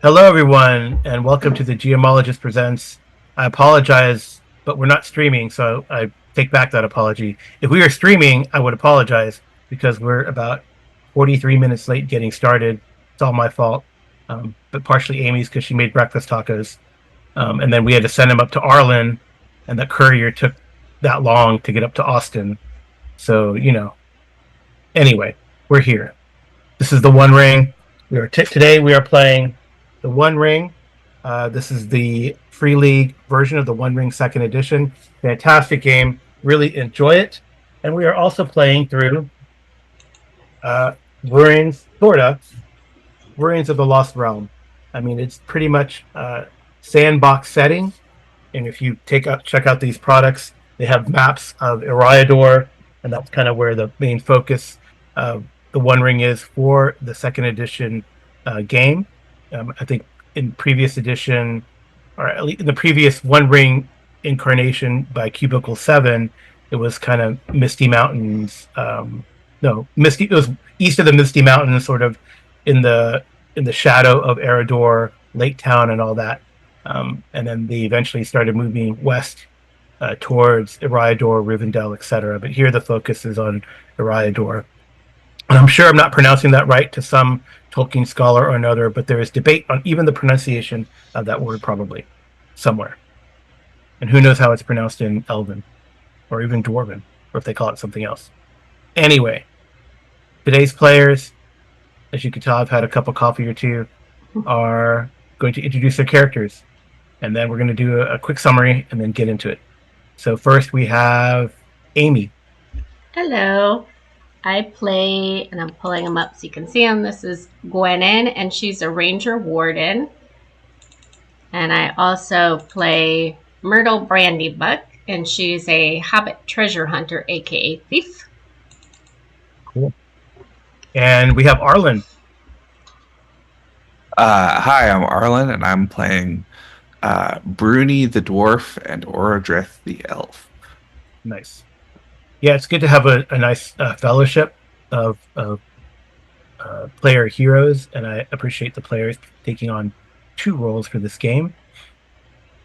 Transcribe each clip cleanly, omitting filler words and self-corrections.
Hello, everyone, and welcome to the Geomologist Presents. I apologize, but we're not streaming, so I take back that apology. If we were streaming, I would apologize because we're about 43 minutes late getting started. It's all my fault, but partially Amy's because she made breakfast tacos. And then we had to send them up to Arlen, and the courier took that long to get up to Austin. So, anyway, we're here. This is the One Ring. Today we are playing the One Ring. This is the Free League version of the One Ring Second Edition. Fantastic game. Really enjoy it. And we are also playing through Ruins, sorta, Ruins of the Lost Realm. I mean, it's pretty much sandbox setting. And if you check out these products, they have maps of Eriador, and that's kind of where the main focus of the One Ring is for the second edition game. I think in previous edition, or at least in the previous One Ring incarnation by Cubicle 7, it was kind of Misty Mountains. No, Misty. It was east of the Misty Mountains, sort of in the shadow of Eriador, Lake Town, and all that. And then they eventually started moving west towards Eriador, Rivendell, etc. But here the focus is on Eriador. And I'm sure I'm not pronouncing that right to some Tolkien scholar or another, but there is debate on even the pronunciation of that word probably somewhere. And who knows how it's pronounced in Elven or even Dwarven, or if they call it something else. Anyway, today's players, as you can tell, I've had a cup of coffee or two, are going to introduce their characters. And then we're going to do a quick summary and then get into it. So first we have Amy. Hello. I play, and I'm pulling them up so you can see them. This is Gwenin, and she's a ranger warden. And I also play Myrtle Brandybuck, and she's a hobbit treasure hunter, aka thief. Cool. And we have Arlen. Hi, I'm Arlen, and I'm playing Bruni the dwarf and Orodreth the elf. Nice. Yeah, it's good to have a nice fellowship of player heroes, and I appreciate the players taking on two roles for this game.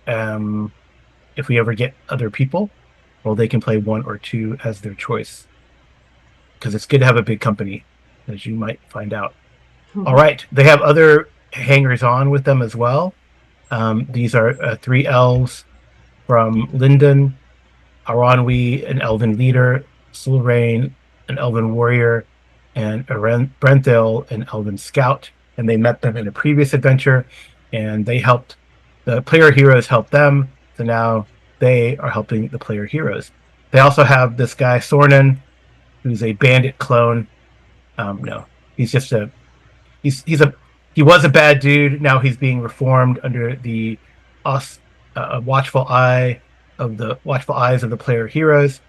If we ever get other people, well, they can play one or two as their choice, because it's good to have a big company, as you might find out. Mm-hmm. All right, they have other hangers on with them as well. These are three elves from Linden, Aranwi, an elven leader, Silrain, an elven warrior, and Brenthil, an elven scout. And they met them in a previous adventure, and the player heroes helped them. So now they are helping the player heroes. They also have this guy, Sornan, who's a bandit clone. No, he's just he was a bad dude. Now he's being reformed under the watchful eyes of the player heroes.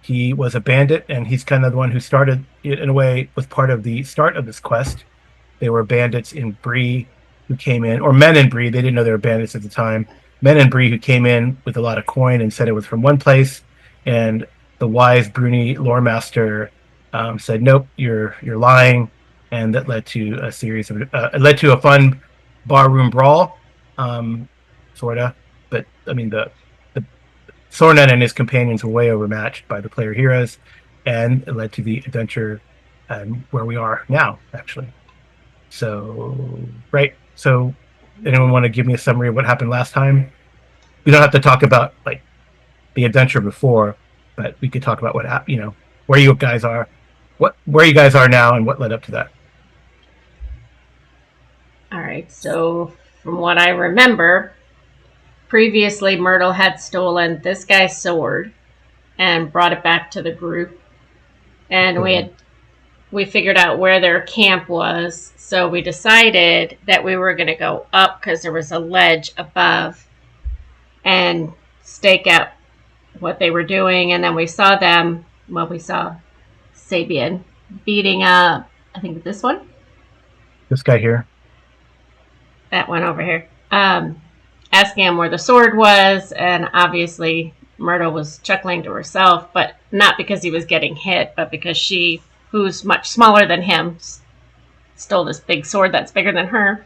He was a bandit, and he's kind of the one who started, in a way, was part of the start of this quest. They were bandits in Bree who came in, or men in Bree. They didn't know they were bandits at the time. Men in Bree who came in with a lot of coin and said it was from one place, and the wise Bruni lore master said, "Nope, you're lying," and that led to a series of it led to a fun barroom brawl, sorta. But I mean, the Sornan and his companions were way overmatched by the player heroes, and it led to the adventure where we are now, actually. So, right. So, anyone want to give me a summary of what happened last time? We don't have to talk about like the adventure before, but we could talk about what happened. Where you guys are, where you guys are now, and what led up to that. All right, so from what I remember, previously Myrtle had stolen this guy's sword and brought it back to the group. And we figured out where their camp was, so we decided that we were going to go up because there was a ledge above and stake out what they were doing. And then we saw Sabian beating up, I think this one. This guy here. That one over here. Asking him where the sword was, and obviously Myrtle was chuckling to herself, but not because he was getting hit, but because she, who's much smaller than him, stole this big sword that's bigger than her.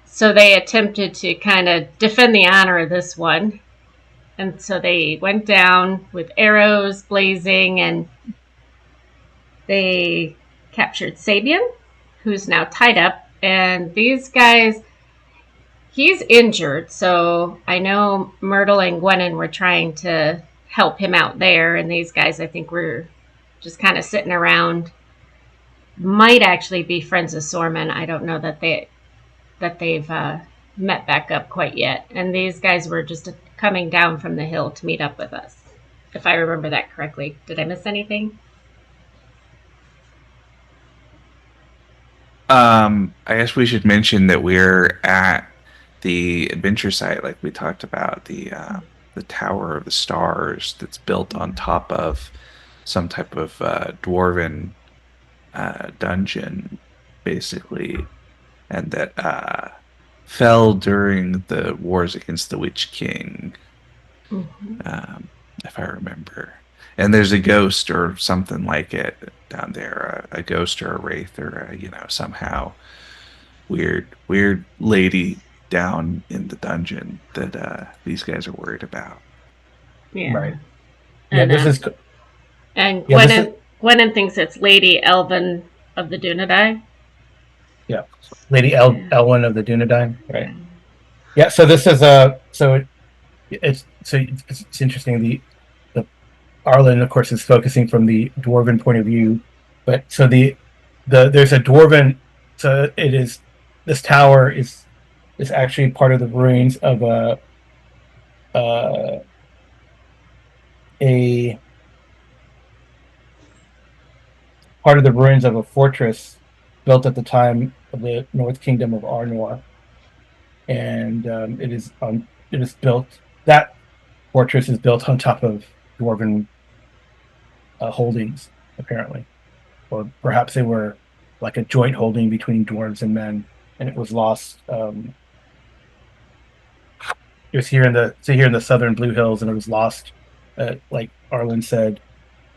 So they attempted to kind of defend the honor of this one. And so they went down with arrows blazing, and they captured Sabian, who's now tied up. And these guys, he's injured. So I know Myrtle and Gwennon were trying to help him out there. And these guys, I think, were just kind of sitting around. Might actually be friends of Sorman. I don't know that they've met back up quite yet. And these guys were just coming down from the hill to meet up with us, if I remember that correctly. Did I miss anything? I guess we should mention that we're at the adventure site, like we talked about, the Tower of the Stars that's built on top of some type of dwarven dungeon, basically, and that fell during the wars against the Witch King, if I remember. And there's a ghost or something like it down there, a ghost or a wraith or somehow weird lady down in the dungeon that these guys are worried about. Yeah. Right. Yeah, And, this is and yeah, this is Gwennon thinks it's Lady Elvin of the Dunedain. yeah, Lady Yeah. Elwyn of the Dunedain, right? Yeah. Yeah, so this is it's interesting. The Arlen, of course, is focusing from the dwarven point of view, but so there's a dwarven. So it is this tower is actually part of the ruins of uh, a part of the ruins of a fortress built at the time of the North Kingdom of Arnor, and it is built. That fortress is built on top of dwarven holdings, apparently, or perhaps they were like a joint holding between dwarves and men, and it was lost. It was here in the southern Blue Hills, and it was lost, like Arlen said,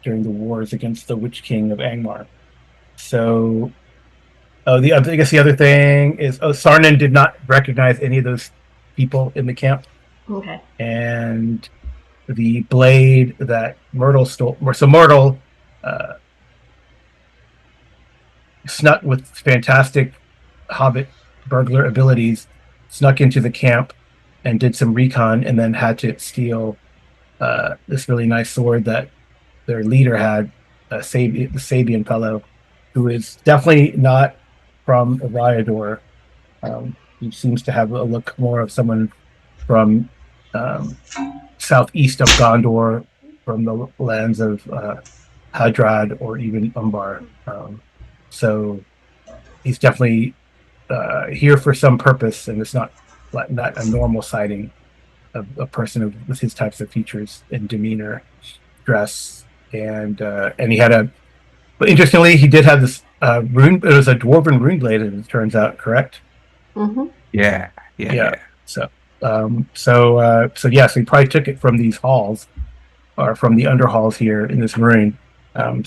during the wars against the Witch King of Angmar. So, I guess the other thing is, Sarnan did not recognize any of those people in the camp, Okay. and the blade that Myrtle stole. So Myrtle snuck with fantastic Hobbit burglar abilities, snuck into the camp and did some recon, and then had to steal this really nice sword that their leader had, the Sabian fellow, who is definitely not from Eriador. He seems to have a look more of someone from southeast of Gondor, from the lands of Hadrad or even Umbar. So he's definitely here for some purpose, and it's not a normal sighting of a person with his types of features and demeanor, dress, and he had but interestingly, he did have this rune. It was a dwarven rune blade, as it turns out. Correct? Mm-hmm. Yeah. So he probably took it from these halls, or from the underhalls here in this rune. And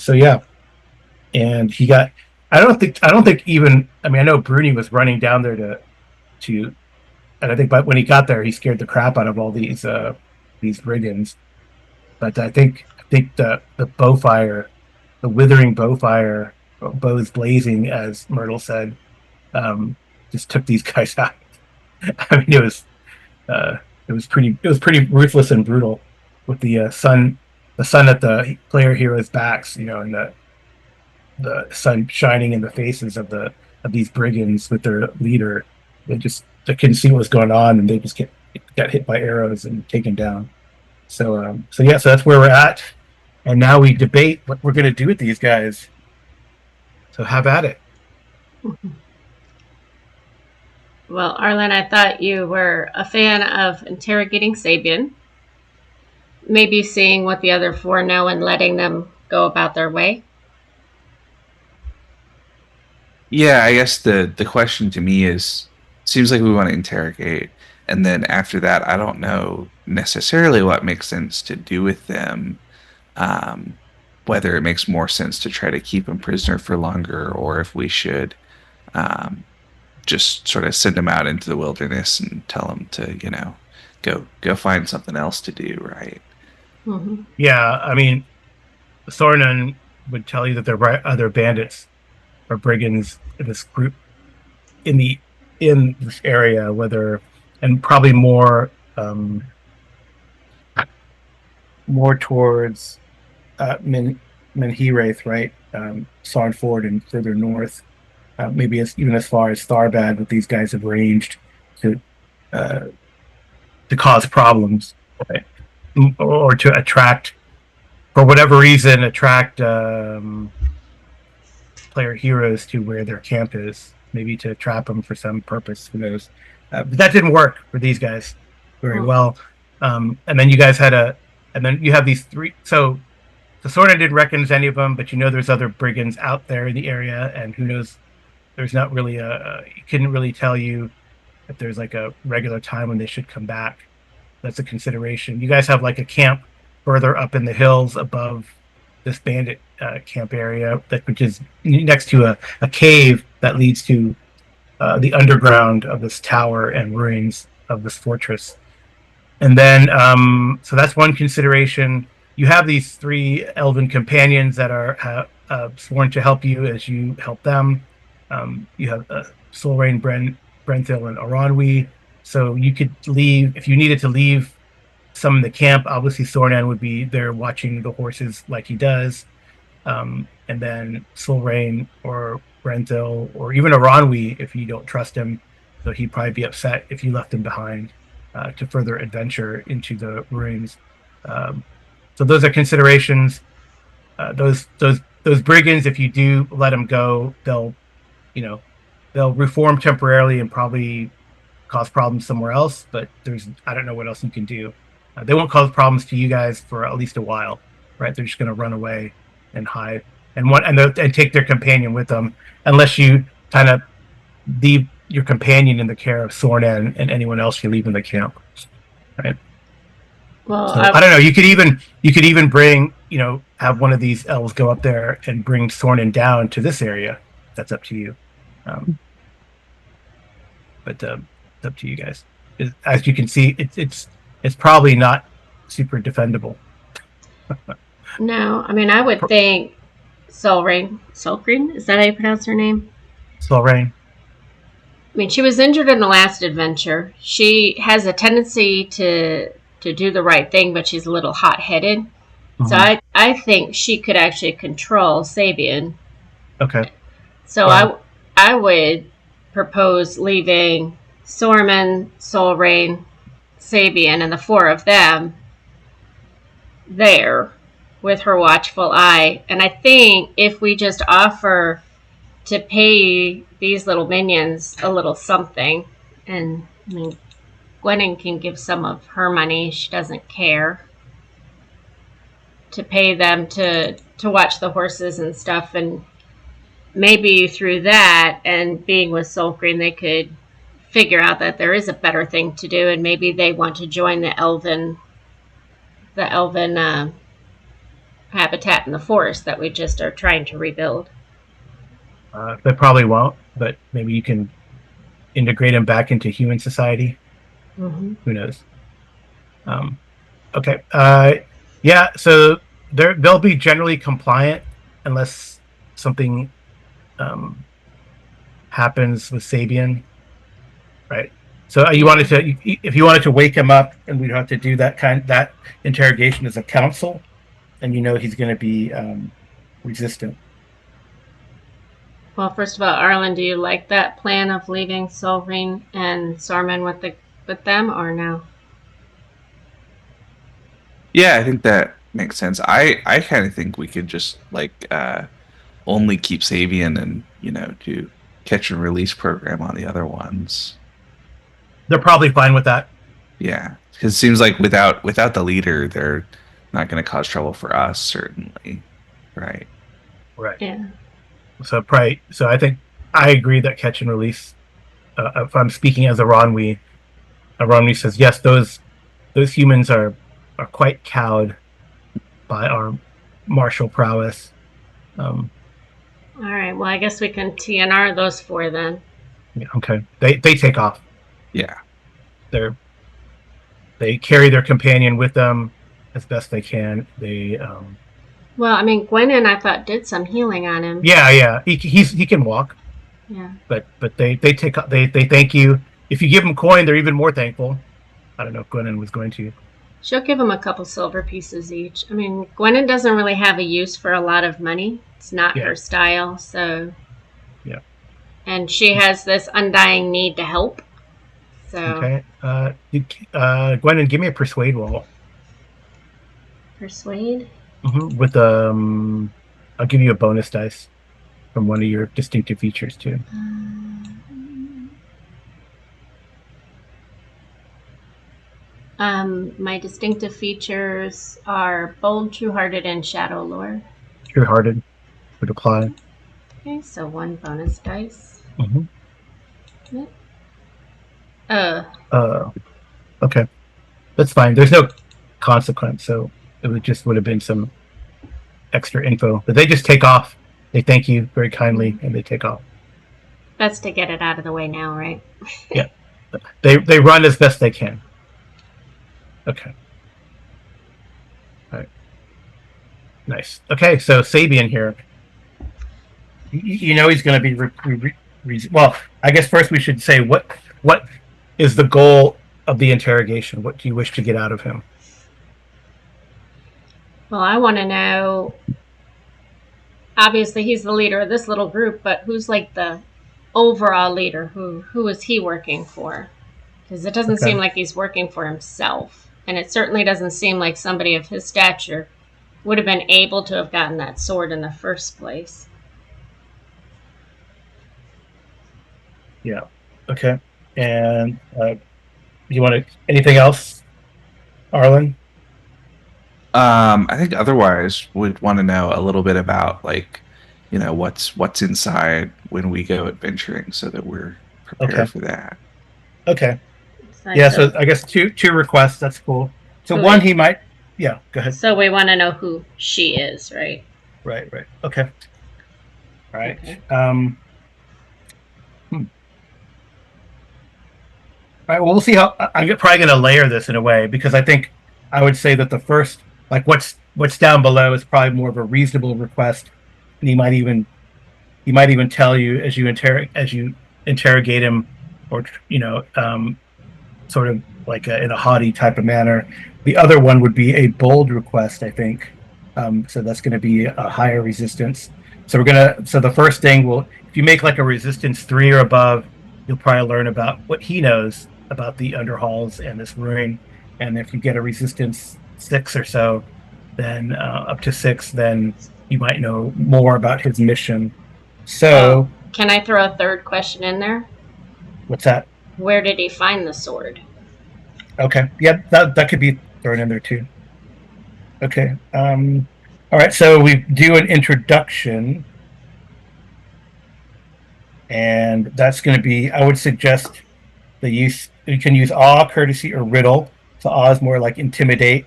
he got. I don't think even. I mean, I know Bruni was running down there to, and I think, but when he got there, he scared the crap out of all these brigands. But I think the bowfire, the withering bowfire, bows blazing, as Myrtle said, just took these guys out. I mean, it was pretty ruthless and brutal, with the sun at the player heroes' backs, and the sun shining in the faces of these brigands with their leader. They couldn't see what was going on, and they just got hit by arrows and taken down. So that's where we're at, and now we debate what we're going to do with these guys. So have at it. Well, Arlen, I thought you were a fan of interrogating Sabian, maybe seeing what the other four know and letting them go about their way. Yeah, I guess the question to me is, seems like we want to interrogate, and then after that, I don't know necessarily what makes sense to do with them. Whether it makes more sense to try to keep them prisoner for longer, or if we should just sort of send them out into the wilderness and tell them to, go find something else to do, right? Mm-hmm. Yeah, I mean, Sornan would tell you that there are other bandits or brigands in this group in this area, whether and probably more towards Menhiraeth, right? Sarnford and further north, maybe even as far as Tharbad, that these guys have ranged to uh, to cause problems, right? Or to attract, for whatever reason, attract player heroes to where their camp is, maybe to trap them for some purpose. Who knows? But that didn't work for these guys very Oh. well. And then you guys and then you have these three. So the Sorna didn't recognize any of them, but there's other brigands out there in the area, and who knows? There's not really you couldn't really tell you if there's like a regular time when they should come back. That's a consideration. You guys have like a camp further up in the hills above this bandit camp area, which is next to a cave that leads to the underground of this tower and ruins of this fortress. And then, so that's one consideration. You have these three elven companions that are sworn to help you as you help them. You have Solrain, Brenthil, and Aranwi. So you could leave if you needed to leave some in the camp. Obviously, Sornan would be there watching the horses like he does. And then Solrain or Brenthil or even Aranwi, if you don't trust him, so he'd probably be upset if you left him behind to further adventure into the ruins. So those are considerations. Those brigands, if you do let them go, they'll reform temporarily and probably cause problems somewhere else. But I don't know what else you can do. They won't cause problems to you guys for at least a while, right? They're just going to run away and hide and take their companion with them, unless you kind of leave your companion in the care of Sornan and anyone else you leave in the camp, right? Well, So I don't know. You could even bring, have one of these elves go up there and bring Sornan down to this area. That's up to you. But it's up to you guys. As you can see, it's probably not super defendable. no, I mean, I would think Solgreen, is that how you pronounce her name? Solrain. I mean, she was injured in the last adventure. She has a tendency to do the right thing, but she's a little hot-headed. Mm-hmm. So I think she could actually control Sabian. Okay. So I would propose leaving Sorman, Solrain, Sabian, and the four of them there with her watchful eye. And I think if we just offer to pay these little minions a little something, and I mean, Gwennon can give some of her money, she doesn't care, to pay them to watch the horses and stuff, and maybe through that and being with Solgreen, they could figure out that there is a better thing to do, and maybe they want to join the elven habitat in the forest that we just are trying to rebuild. They probably won't, but maybe you can integrate them back into human society. Mm-hmm. Who knows? Okay. Yeah. So they'll be generally compliant unless something happens with Sabian, right? So if you wanted to wake him up, and we'd have to do that interrogation as a council, and he's going to be resistant. Well, first of all, Arlen, do you like that plan of leaving Solreen and Sarman with them, or no? Yeah, I think that makes sense. I kind of think we could just only keep Sabian and do catch and release program on the other ones. They're probably fine with that. Yeah, because it seems like without the leader, they're not going to cause trouble for us, certainly, right? Right. Yeah. So I think I agree that catch and release. If I'm speaking as Aranwi says yes. Those humans are quite cowed by our martial prowess. All right. Well, I guess we can TNR those 4 then. Yeah, okay. They take off. Yeah. They carry their companion with them as best they can. Well, I mean, Gwennon, I thought, did some healing on him. Yeah. He can walk, Yeah. but they thank you. If you give them coin, they're even more thankful. I don't know if Gwennon was going to. She'll give him a couple silver pieces each. I mean, Gwennon doesn't really have a use for a lot of money. It's not Yeah. her style, so. Yeah. And she has this undying need to help. So. Okay. Gwennon, give me a persuade roll. Persuade? With I'll give you a bonus dice from one of your distinctive features too. My distinctive features are bold, true-hearted, and shadow lore. True-hearted would apply. Okay, so 1 bonus dice. Mm-hmm. Yep. Okay, that's fine. There's no consequence, so it would have been some extra info. But they just take off. They thank you very kindly, and they take off. Best to get it out of the way now, right? Yeah, they run as best they can. Okay. All right. Nice. Okay, so Sabian here. You know he's going to be well. I guess first we should say what is the goal of the interrogation? What do you wish to get out of him? Well, I want to know. Obviously, he's the leader of this little group, but who's like the overall leader? Who is he working for? Because it doesn't seem like he's working for himself, and it certainly doesn't seem like somebody of his stature would have been able to have gotten that sword in the first place. Yeah. Okay. And you want anything else, Arlen? I think otherwise we'd want to know a little bit about what's inside when we go adventuring so that we're prepared for that. Okay. Yeah, so I guess two requests, that's cool. So one he might go ahead. So we want to know who she is, right? Right. Okay. All right. Okay. All right, well, we'll see how I'm probably going to layer this in a way, because I think I would say that the first, like what's down below, is probably more of a reasonable request, and he might even tell you as you interrogate him, or sort of like in a haughty type of manner. The other one would be a bold request, I think. So that's going to be a higher resistance. So the first thing if you make like a resistance 3 or above, you'll probably learn about what he knows about the underhalls and this ruin. And if you get a resistance 6 or so, then up to 6, then you might know more about his mission. So, can I throw a third question in there? What's that? Where did he find the sword? Okay, yeah, that could be thrown in there too. Okay, all right. So we do an introduction, and that's going to be. I would suggest you can use awe, courtesy, or riddle. So awe is more like intimidate.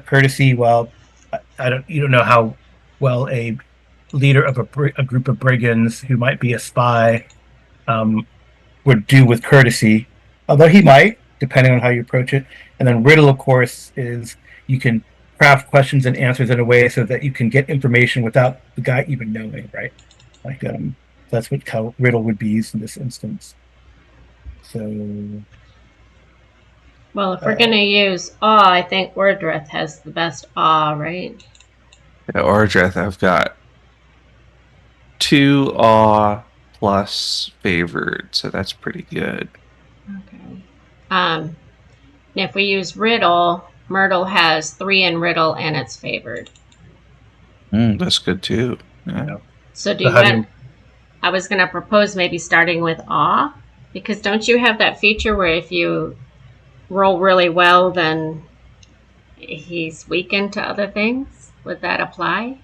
Courtesy, well, you don't know how well a leader of a group of brigands who might be a spy would do with courtesy, although he might, depending on how you approach it. And then riddle, of course, is you can craft questions and answers in a way so that you can get information without the guy even knowing, right? Like that's how riddle would be used in this instance. So, well, if we're going to use awe, I think Ordreth has the best awe, right? Yeah, Ordreth, I've got 2 awe plus favored, so that's pretty good. Okay. If we use riddle, Myrtle has 3 in riddle and it's favored. That's good too. Yeah. So do you want? I was going to propose maybe starting with awe, because don't you have that feature where if you roll really well, then he's weakened to other things? Would that apply?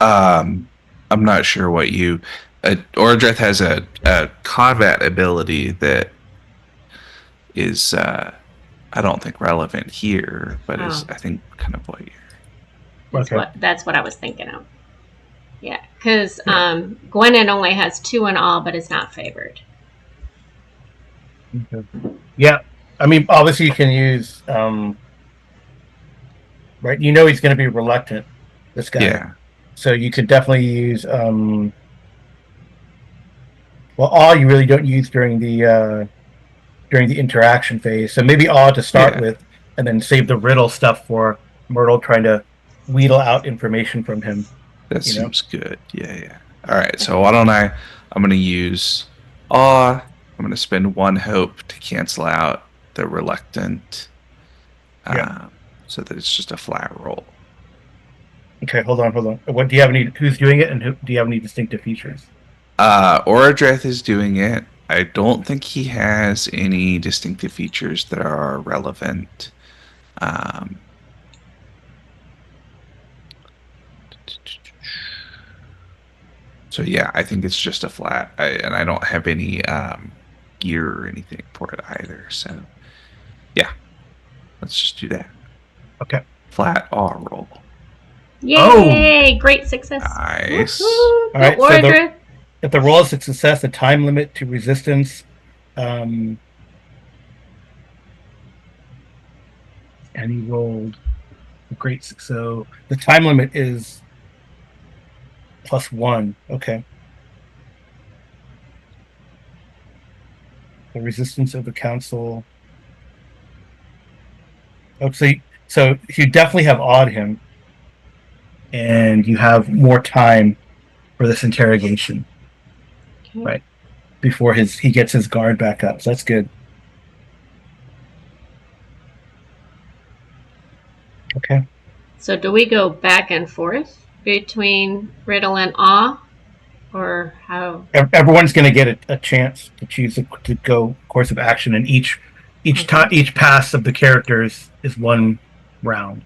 I'm not sure what you. Ordreth has a combat ability that is, I don't think relevant here, but is I think kind of what you're. Okay. That's what I was thinking of. Yeah, because Gwennon only has 2 in all, but is not favored. Okay. Yeah. I mean, obviously you can use, right? You know he's going to be reluctant, this guy. Yeah, So you could definitely use, well, awe you really don't use during the interaction phase. So maybe awe to start yeah, with, and then save the riddle stuff for Myrtle trying to wheedle out information from him. that You know. seems good. Yeah, yeah. All right, so why don't I'm going to use awe. I'm going to spend 1 hope to cancel out the reluctant, Yeah. um, so that it's just a flat roll. Okay. Hold on. Hold on. What do you have any? Who's doing it, and do you have any distinctive features? Oradreth is doing it. I don't think he has any distinctive features that are relevant. Um, so yeah, I think it's just a flat, and I don't have any gear or anything for it either. So yeah, let's just do that. Okay. Flat R roll. Yay! Great success. Nice. Woohoo! All right. Go So Ordre. if the roll is a success, the time limit to resistance, um, and he rolled a great. So the time limit is +1. Okay. The resistance of the council. Oh, so you definitely have awed him, and you have more time for this interrogation, Okay. right? Before he gets his guard back up. So that's good. Okay. So do we go back and forth between riddle and awe, or how? Everyone's going to get a chance to choose to go course of action, and each pass of the characters is 1 round,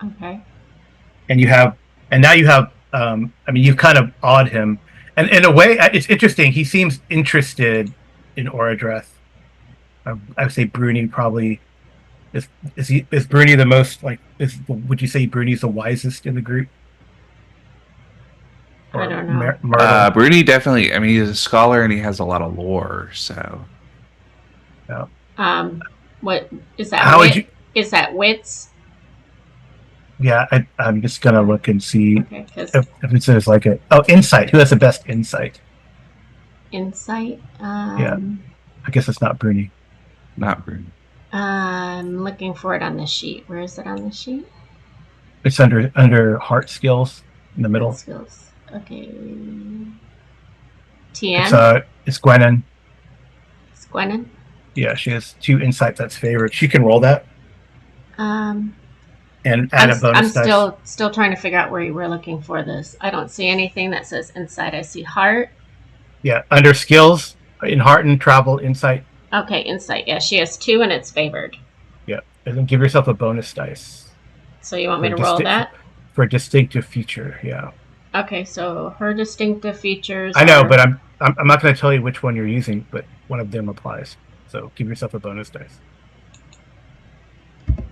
Okay. and now you have. I mean, you've kind of awed him, and in a way, it's interesting. He seems interested in Oradreth. I would say Bruni probably is Bruni the most would you say Bruni's the wisest in the group? I Or don't know. Myrtle? Bruni definitely. I mean, he's a scholar and he has a lot of lore. So Yeah. What is that? How would you? Is that wits? Yeah, I'm just gonna look and see Okay, because if it says like insight. Who has the best insight? insight. Yeah. I guess it's not Bruni. not Bruni. I'm looking for it on the sheet. Where is it on the sheet? It's under heart skills in the middle. Skills. Okay. TN. It's Gwennon. It's Gwennon. Yeah, she has 2 insights that's favored. She can roll that and add a bonus I'm dice. still trying to figure out where you were looking for this. I don't see anything that says insight. I see heart. Yeah, under skills in heart and travel insight. Okay, insight. Yeah, she has 2 and it's favored. Yeah, and then give yourself a bonus dice. So you want me to roll that? For a distinctive feature, yeah. Okay, so her distinctive features. I know, but I'm not going to tell you which one you're using, but one of them applies. So give yourself a bonus dice.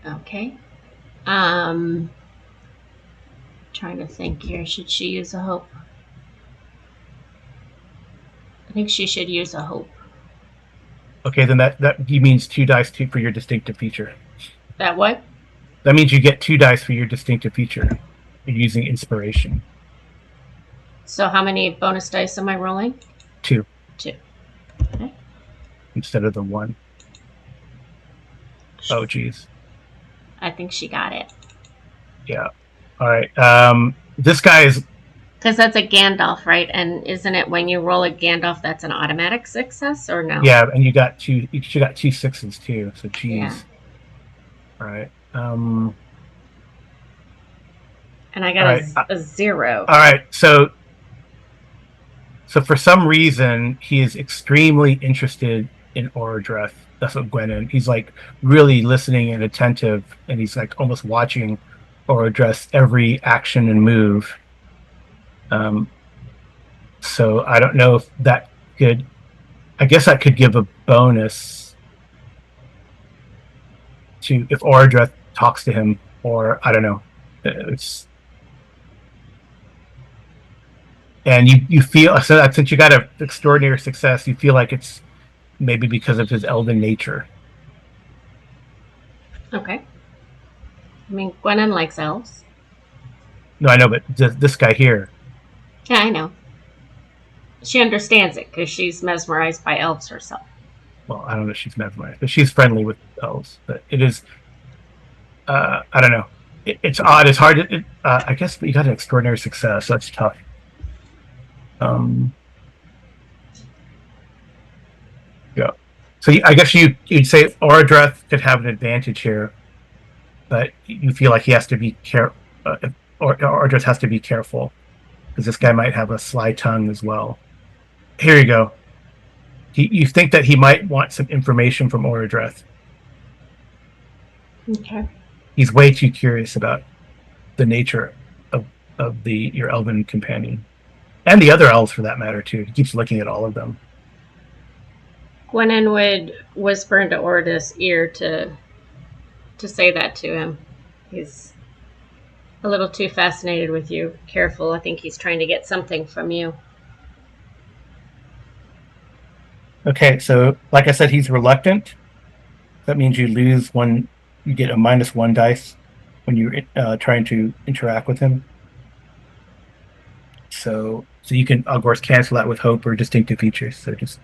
Okay. Trying to think here. Should she use a hope? I think she should use a hope. Okay, then that means 2 dice for your distinctive feature. That what? That means you get 2 dice for your distinctive feature. You're using inspiration. So how many bonus dice am I rolling? 2. 2. Okay. Instead of the 1. Oh, geez. I think she got it. Yeah. All right. This guy is. Because that's a Gandalf, right? And isn't it when you roll a Gandalf, that's an automatic success, or no? Yeah, and you got 2 6s too. So geez. Yeah. All right. And I got a 0. All right. So for some reason, he is extremely interested in Oradreth. That's what Gwennon. He's like really listening and attentive, and he's like almost watching Oradreth's every action and move. So I don't know if that could. I guess that could give a bonus to if Oradreth talks to him, or I don't know. and you feel so since you got an extraordinary success, you feel like it's maybe because of his elven nature. Okay. I mean, Gwennon likes elves. No, I know, but this guy here, Yeah, I know. She understands it because she's mesmerized by elves herself. well, I don't know if she's mesmerized, but she's friendly with elves. But it is, I don't know. It's odd. It's hard. I guess you got an extraordinary success. So that's tough. Um, yeah. So I guess you'd say Oradreth could have an advantage here, but you feel like he has to be or Oradreth has to be careful because this guy might have a sly tongue as well. Here you go. You think that he might want some information from Oradreth. Okay. He's way too curious about the nature of your elven companion and the other elves for that matter too. He keeps looking at all of them. Gwennon would whisper into Orda's ear to say that to him. He's a little too fascinated with you. Careful, I think he's trying to get something from you. Okay, so like I said, he's reluctant. That means you lose one. You get a -1 dice when you're trying to interact with him. So you can, of course, cancel that with hope or distinctive features. So just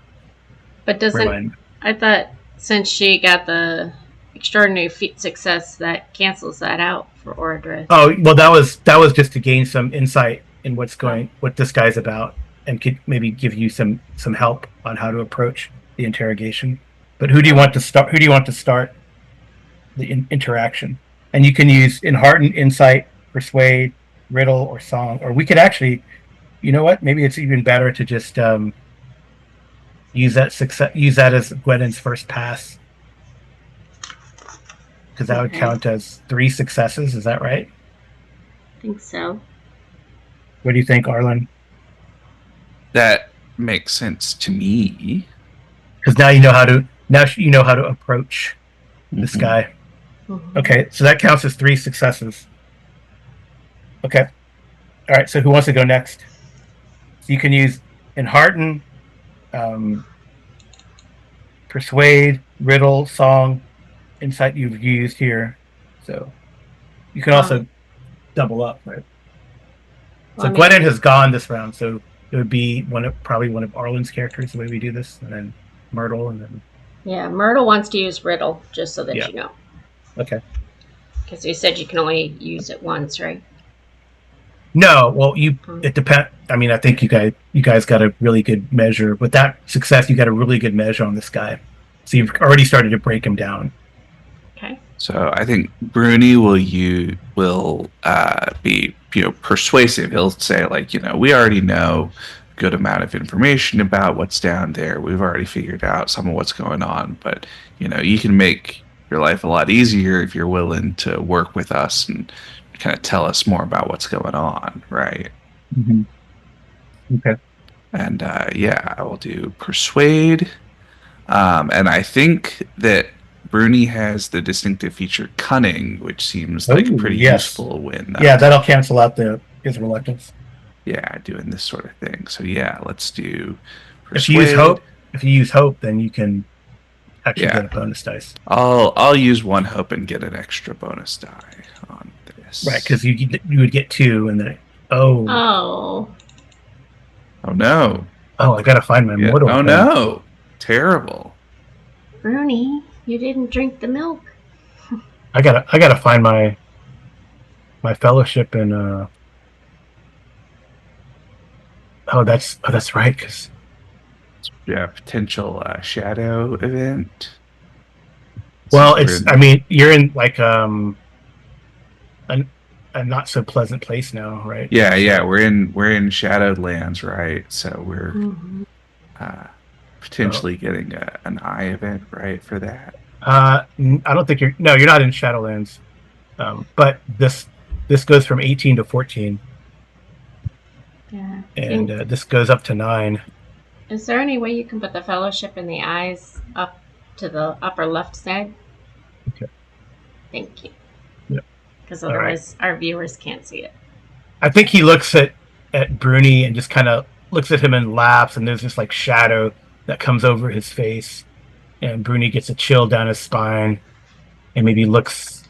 But doesn't remind. I thought since she got the extraordinary feat success that cancels that out for Ordred. Oh well, that was just to gain some insight in what this guy's about, and could maybe give you some help on how to approach the interrogation. But who do you want to start? Who do you want to start the interaction? And you can use enhearten, insight, persuade, riddle, or song. Or we could actually, you know what? Maybe it's even better to just use that as Gwennon's first pass, because that would Okay. count as 3 successes. Is that right? I think so. What do you think, Arlen? That makes sense to me. Because now you know how to approach this Mhm. guy. Mm-hmm. Okay, so that counts as 3 successes. Okay, all right. So who wants to go next? So you can use enhearten, persuade, riddle, song, insight you've used here. So you can also double up, right? Well, So Gwennon has gone this round, so it would be probably one of Arlen's characters the way we do this, and then Myrtle, and then yeah, Myrtle wants to use riddle, just so that Yeah. you know. Okay. Because you said you can only use it once, right? No, well, it depends. I mean, I think you guys got a really good measure with that success. You got a really good measure on this guy, so you've already started to break him down. Okay. So I think Bruni will be persuasive. He'll say like, we already know a good amount of information about what's down there. We've already figured out some of what's going on, but you can make your life a lot easier if you're willing to work with us and kind of tell us more about what's going on, right? Mm-hmm. Okay. And I will do persuade. And I think that Bruni has the distinctive feature cunning, which seems like a pretty useful win. Yeah, that'll cancel out his reluctance. Yeah, doing this sort of thing. So yeah, let's do persuade. If you use hope, then you can actually get a bonus dice. I'll use 1 hope and get an extra bonus die on this. Right, because you would get 2, and then Oh no. Oh, I gotta find my mortal. Oh no, terrible. Bruni, you didn't drink the milk. I gotta find my fellowship in that's right, because potential shadow event. Well, you're in like a not so pleasant place now, right? Yeah, we're in shadowed lands, right? So we're potentially getting an eye event, right, for that. I don't think you're not in Shadowlands, but this goes from 18 to 14. Yeah. And this goes up to 9. Is there any way you can put the fellowship in the eyes up to the upper left side? Okay. Thank you. Yep. Because otherwise our viewers can't see it. I think he looks at at Bruni and just kind of looks at him and laughs, and there's this like shadow that comes over his face, and Bruni gets a chill down his spine, and maybe looks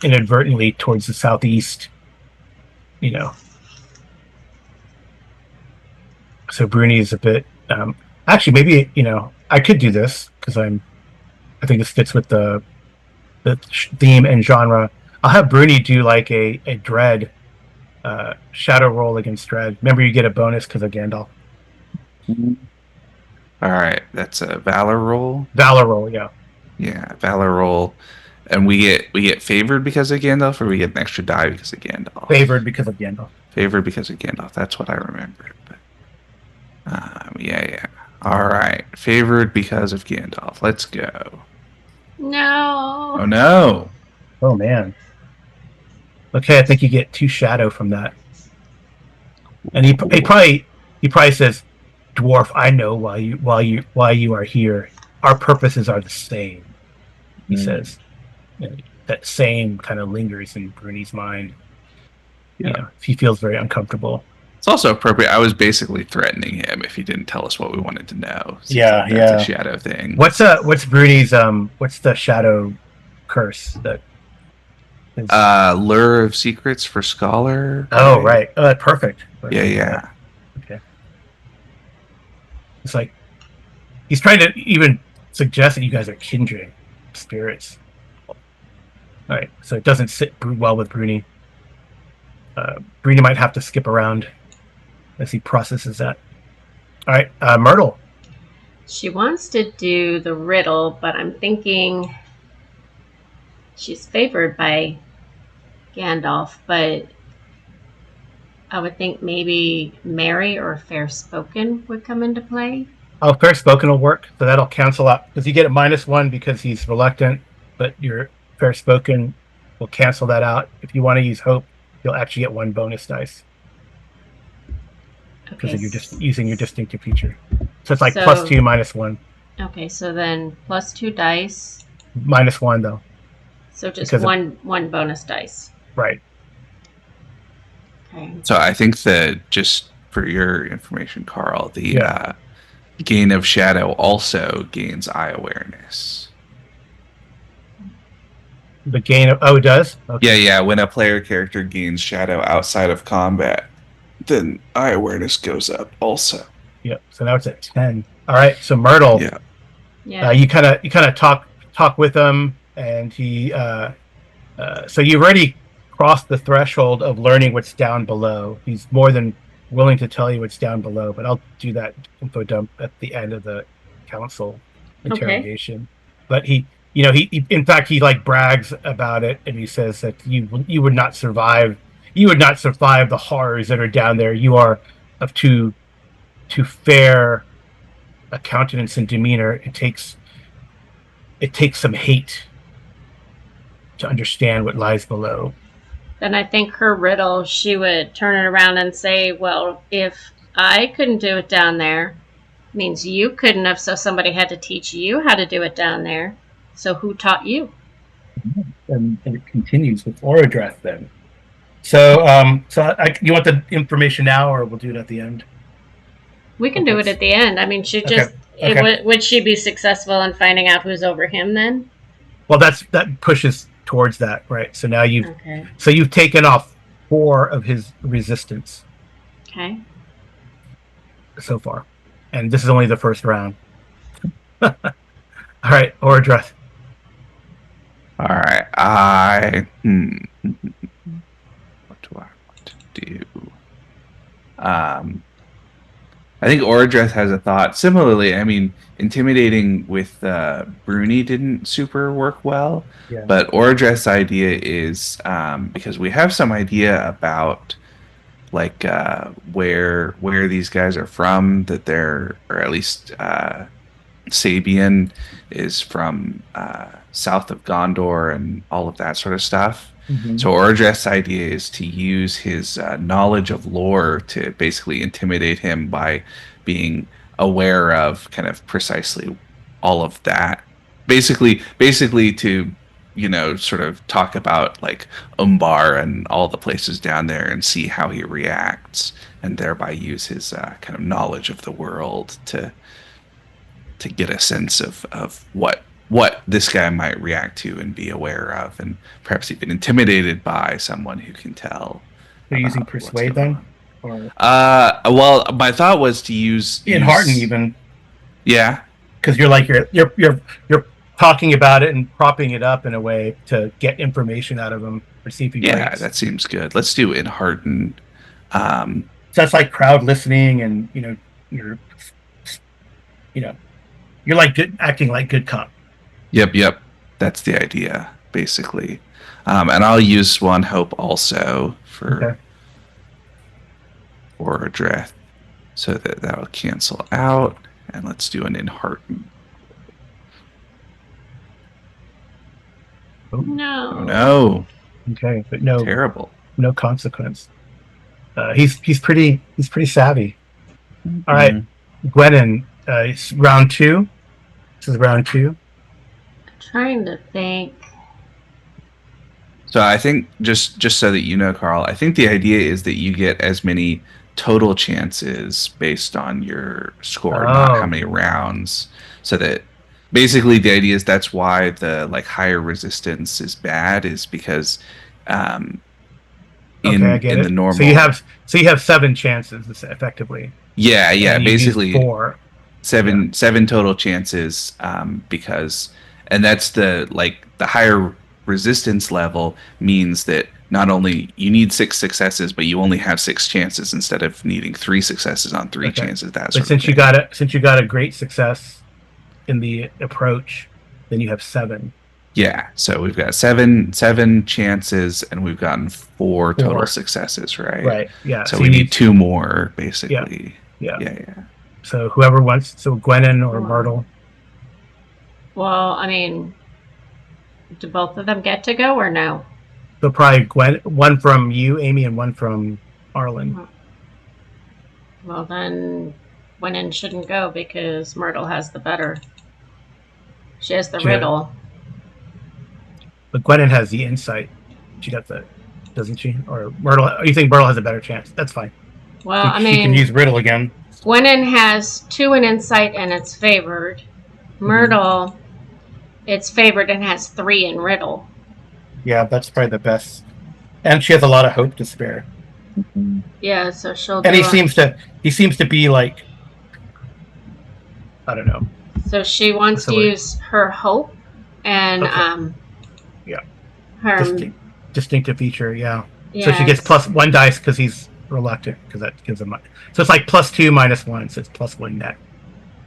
inadvertently towards the southeast. You know, so Bruni is a bit. Actually, maybe I could do this because I think this fits with the theme and genre. I'll have Bruni do like a dread shadow roll against dread. Remember, you get a bonus because of Gandalf. All right, that's a valor roll. Valor roll, yeah. Yeah, valor roll, and we get favored because of Gandalf, or we get an extra die because of Gandalf. Favored because of Gandalf. Favored because of Gandalf. That's what I remembered. But, yeah. All right, favored because of Gandalf. Let's go. No. Oh no. Oh man. Okay, I think you get 2 shadow from that. And he probably says, "Dwarf, I know why you are here. Our purposes are the same." He says. And that same kind of lingers in Bruni's mind. Yeah. He feels very uncomfortable. It's also appropriate. I was basically threatening him if he didn't tell us what we wanted to know. Seems Yeah, like that's a shadow thing. What's Bruni's what's the shadow curse that is... Lure of secrets for scholar. Oh right. Perfect. Yeah. Okay. It's like he's trying to even suggest that you guys are kindred spirits. All right, so it doesn't sit well with Bruni. Bruni might have to skip around as he processes that. All right, Myrtle. She wants to do the riddle, but I'm thinking she's favored by Gandalf, but I would think maybe Merry or Fair Spoken would come into play. Oh, Fair Spoken will work, so that'll cancel out because you get a -1 because he's reluctant, but your Fair Spoken will cancel that out. If you want to use Hope, you'll actually get 1 bonus dice because you're just using your distinctive feature. So it's like +2, -1. Okay, so then +2 dice. -1 though. So just one bonus dice. Right. Okay. So I think that, just for your information, Carl, the gain of shadow also gains eye awareness. The gain of it does? Okay. Yeah. When a player character gains shadow outside of combat, then eye awareness goes up also. Yep. So now it's at 10. All right. So Myrtle. Yeah. You kind of talk with him, and he. So you already crossed the threshold of learning what's down below. He's more than willing to tell you what's down below, but I'll do that info dump at the end of the council interrogation. Okay. But he in fact he like brags about it, and he says that you would not survive. You would not survive the horrors that are down there. You are of too fair a countenance and demeanor. It takes some hate to understand what lies below. Then I think her riddle, she would turn it around and say, well, if I couldn't do it down there, it means you couldn't have, so somebody had to teach you how to do it down there. So who taught you? And it continues with Orodreth then. So, you want the information now, or we'll do it at the end? We can do it at the end. I mean, she just... Okay. Would she be successful in finding out who's over him then? Well, that pushes towards that, right? So now you've taken off 4 of his resistance. Okay. So far, and this is only the first round. All right, Orodreth. All right, what do I want to do? I think Orodreth has a thought. Similarly, I mean, intimidating with Bruni didn't super work well, but Orodreth's idea is because we have some idea about like where these guys are from, that they're, or at least Sabian is from south of Gondor and all of that sort of stuff. Mm-hmm. So Orodreth's idea is to use his knowledge of lore to basically intimidate him by being aware of kind of precisely all of that. Basically to, sort of talk about like Umbar and all the places down there and see how he reacts. and thereby use his kind of knowledge of the world to get a sense of what this guy might react to and be aware of, and perhaps even intimidated by someone who can tell They're using about what's persuade going then, on. or Well, my thought was to in Harden use even, yeah, because you're talking about it and propping it up in a way to get information out of him or see if he yeah, breaks. that seems good. Let's do in Harden. Um, So that's like crowd listening, and you're you know you're like good acting like good cop. yep, that's the idea basically. And I'll use one hope also Okay. for a draft, so that that'll cancel out. And let's do an in Harden. Oh, Oh No. no, okay, but no terrible. consequence. He's pretty savvy. All right, Mm. Gwennon, it's round two. This is round two. Trying to think. So I think just so that you know, Carl, I think the idea is that you get as many total chances based on your score, not how Oh, many rounds. So that basically the idea is that's why the like higher resistance is bad, is because um okay, I get in the it. So you normal, have 7 chances effectively, yeah, and you use basically 4. Yeah. seven total chances, because and that's the like the higher resistance level means that not only you need 6 successes, but you only have 6 chances instead of needing 3 successes on 3 chances, that But sort of since you thing. got a since you got a great success in the approach, then you have 7. Yeah, so we've got seven chances, and we've gotten 4 total 4. successes, right? Right. Yeah. So So we you need need. 2 more Yeah. basically. Yeah. Yeah. So whoever wants. So Gwennon or Well, Myrtle. well, I mean, do both of them get to go or no? So probably one from you, Amy, and one from Arlen. Well, then Gwennon shouldn't go because Myrtle has the better. She has the She, riddle. but Gwennon has the insight. She got the, doesn't she? Or Myrtle? You think Myrtle has a better chance? That's fine. Well, I She can mean, use riddle again. Gwennon has 2 in insight and it's favored. Myrtle, it's favored and has 3 in riddle. Yeah, that's probably the best. And she has a lot of hope to spare. Yeah, so she'll And do he seems to be like, I don't know. So she wants to use her hope and Okay. Yeah. her Distinctive feature, yeah. yes. So she gets +1 dice because he's reluctant, because that gives him. So it's like +2 -1, so it's +1 net.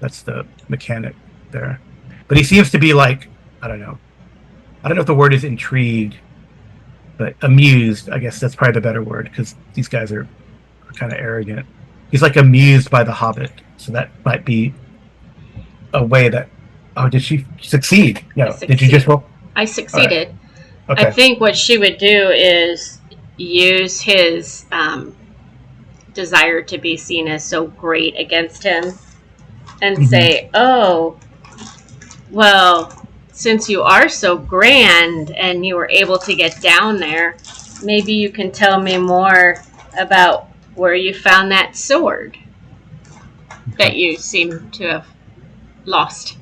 That's the mechanic there. But he seems to be like, I don't know. I don't know if the word is intrigued, but amused. I guess that's probably the better word, because these guys are kind of arrogant. He's like amused by the Hobbit, so that might be a way that. Oh, did she succeed? No, did you just roll? I succeeded. Right. Okay. I think what she would do is use his desire to be seen as so great against him and say, oh, well, since you are so grand and you were able to get down there, maybe you can tell me more about where you found that sword that you seem to have lost.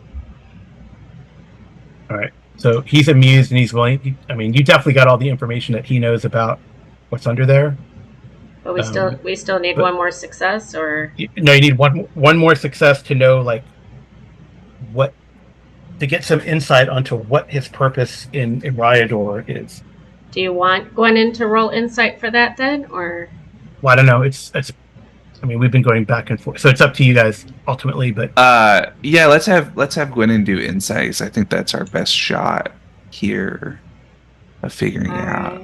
All right. So he's amused and he's willing. I mean, you definitely got all the information that he knows about what's under there. But we still need one more success, or no, you need one more success to know like what, to get some insight onto what his purpose in Ryador is. Do you want Gwennon to roll insight for that then, or? Well, I don't know. It's. I mean, we've been going back and forth, so it's up to you guys ultimately. But yeah, let's have Gwennon do insights. I think that's our best shot here of figuring it out.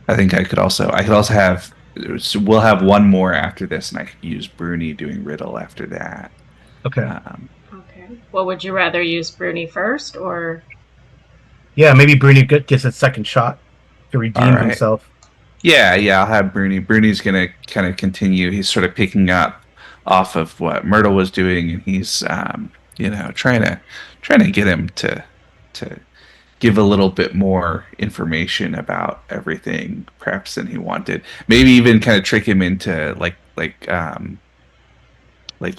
I think I could also have, so we'll have one more after this, and I could use Bruni doing riddle after that. Okay. Okay. Well, would you rather use Bruni first, or? Yeah, maybe Bruni gets a second shot to redeem himself. Yeah, I'll have Bruni. Bruni's gonna kind of continue. He's sort of picking up off of what Myrtle was doing, and he's trying to get him to give a little bit more information about everything, perhaps than he wanted. Maybe even kind of trick him into like like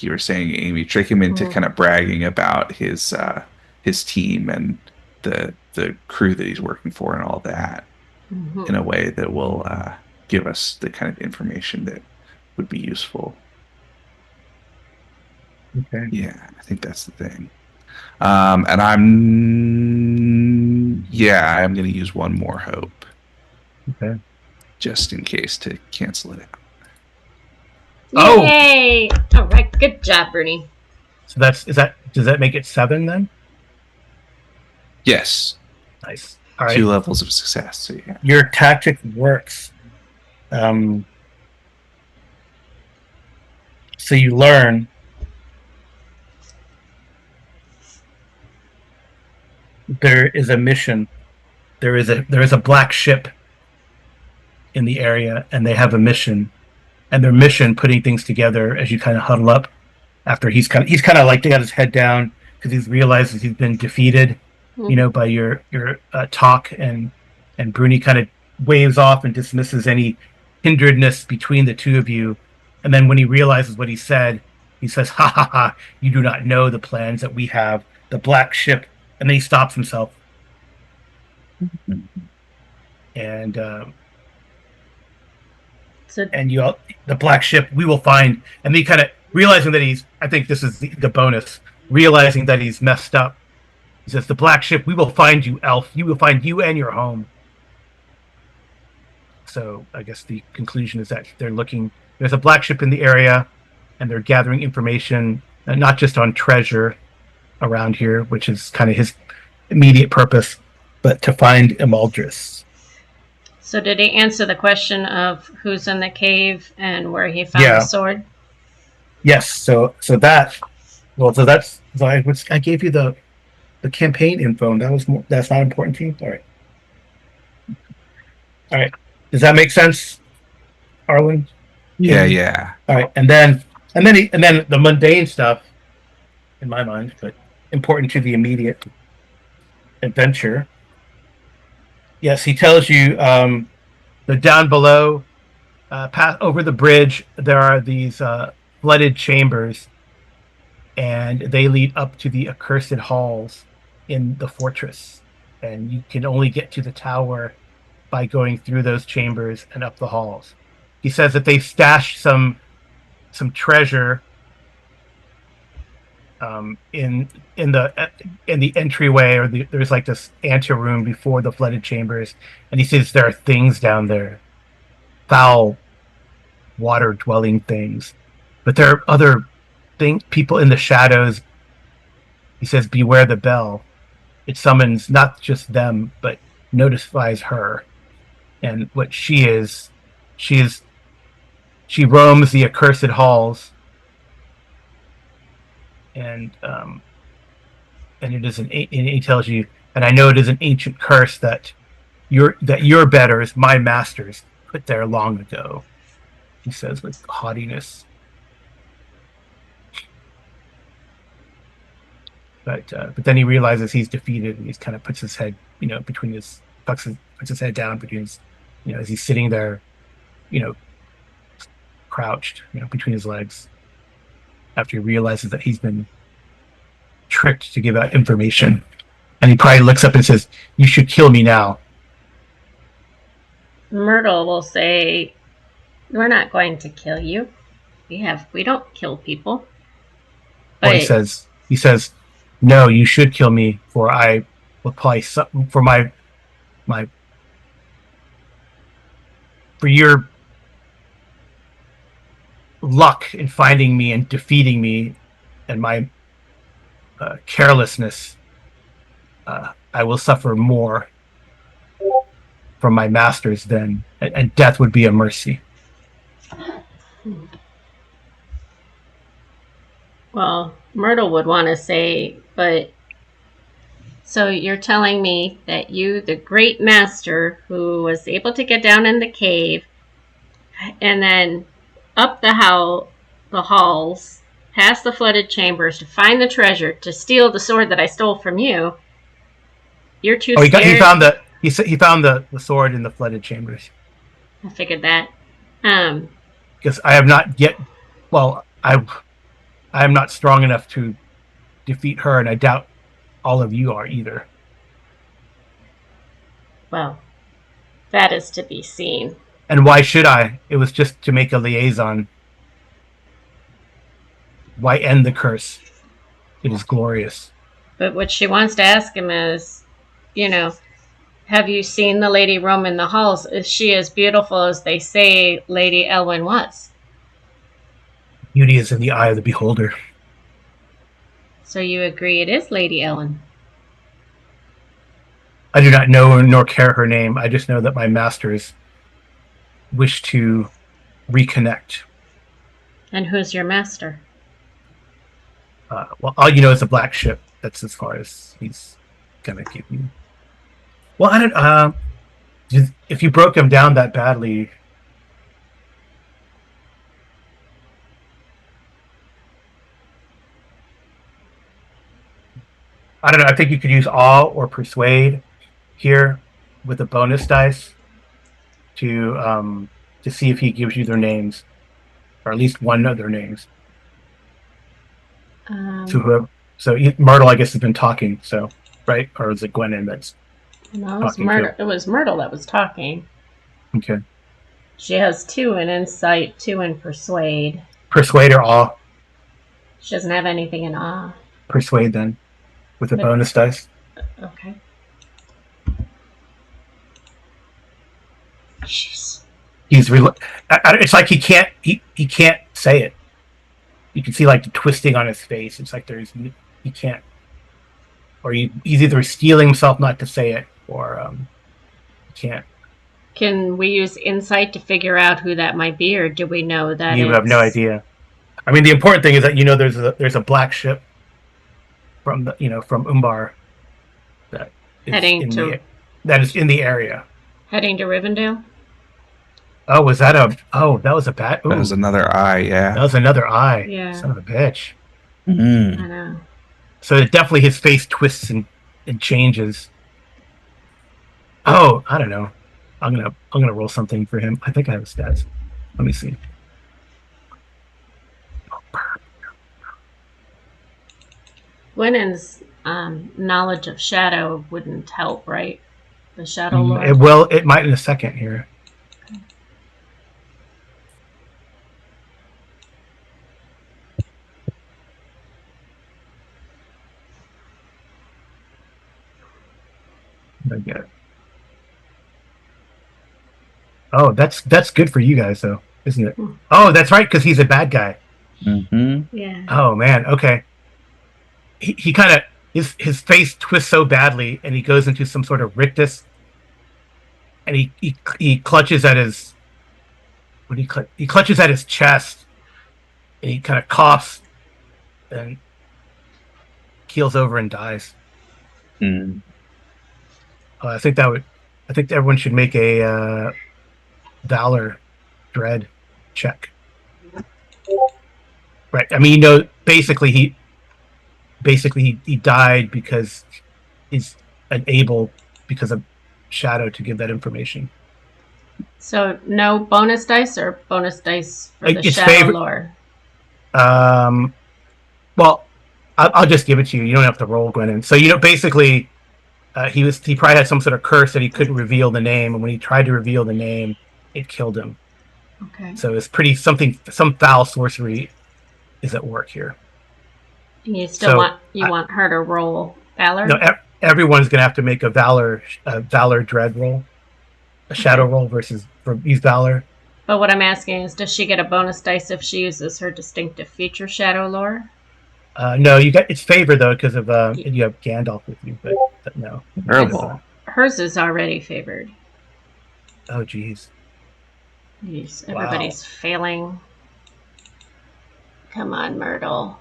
you were saying, Amy, trick him into kind of bragging about his team and the crew that he's working for and all that Mm-hmm. in a way that will give us the kind of information that would be useful. Okay. Yeah, I think that's the thing. And I'm going to use one more hope Okay. just in case to cancel it out. Oh, Yay! All right, good job, Bernie. so does that make it 7 then? Yes, Nice. All two right. levels of success. So yeah. Your tactic works. Um, so you learn there is a mission. There is a black ship in the area, and they have a mission. And their mission, putting things together as you kind of huddle up after he's kind of like got his head down because he's realizes he's been defeated, Mm-hmm. by your talk, and Bruni kind of waves off and dismisses any hindredness between the two of you. And then when he realizes what he said, he says, "Ha ha ha! You do not know the plans that we have. The black ship." And then he stops himself, and So, and the black ship we will find. And he kind of realizing that I think this is the bonus, realizing that he's messed up. He says, "The black ship, we will find you, elf. You will find you and your home." So I guess the conclusion is that they're looking. There's a black ship in the area, and they're gathering information, not just on treasure around here, which is kind of his immediate purpose, but to find Imaldris. so did he answer the question of who's in the cave and where he found the Yeah. sword? Yes. So that. Well, so I gave you the campaign info, and that's not important to you. All right. All right. Does that make sense, Arlen? Yeah, yeah. All right. And then the mundane stuff, in my mind, but important to the immediate adventure. Yes, he tells you that down below, over the bridge, there are these flooded chambers, and they lead up to the accursed halls in the fortress. And you can only get to the tower by going through those chambers and up the halls. He says that they've stashed some treasure in the entryway, or there's like this anteroom before the flooded chambers, and he says there are things down there, foul, water dwelling things, but there are other people in the shadows. He says, "Beware the bell. It summons not just them, but notifies her." And what she is she roams the accursed halls, and it is and he tells you, "And I know it is an ancient curse that your betters, my masters, put there long ago." He says with haughtiness. But then he realizes he's defeated, and he kind of puts his head, between puts his head down between his, as he's sitting there, you know, crouched, between his legs, after he realizes that he's been tricked to give out information. And he probably looks up and says, "You should kill me now." Myrtle will say, "We're not going to kill you. We don't kill people." Or But he says, "No, you should kill me, for I will apply for my for your luck in finding me and defeating me, and my carelessness. I will suffer more from my masters then, and death would be a mercy." well, Myrtle would want to say, but so you're telling me that you, the great master who was able to get down in the cave and then up the halls, past the flooded chambers to find the treasure, to steal the sword that I stole from you. You're too He scared. he found the sword in the flooded chambers. I figured that. because I have not yet. Well, I am not strong enough to defeat her, and I doubt all of you are either. Well, that is to be seen. And why should I? It was just to make a liaison. Why end the curse? It is glorious. But what she wants to ask him is, have you seen the lady roam the halls? Is she as beautiful as they say Lady Elwyn was? Beauty is in the eye of the beholder. So you agree it is Lady Elwyn? I do not know nor care her name. I just know that my masters wish to reconnect. And who's your master? Well, all you know is a black ship. That's as far as he's gonna give you. Well, I don't. If you broke him down that badly, I don't know. I think you could use awe or persuade here with a bonus dice to see if he gives you their names, or at least one of their names. To whoever. So Myrtle, I guess, has been talking. So right, or is it Gwennon that's? No, it was Myrtle that was talking. Okay. She has 2 in insight, 2 in persuade. Persuade or awe? She doesn't have anything in awe. Persuade then, with a bonus dice. Okay. Jeez. It's like he can't say it. You can see like the twisting on his face. It's like he can't, or he's either steeling himself not to say it, or he can't. Can we use insight to figure out who that might be, or do we know that you have no idea? I mean, the important thing is that there's a black ship from from Umbar that is that is in the area. Heading to Rivendell. Oh, was that that was a bat? That was another eye, yeah. That was another eye. Yeah. Son of a bitch. Mm. I know. So definitely his face twists and changes. Oh, I don't know. I'm gonna roll something for him. I think I have his stats. Let me see. Gwennon's knowledge of shadow wouldn't help, right? The shadow lord. It might in a second here. I get it. Oh, that's good for you guys, though, isn't it? Oh, that's right, because he's a bad guy. Mm-hmm. Yeah. Oh man, okay. He kind of his face twists so badly, and he goes into some sort of rictus, and he clutches at his he clutches at his chest, and he kind of coughs, and keels over and dies. Mm. I think everyone should make a Valor Dread check. Right. I mean, basically he died because he's unable, because of shadow, to give that information. So no bonus dice, or bonus dice for the shadow lore? Well, I'll just give it to you. You don't have to roll, Gwennon. So basically. He probably had some sort of curse that he couldn't reveal the name, and when he tried to reveal the name, it killed him. Okay. So it's some foul sorcery is at work here. And you still want her to roll Valor? No, everyone's gonna have to make a Valor Dread roll, a shadow roll use Valor. But what I'm asking is, does she get a bonus dice if she uses her distinctive feature shadow lore? No, it's favor though, because of you have Gandalf with you, but no. Terrible. Hers is already favored. Oh, jeez. Jeez, everybody's failing. Come on, Myrtle.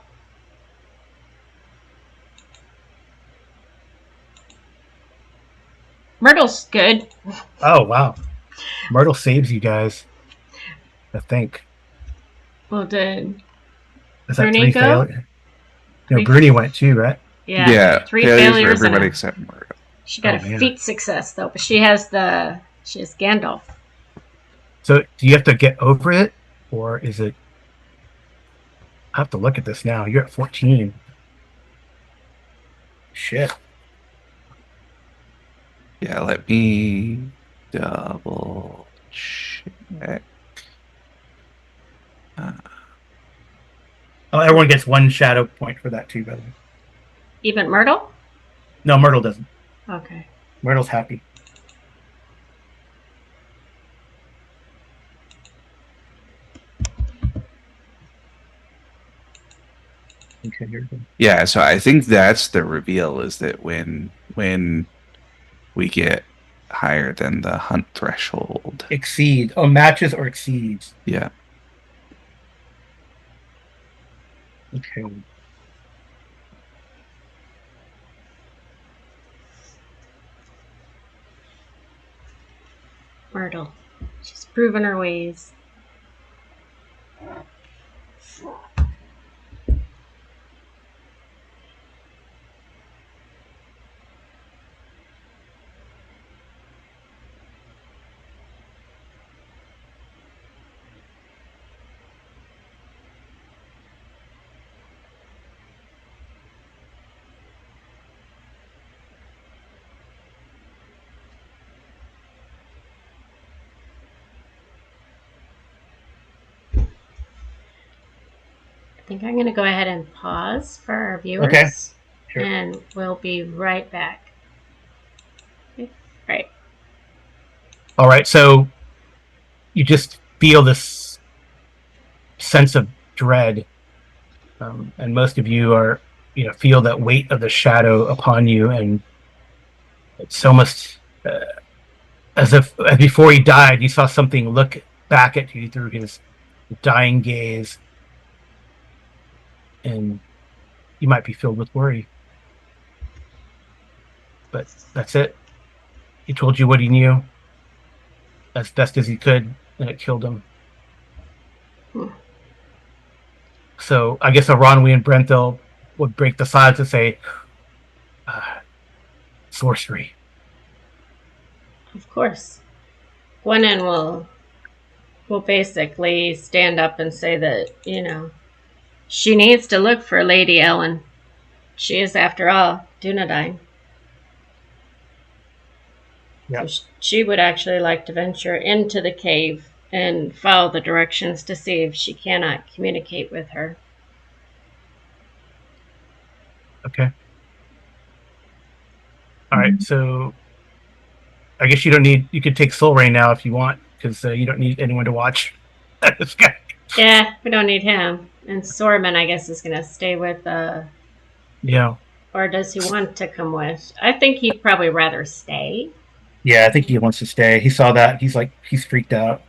Myrtle's good. Oh, wow. Myrtle saves you guys, I think. Well, did Bruni go? No, Bruni went too, right? Yeah. 3 failures for everybody except Myrtle. She got a feat success though, but she has Gandalf. So do you have to get over it, Or is it? I have to look at this now. You're at 14. Shit. Yeah, let me double check. Uh, Oh, everyone gets one shadow point for that too, by the way. Even Myrtle? No, Myrtle doesn't. Okay. Myrtle's happy. Okay, here we go. yeah, so I think that's the reveal is that when we get higher than the hunt threshold. Exceed. Oh, matches or exceeds. Yeah. Okay. Myrtle. She's proven her ways. I think I'm going to go ahead and pause for our viewers. Okay. Sure. And we'll be right back. Okay. Right. All right. So you just feel this sense of dread, and most of you are, feel that weight of the shadow upon you, and it's almost as before he died, you saw something look back at you through his dying gaze, and you might be filled with worry. But that's it. He told you what he knew as best as he could, and it killed him. So I guess Aronwi and Brenthil would break the silence and say, sorcery. Of course. Gwennon will basically stand up and say that, she needs to look for Lady Ellen. She is, after all, Dunedain. Yeah. So she would actually like to venture into the cave and follow the directions to see if she cannot communicate with her. Okay. All right. So I guess you could take Soul Rain now if you want, because you don't need anyone to watch this guy. Yeah, we don't need him. And Sorman, I guess, is going to stay with Yeah. Or does he want to come with? I think he'd probably rather stay. Yeah, I think he wants to stay. He saw that. He's freaked out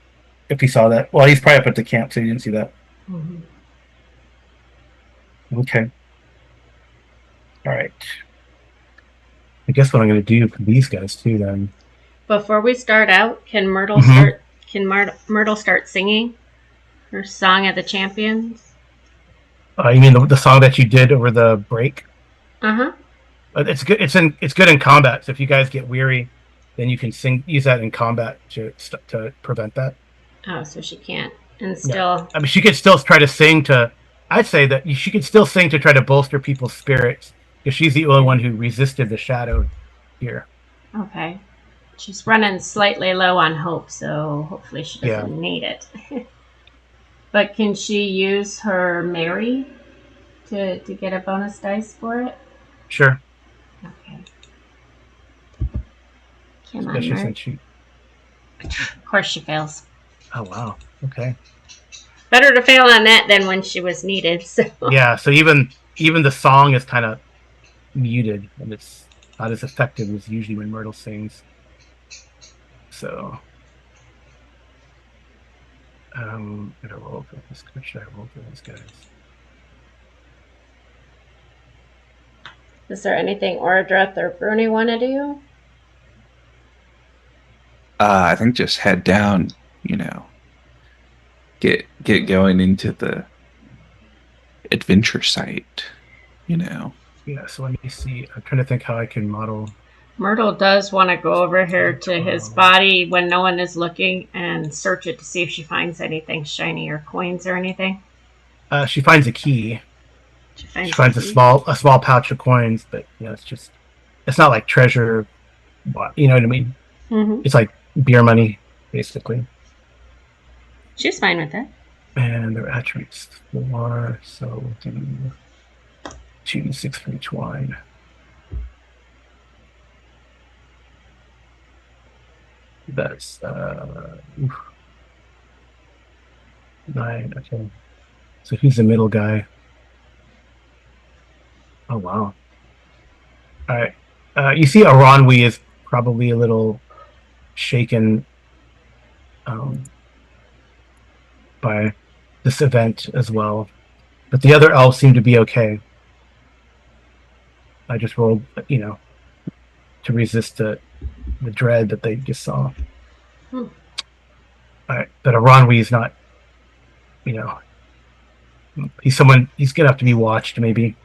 if he saw that. Well, he's probably up at the camp, so he didn't see that. Mm-hmm. Okay. All right. I guess what I'm going to do for these guys too, then. Before we start out, can Myrtle Myrtle start singing her Song of the Champions? You mean the song that you did over the break? Uh-huh. It's good. It's good in combat. So if you guys get weary, then you can use that in combat to prevent that. Oh, so she can't. And still... Yeah. I mean, she could still try to sing to... I'd say that she could still sing to try to bolster people's spirits, because she's the only one who resisted the shadow here. Okay. She's running slightly low on hope, so hopefully she doesn't need it. But can she use her Mary to get a bonus dice for it? Sure. Okay. Come on, Mary. Of course she fails. Oh, wow. Okay. Better to fail on that than when she was needed. So. Yeah, so even the song is kind of muted, and it's not as effective as usually when Myrtle sings. So, I'm gonna roll for this. What should I roll for these guys? Is there anything Ordreth or Bruni want to do? I think just head down, get going into the adventure site, Yeah, so let me see. I'm trying to think how I can model. Myrtle does want to go over here to his body when no one is looking and search it to see if she finds anything shiny or coins or anything. She finds a key. She She finds finds a small pouch of coins, but it's not like treasure. You know what I mean? Mm-hmm. It's like beer money, basically. She's fine with that. And their attributes 4, so we'll do 2d6 for each one. That's 9. Okay. So who's the middle guy? Oh wow. All right. You see, Aranwi is probably a little shaken by this event as well, but the other elves seem to be okay. I just rolled, to resist the dread that they just saw. All right, but Aranwi is not. He's gonna have to be watched. Maybe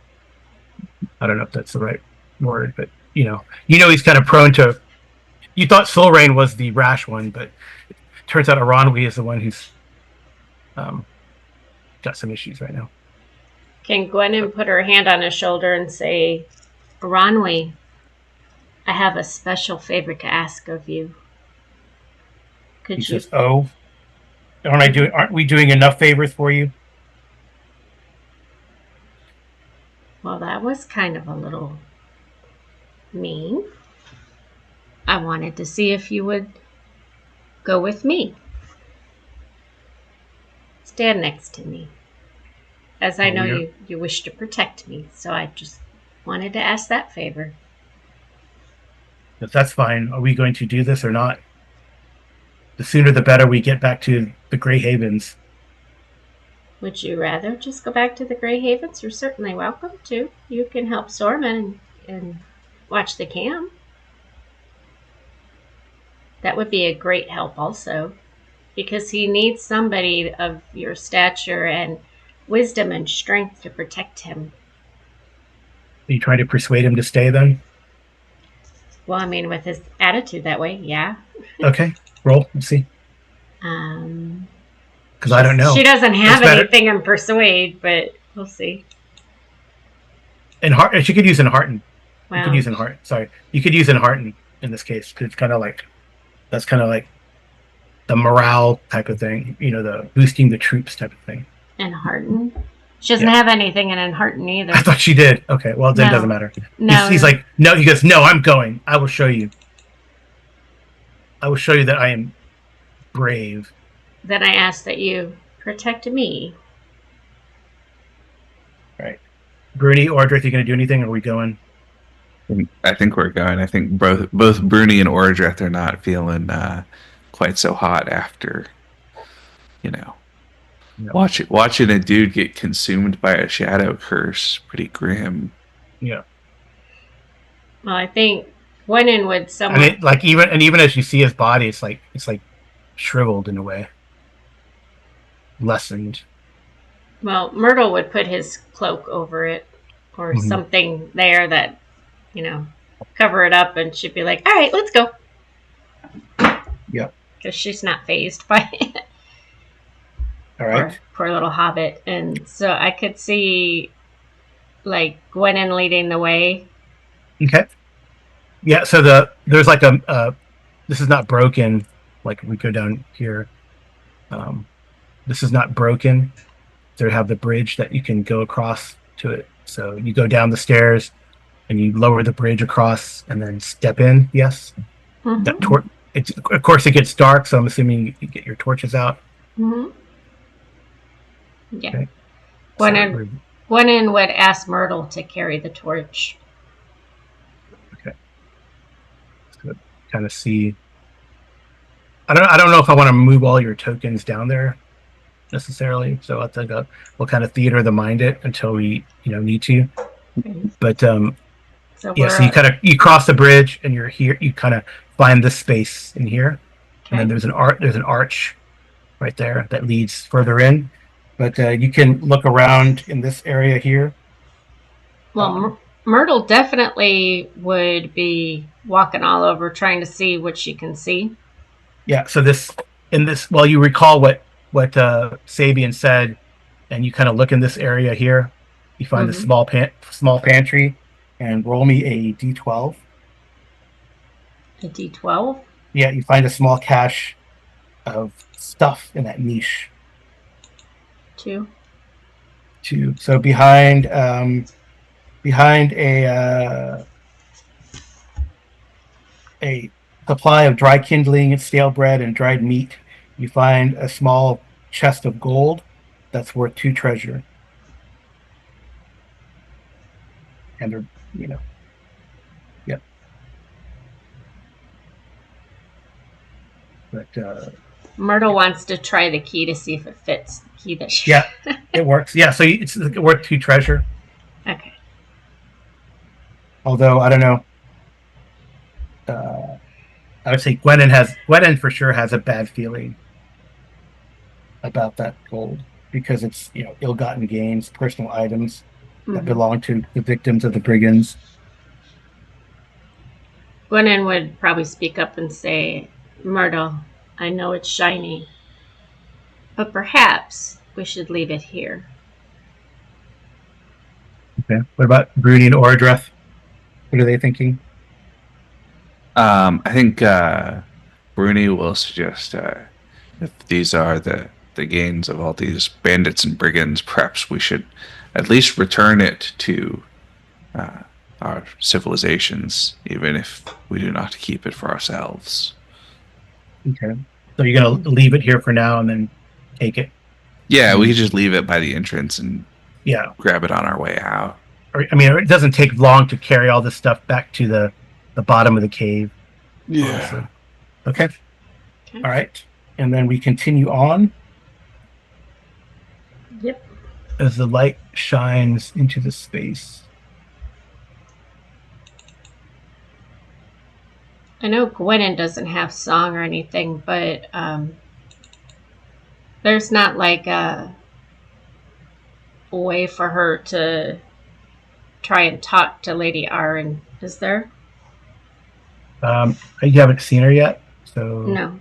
I don't know if that's the right word, but he's kind of prone to. You thought Soul Rain was the rash one, but it turns out Aranwi is the one who's got some issues right now. Can Gwennon put her hand on his shoulder and say, Aranwi, I have a special favor to ask of you. He says, "Oh, aren't we doing enough favors for you?" Well, that was kind of a little mean. I wanted to see if you would go with me. Stand next to me. As I know you wish to protect me, so I just wanted to ask that favor. If that's fine, are we going to do this or not? The sooner the better we get back to the Grey Havens. Would you rather just go back to the Grey Havens? You're certainly welcome to. You can help Sorman and watch the camp. That would be a great help also, because he needs somebody of your stature and wisdom and strength to protect him. Are you trying to persuade him to stay then? Well, I mean, with his attitude that way, yeah. Okay, roll. Let's see. Because I don't know. She doesn't have anything in persuade, but we'll see. And she could use Enhearten. Wow. You could use Enhearten. Sorry, you could use Enhearten in this case because it's kind of like the morale type of thing. The boosting the troops type of thing. Enhearten. She doesn't have anything in Enhearten either. I thought she did. Okay, well then it doesn't matter. No, he's like, no. He goes, no. I'm going. I will show you. I will show you that I am brave. Then I ask that you protect me. Right. Bruni, Ordrith, you going to do anything, or are we going? I think we're going. I think both Bruni and Ordrith are not feeling quite so hot after, watching a dude get consumed by a shadow curse. Pretty grim. Yeah. Well, I think Gwennon would somewhat... even as you see his body, it's like shriveled in a way. Lessened. Well, Myrtle would put his cloak over it or something there that, cover it up, and she'd be like, all right, let's go. Yeah. Because she's not fazed by it. All right. Poor little hobbit. And so I could see, Gwennon leading the way. Okay. Yeah, so there's this is not broken, like we go down here. This is not broken. They have the bridge that you can go across to it. So you go down the stairs and you lower the bridge across and then step in. Yes. Mm-hmm. Of course it gets dark, so I'm assuming you get your torches out. Mm-hmm. Yeah. Okay. Gwennon would ask Myrtle to carry the torch. Okay. So kind of see. I don't know if I want to move all your tokens down there necessarily. So I think we'll kind of theater the mind it until we need to. Okay. But so you cross the bridge and you're here. You kind of find this space in here, and then there's an arch right there that leads further in. But you can look around in this area here. Well, Myrtle definitely would be walking all over trying to see what she can see. Yeah. So well, you recall what Sabian said, and you kind of look in this area here. You find the small pantry, and roll me a d12. A D12. Yeah, you find a small cache of stuff in that niche. 2. Too. So behind a supply of dry kindling, stale bread, and dried meat, you find a small chest of gold that's worth 2 treasure. And they're, yep. But Myrtle wants to try the key to see if it fits the key that she. Yeah, it works. Yeah, so it's worth 2 treasure. Okay. Although I don't know. I would say Gwenin for sure has a bad feeling about that gold because it's ill-gotten gains, personal items that belong to the victims of the brigands. Gwenin would probably speak up and say, Myrtle, I know it's shiny, but perhaps we should leave it here. Okay. What about Bruni and Oradreth? What are they thinking? I think Bruni will suggest if these are the gains of all these bandits and brigands, perhaps we should at least return it to our civilizations, even if we do not keep it for ourselves. Okay. So you're going to leave it here for now and then take it? Yeah, we could just leave it by the entrance and grab it on our way out. I mean, it doesn't take long to carry all this stuff back to the bottom of the cave. Yeah. Okay. All right. And then we continue on. Yep. As the light shines into the space. I know Gwenin doesn't have song or anything, but there's not like a way for her to try and talk to Lady R, is there? You haven't seen her yet, so no.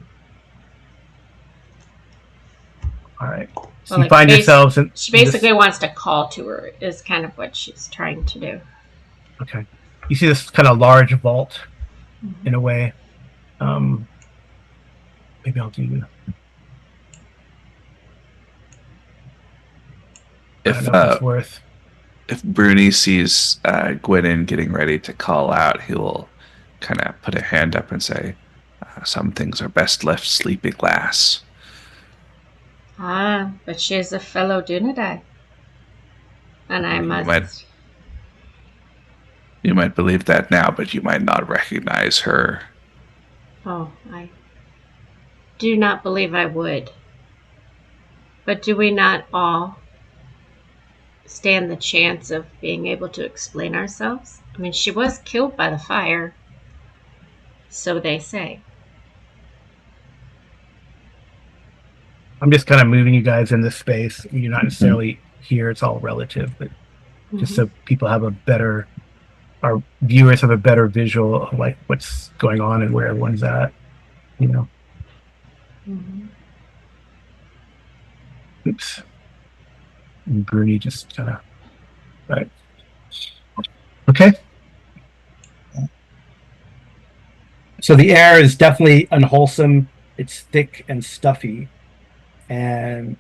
All right. So you find yourselves in. She basically wants to call to her. Is kind of what she's trying to do. Okay. You see this kind of large vault, in a way. Maybe I'll do. If Bruni sees Gwenin getting ready to call out, he will kind of put a hand up and say, "Some things are best left sleeping glass." Ah, but she is a fellow Dunedain. And I must. You might believe that now, but you might not recognize her. Oh, I do not believe I would. But do we not all stand the chance of being able to explain ourselves? I mean, she was killed by the fire. So they say. I'm just kind of moving you guys in this space. You're not necessarily here. It's all relative, but just so people have our viewers have a better visual of like what's going on and where everyone's at, Oops. And Bruni just kind of, right. Okay. So the air is definitely unwholesome. It's thick and stuffy. And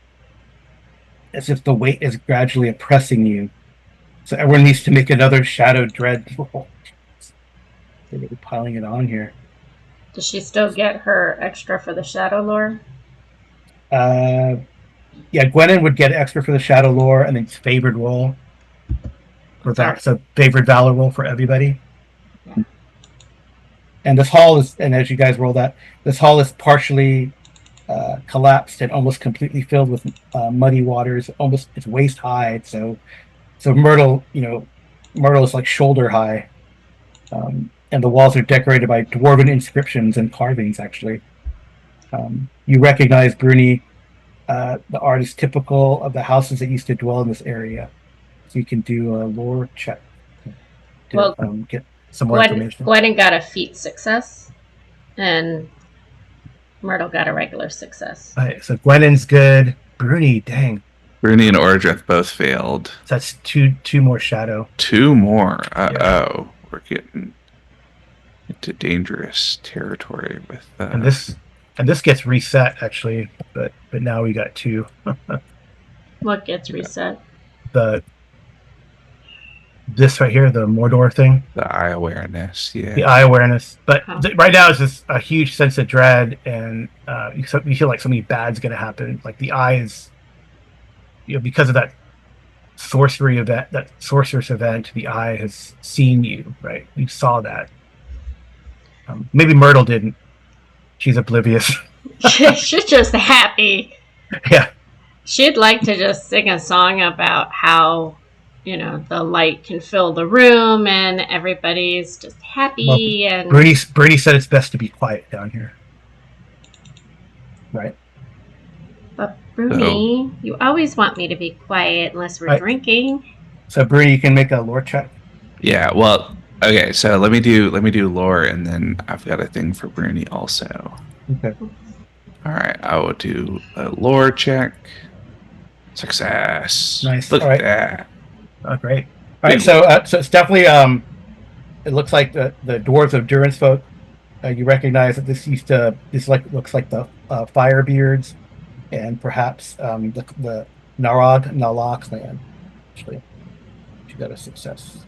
as if the weight is gradually oppressing you. So everyone needs to make another shadow dread roll. They're really piling it on here. Does she still get her extra for the shadow lore? Yeah, Gwenin would get extra for the shadow lore and then favored roll for that. So favored valor roll for everybody. Yeah. And this hall is, and as you guys roll that, this hall is partially collapsed and almost completely filled with muddy waters. Almost it's waist high. So Myrtle is like shoulder high, and the walls are decorated by dwarven inscriptions and carvings. Actually, you recognize Bruni. The art is typical of the houses that used to dwell in this area. So you can do a lore check. to Well, get some more information. Gwen got a feat success, and Myrtle got a regular success. All right, so Gwennon's good. Bruni, dang. Bruni and Ordrith both failed. So that's two more shadow. 2 more. Yeah. Uh-oh. We're getting into dangerous territory with And this gets reset actually, but now we got 2. What gets reset? This right here, the Mordor thing. the eye awareness. The Yeah. eye awareness. But Huh. right now it's just a huge sense of dread, and you feel like something bad's going to happen. Like the eye is, because of that sorcery event, that sorceress event, the eye has seen you, right? You saw that. Maybe Myrtle didn't. She's oblivious. She's just happy. Yeah. She'd like to just sing a song about how, the light can fill the room and everybody's just happy. Well, and Bruni said it's best to be quiet down here. Right. But Bruni, you always want me to be quiet unless we're drinking. So Bruni, you can make a lore check. Yeah. Well, okay. So let me do lore, and then I've got a thing for Bruni also. Okay. All right. I will do a lore check. Success. Nice. Look All right. at that. Oh, great. All right. So it's definitely it looks like the dwarves of Durin's folk. You recognize that this looks like the Firebeards, and perhaps the Nala clan. Actually, she got a success.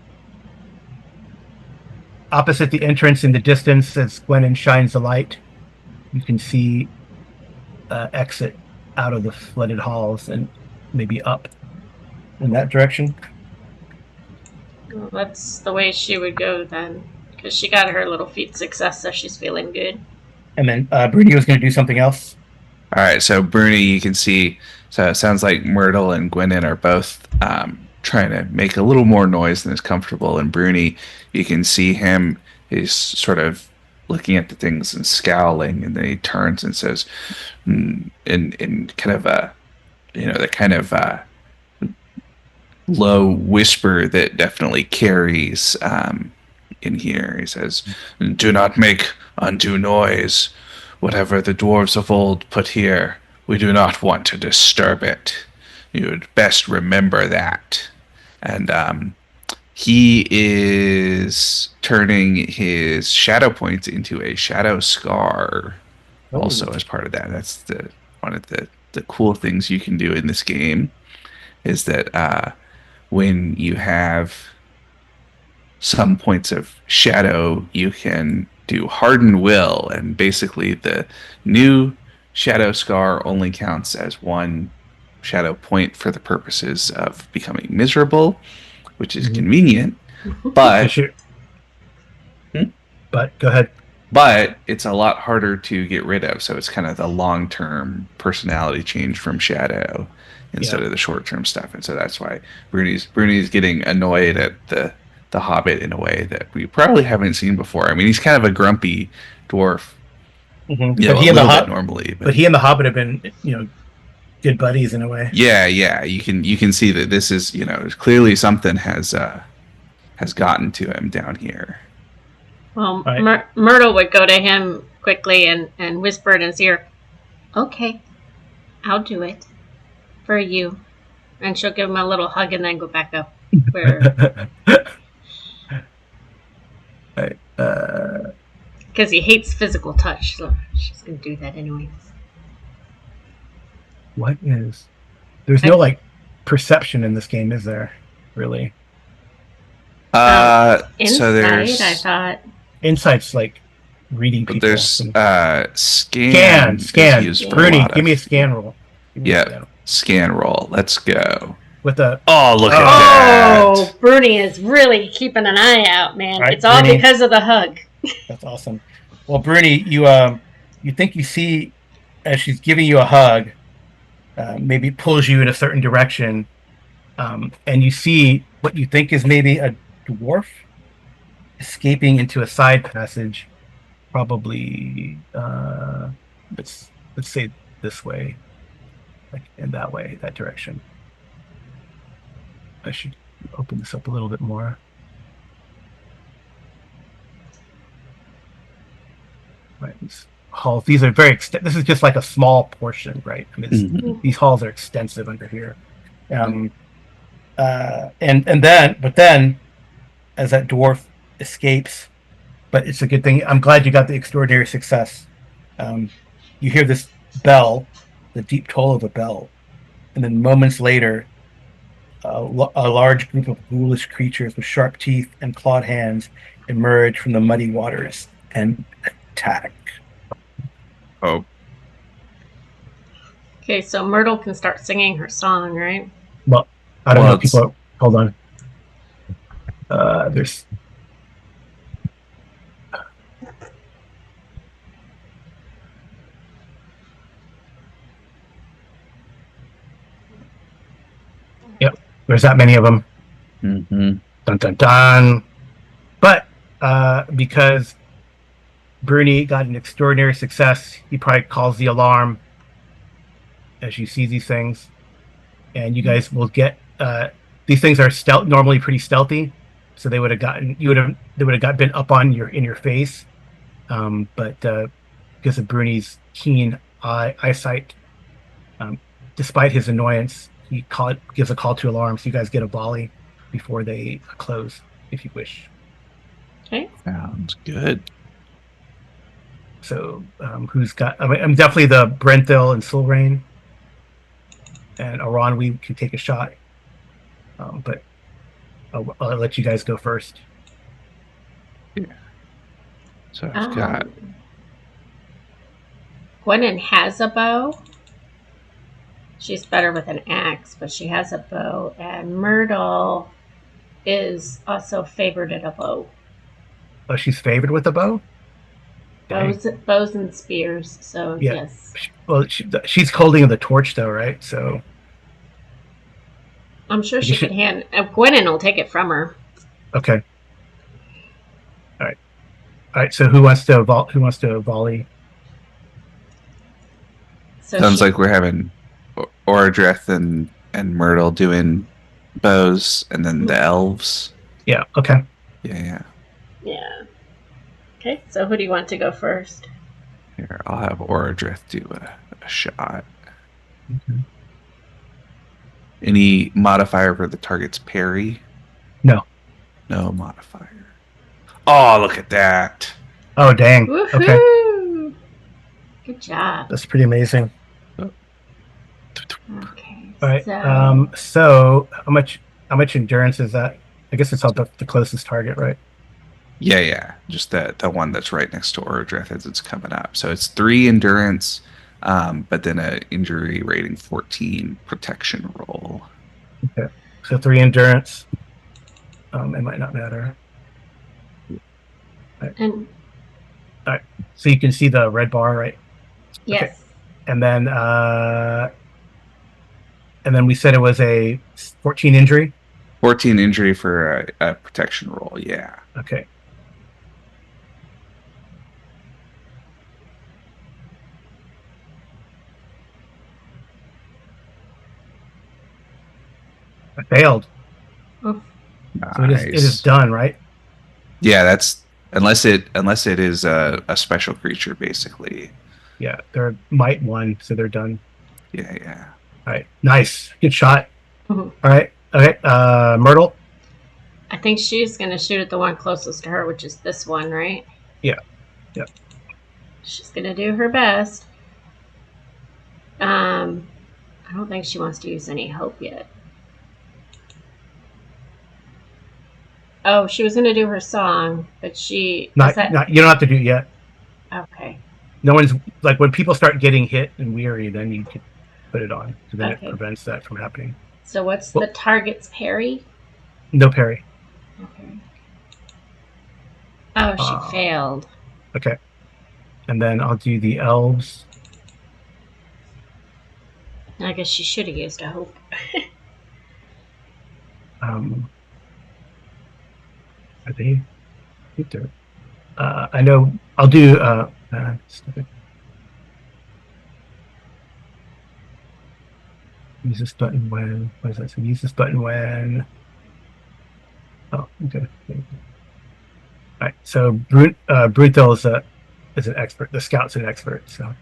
Opposite the entrance in the distance, as Gwennon shines the light, you can see exit out of the flooded halls and maybe up in that direction. Well, that's the way she would go then, because she got her little feat success, so she's feeling good. And then Bruni was going to do something else. All right. So Bruni, you can see. So it sounds like Myrtle and Gwennon are both trying to make a little more noise than is comfortable. And Bruni, you can see him. He's sort of looking at the things and scowling, and then he turns and says, in kind of a, the kind of low whisper that definitely carries in here. He says, "Do not make undue noise. Whatever the dwarves of old put here, we do not want to disturb it. You would best remember that." And he is turning his shadow points into a shadow scar. Also, as part of that, that's one of the cool things you can do in this game is that when you have some points of shadow, you can do harden will, and basically the new shadow scar only counts as 1 shadow point for the purposes of becoming miserable, which is convenient, but But go ahead. But it's a lot harder to get rid of, so it's kind of the long-term personality change from shadow instead of the short-term stuff, and so that's why Bruni's getting annoyed at the Hobbit in a way that we probably haven't seen before. I mean, he's kind of a grumpy dwarf, But he and the Hobbit normally, but he and the Hobbit have been good buddies in a way. Yeah. You can see that this is clearly something has gotten to him down here. Well, Right. Myrtle would go to him quickly and whisper in his ear, "Okay, I'll do it for you." And she'll give him a little hug and then go back up. Because he hates physical touch, so she's going to do that anyways. What is? There's no perception in this game, is there? Really? So Inside, there's I thought. Insight's like reading people. there's scan. is Bruni, give me a scan roll. Yeah, scan roll. Let's go. With a Look at Oh, that. Bruni is really keeping an eye out, man. Right, it's all Bruni. because of the hug. That's awesome. Well, Bruni, you think you see as she's giving you a hug, maybe pulls you in a certain direction, and you see what you think is maybe a dwarf escaping into a side passage, probably let's say this way, like in that way, that direction. I should open this up a little bit more. Right, these halls. These are very. This is just like a small portion, right? I mean, Mhm. these halls are extensive under here. But then, as that dwarf escapes, but it's a good thing. I'm glad you got the extraordinary success. Um, you hear this bell, the deep toll of a bell, and then moments later, a large group of ghoulish creatures with sharp teeth and clawed hands emerge from the muddy waters and attack. Oh, Okay, so Myrtle can start singing her song, right? Well, I don't well, know. it's Hold on. There's Yep. There's that many of them. mhm. Dun dun dun. But because Bruni got an extraordinary success, he probably calls the alarm as you see these things, and you guys will get. These things are normally pretty stealthy, so they would have got been up on your face. But because of Bruni's keen eyesight, um, despite his annoyance, gives a call to alarm, so you guys get a volley before they close, if you wish. Okay. Sounds good. So who's got? I'm definitely the Brenthil and Silrain, and Aran. We can take a shot, but I'll let you guys go first. Yeah. So I've got Gwennon has a bow. She's better with an axe, but she has a bow. And Myrtle is also favored at a bow. Oh, she's favored with a bow. Dang. Bows and spears. So Yeah. yes, Well, she's holding the torch though, right? So I'm sure I she guess could hand. Gwennon will take it from her. Okay. All right. All right. So who wants to volley? So sounds like we're having Oradreth and Myrtle doing bows, and then the elves. Yeah. Okay. Yeah. yeah. Okay. So who do you want to go first? Here, I'll have Oradreth do a shot. Okay. Any modifier for the target's parry? No. No modifier. Oh, look at that. Oh, dang. Woohoo! Okay. Good job. That's pretty amazing. Okay. All right. So So how much endurance is that? I guess it's all the closest target, right? Yeah. Just the one that's right next to Oradreth as it's coming up. So it's 3 endurance, but then a injury rating 14 protection roll. Okay. So 3 endurance. It might not matter. and All right. So you can see the red bar, right? yes. Okay. And then we said it was a 14 injury. 14 injury for a protection roll. Yeah. Okay. I failed. Oof. Nice. So it is done, right? Yeah, that's unless it is a special creature, basically. Yeah, they're might 1, so they're done. Yeah. All right, nice, good shot. Mhm. All right, okay, Myrtle. I think she's going to shoot at the one closest to her, which is this one, right? Yeah. She's going to do her best. I don't think she wants to use any hope yet. Oh, she was going to do her song, but she... Not, you don't have to do it yet. Okay. No one's like when people start getting hit and weary, then you can put it on, so then Okay. it prevents that from happening. So what's the target's parry? No parry. Okay. Oh, she failed. Okay, and then I'll do the elves. I guess she should have used a hope. Are they? I think they're. I know. I'll do. Use this button when. What is that? So use this button when. Oh, okay. All right. So Brutal is is an expert. The scout's an expert. So, all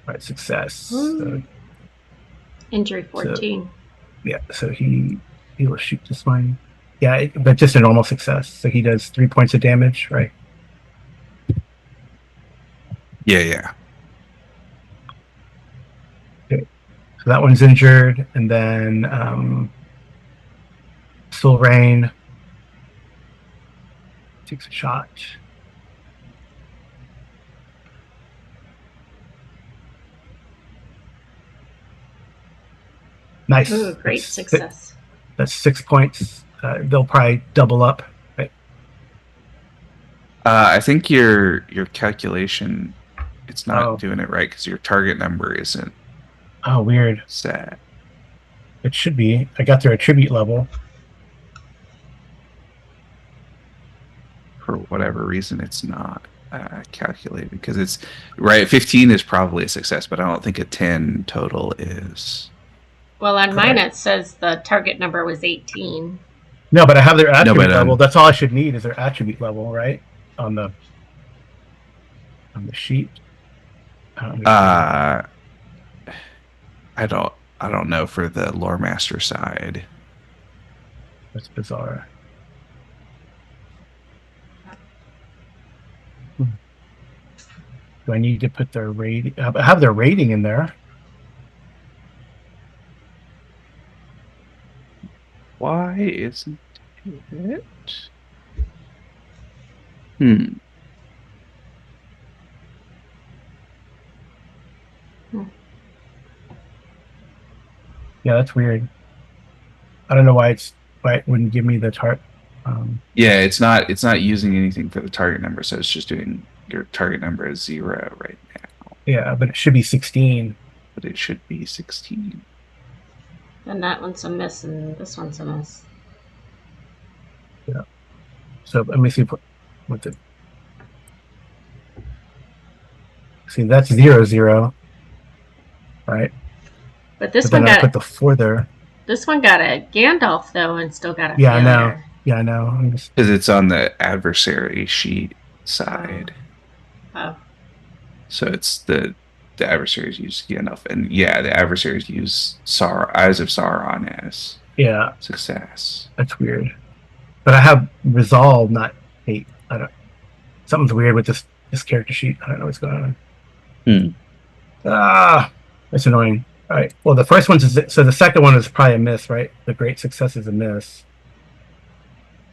right, success. So, Injury 14. yeah, so he will shoot this one. Yeah, but just a normal success. So he does 3 points of damage, right? Yeah. Okay. So that one's injured, and then Sylvain takes a shot. Nice. Ooh, great success. That's 6 points. They'll probably double up. Right? I think your calculation, it's not doing it right because your target number isn't. Oh, weird. Set. It should be. I got their attribute level. For whatever reason, it's not calculated because it's right. 15 is probably a success, but I don't think a 10 total is. Well, on mine it says the target number was 18. No, but I have their attribute level. That's all I should need is their attribute level, right? On the sheet. I don't know for the lore master side. That's bizarre. Do I need to put their rating? I have their rating in there. Why isn't it? Yeah, that's weird. I don't know why it wouldn't give me the target. Yeah, it's not using anything for the target number, so it's just doing your target number is 0 right now. Yeah, but it should be 16. But it should be 16. And that one's a miss, and this one's a miss. Yeah. So let me see what the. See, that's 0, 0. Right. But this one got. I put the 4 there. This one got a Gandalf though, and still got a. Yeah, failure. I know. Yeah, I know. Because it's on the adversary sheet side. Oh. So it's the adversaries use Gandalf, and yeah, the adversaries use Eyes of Sauron as success. That's weird. But I have resolve, not hate. I don't. Something's weird with this character sheet. I don't know what's going on. That's annoying. All right. Well, the first one's so the second one is probably a miss, right? The great success is a miss.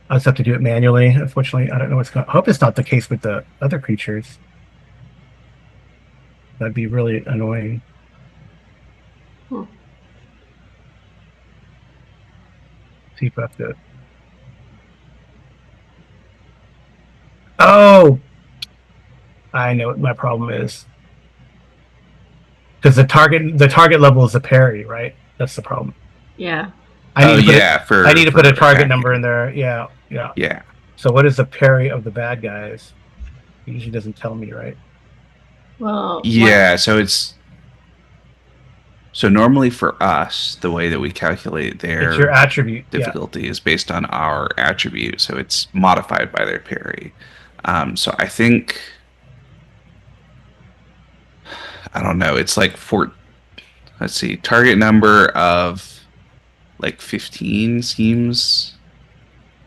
I just have to do it manually. Unfortunately, I don't know what's going on. I hope it's not the case with the other creatures. That'd be really annoying. See if I have to. Oh, I know what my problem is. Because the target level is a parry, right? That's the problem. Yeah. I need to put a target number in there. Yeah. So what is the parry of the bad guys? It usually doesn't tell me, right? Well. Yeah. So normally for us, the way that we calculate their your attribute difficulty is based on our attribute, so it's modified by their parry. So I think. I don't know. It's like let's see, target number of like 15 seems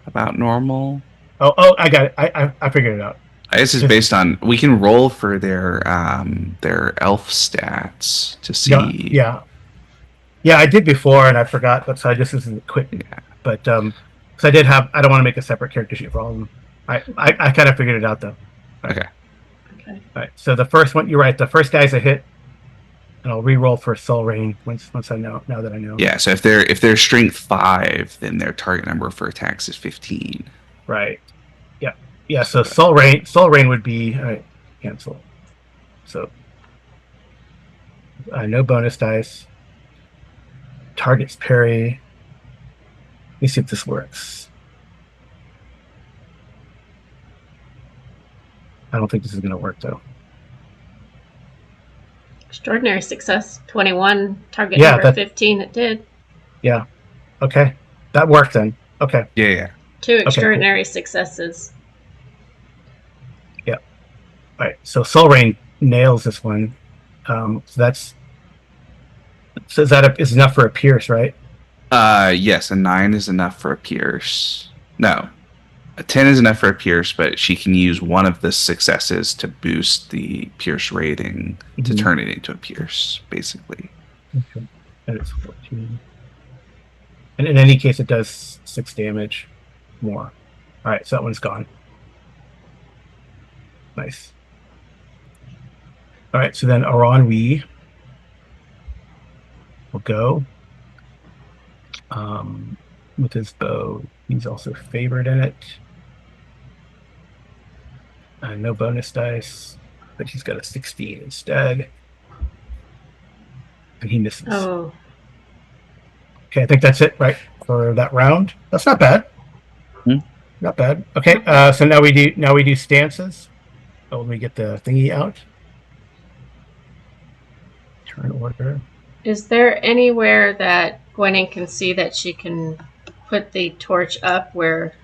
about normal. Oh, I got it. I figured it out. I guess it's based on we can roll for their elf stats to see. Yeah, I did before and I forgot, but so I just isn't quick. Yeah. But so I don't want to make a separate character sheet for all of them. I kind of figured it out though. Okay. All right. So the first one, you're right. The first guy's a hit, and I'll re-roll for Soul Rain once I know. Now that I know. Yeah. So if they're strength 5, then their target number for attacks is 15. Right. Yeah. Yeah. So Soul Rain would be cancel. So no bonus dice. Target's parry. Let me see if this works. I don't think this is going to work, though. Extraordinary success. 21. Target number 15. It did. Yeah. Okay. That worked then. Okay. Yeah. 2 extraordinary successes. All right, so Soul Rain nails this one. So that is enough for a pierce, right? Yes, a 9 is enough for a pierce. No, a 10 is enough for a pierce, but she can use one of the successes to boost the pierce rating to Mm-hmm. turn it into a pierce, basically. Okay. And it's 14. And in any case, it does 6 damage more. All right, so that one's gone. Nice. All right, so then Aranwi will go with his bow. He's also favored in it. No bonus dice, but he's got a 16 instead. And he misses. Oh, Okay, I think that's it, right, for that round. That's not bad. Hmm. Not bad. Okay, so now we do stances. Oh, let me get the thingy out. Turn order. is there anywhere that Gwenny can see that she can put the torch up where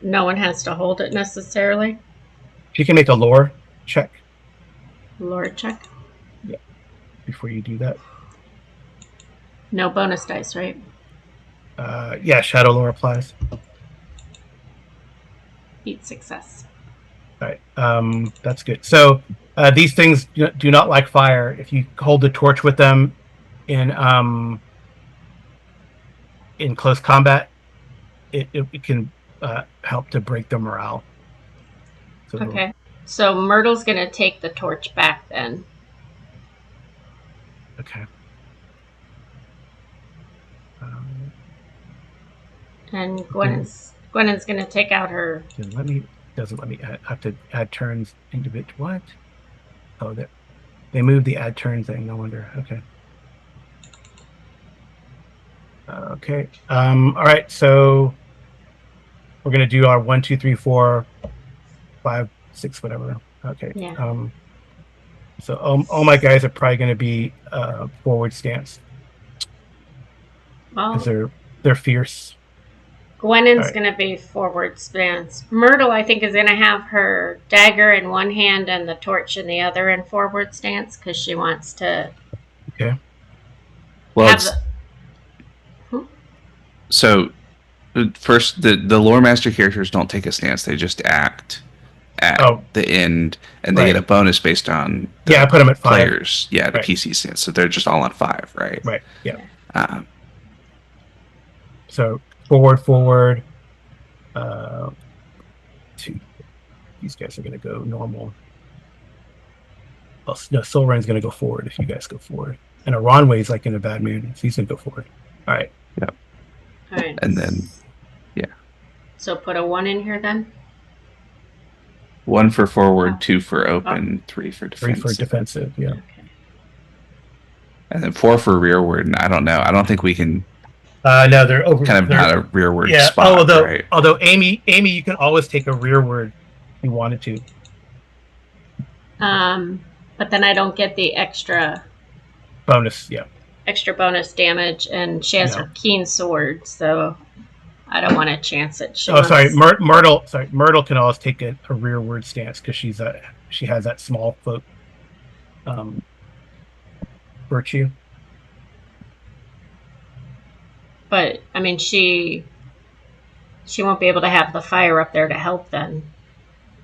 no one has to hold it necessarily? You can make a lore check. Lord check. Yeah, before you do that. No bonus dice, right? Yeah, shadow lore applies. Beat success. All right, that's good. So these things do not like fire. If you hold the torch with them in close combat, it can help to break the morale. So, Okay. So Myrtle's going to take the torch back then. okay. And Gwyneth's going to take out her. Doesn't let me have to add turns individual. What? Oh, they moved the add turn thing. No wonder. Okay. Okay. All right. So we're gonna do our 1, 2, 3, 4, 5, 6, whatever. Okay. Yeah. So all my guys are probably gonna be forward stance because Well, they're fierce. Gwyneth's Right. going to be forward stance. Myrtle, I think, is going to have her dagger in one hand and the torch in the other in forward stance because she wants to Okay. Well, have it's the. so first the lore master characters don't take a stance; they just act at Oh, the end, and they right. get a bonus based on the Yeah, I put them at 5. players. Yeah, the Right. PC stance. So they're just all on 5, right? Right. Yeah. Um, So forward. Uh, 2. These guys are gonna go normal. Well, no, Soul Rain's gonna go forward if you guys go forward. And Aranway's like in a bad mood, so he's gonna go forward. All right. yep. All right. And then, yeah, So put a 1 in here then? 1 for forward, Oh. 2 for open, 3 for 3 defense, for defensive. Yeah. Okay. and then 4 for rearward. And I don't know. I don't think we can No, they're over. kind of they're, not a rearward yeah. spot, right? Although Amy, you can always take a rearward if you wanted to. But then I don't get the extra Bonus. Yeah. bonus damage, and she has No. her keen sword, so I don't want to chance it. Sorry, Myrtle. Sorry, Myrtle can always take a rearward stance because she has that small foot virtue. But I mean, she won't be able to have the fire up there to help then.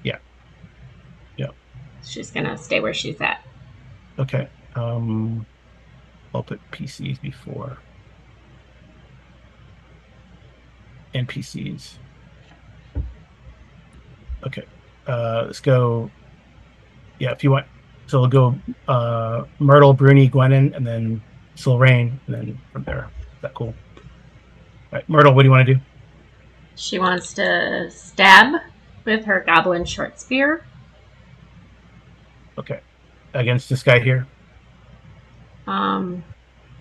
Yeah. Yeah. She's gonna stay where she's at. Okay. I'll put PCs before NPCs. Okay. Let's go. Yeah, if you want. So we'll go Myrtle, Bruni, Gwennon, and then Soul Rain, and then from there. Is that cool? All right, Myrtle, what do you want to do? She wants to stab with her goblin short spear. Okay. Against this guy here?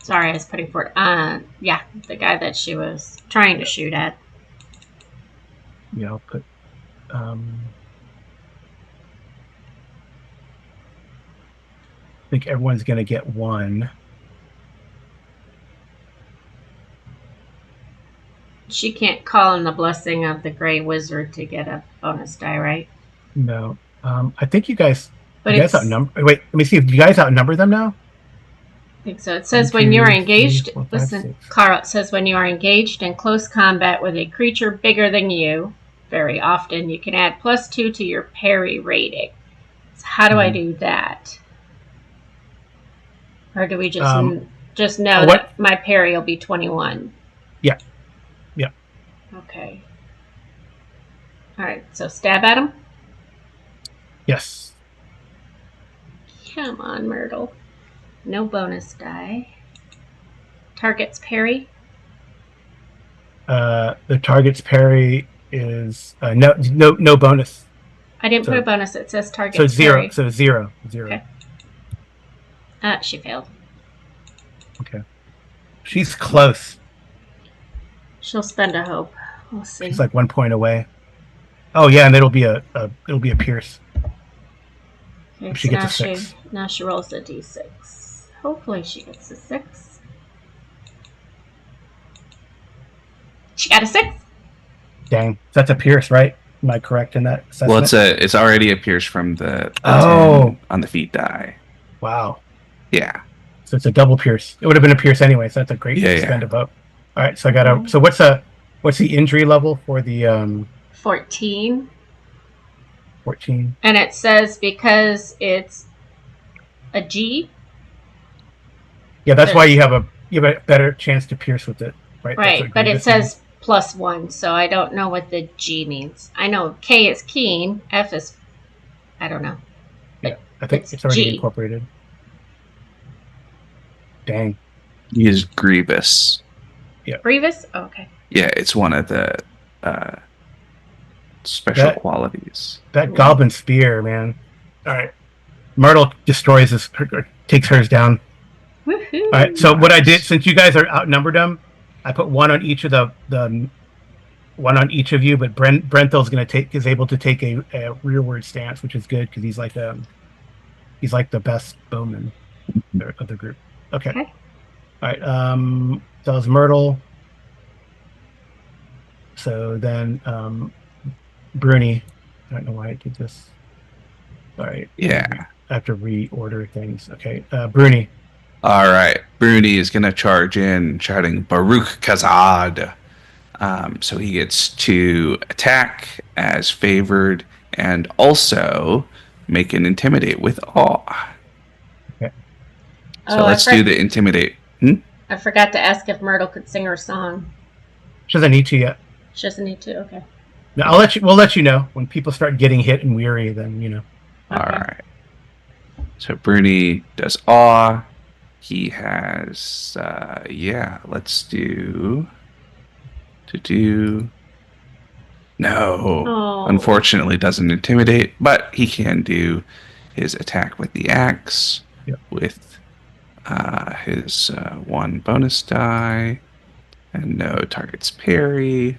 Sorry, I was putting forward. Yeah, the guy that she was trying to shoot at. Yeah, I'll put. I think everyone's going to get 1. She can't call in the blessing of the Grey Wizard to get a bonus die, right? No. I think you guys But you guys it's outnumber. Wait, let me see. Do you guys outnumber them now? I think so. It 1, says when you are 2, 3, engaged. 4, 5, Listen, 6. Carl. It says when you are engaged in close combat with a creature bigger than you, very often you can add +2 to your parry rating. So how do I do that? Or do we just know what? that my parry will be 21? Yeah, yeah. Okay. All right. So stab at him. Yes. Come on, Myrtle. No bonus die. Target's parry. The target's parry is no bonus. I didn't put So a bonus. It says so target's zero. parry. So zero. Okay. She failed. Okay. She's close. She'll spend a hope. We'll see. She's like 1 point away. Oh yeah, and it'll be a pierce. Okay, If she so gets a 6. now she rolls a d6. Hopefully she gets a 6. She got a 6. Dang, that's a pierce, right? Am I correct in that assessment? Well, it's already a pierce from the 10 on the feet die. Wow. Yeah. So it's a double pierce. It would have been a pierce anyway, so that's a great spend of up. All right, so I got to. So what's the injury level for the 14. 14? And it says because it's a G. Yeah, that's why you have a better chance to pierce with it, right? Right, but it says +1, so I don't know what the G means. I know K is keen, F is I don't know. Yeah, I think it's already incorporated. Dang. He is grievous. Yeah. Grievous? Oh, okay. Yeah, it's one of the special qualities. That goblin spear, man. All right. Myrtle destroys takes hers down. Woohoo. All right. So what I did, since you guys are outnumbered them, I put one on each of the one on each of you, but Brenthel's is able to take a rearward stance, which is good because he's like the best bowman of the group. Okay. All right. That was Myrtle. So then Bruni. I don't know why I did this. All right. Yeah. I have to reorder things. Okay. Bruni. All right. Bruni is going to charge in, shouting Baruch Kazad. So he gets to attack as favored and also make an intimidate with awe. Okay. So let's do the intimidate. I forgot to ask if Myrtle could sing her song. She doesn't need to yet. She doesn't need to. Okay. No, we'll let you know when people start getting hit and weary. Then you know. Okay. All right. So Bruni does awe. He has let's do no. Oh. Unfortunately doesn't intimidate, but he can do his attack with the axe with his 1 bonus die and no target's parry.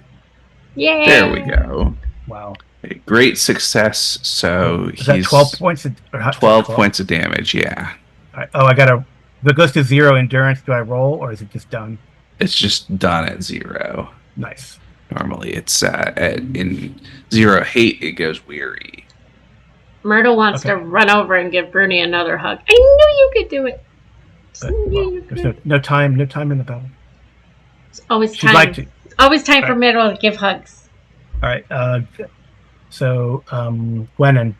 Yay! There we go. Wow. A great success. So is that 12 points? 12 points of damage, yeah. Right. Oh, I gotta. If it goes to 0 endurance, do I roll or is it just done? It's just done at 0. Nice. Normally it's in 0 hate, it goes weary. Myrtle wants to run over and give Bruni another hug. I knew you could do it. There's no time in the battle. It's always She'd time. like to. Always time for Myrtle to give hugs. All right. So Gwennon.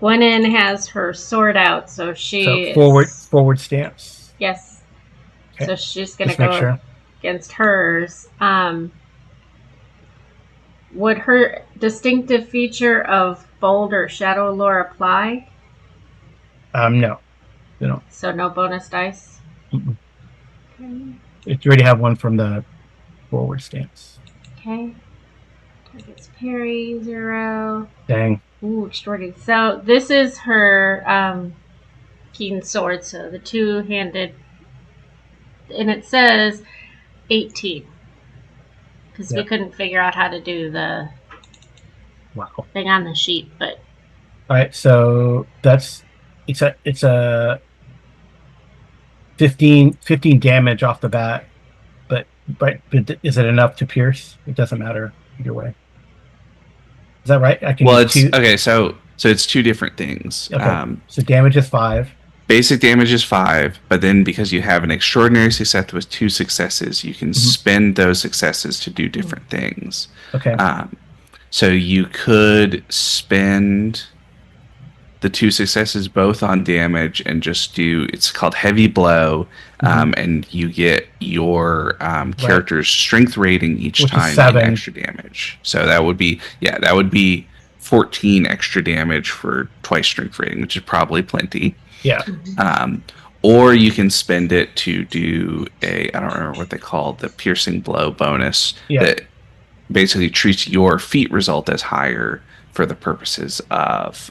Gwennon has her sword out, so she forward stance. Yes. Okay. So she's going to go against hers. Would her distinctive feature of bold or shadow lore apply? No. You don't. So no bonus dice? Mm-mm. Okay. You already have one from the forward stance. Okay. Target's parry, 0. Dang. Ooh, extraordinary. So this is her keen sword, so the 2-handed. And it says 18. Because we couldn't figure out how to do the thing on the sheet, but. All right, so it's a 15 damage off the bat, but is it enough to pierce? It doesn't matter either way. Is that right? Okay. So So it's two different things. Okay. So damage is 5. Basic damage is 5, but then because you have an extraordinary success with 2 successes, you can Mhm. spend those successes to do different things. Okay. Um, so you could spend the 2 successes both on damage and just do it's called heavy blow, Mhm. and you get your Right. character's strength rating each Which is time in 7. extra damage. So that would be 14 extra damage for twice strength rating, which is probably plenty. Yeah. um, or you can spend it to do I don't remember what they call the piercing blow bonus Yeah. that basically treats your feat result as higher for the purposes of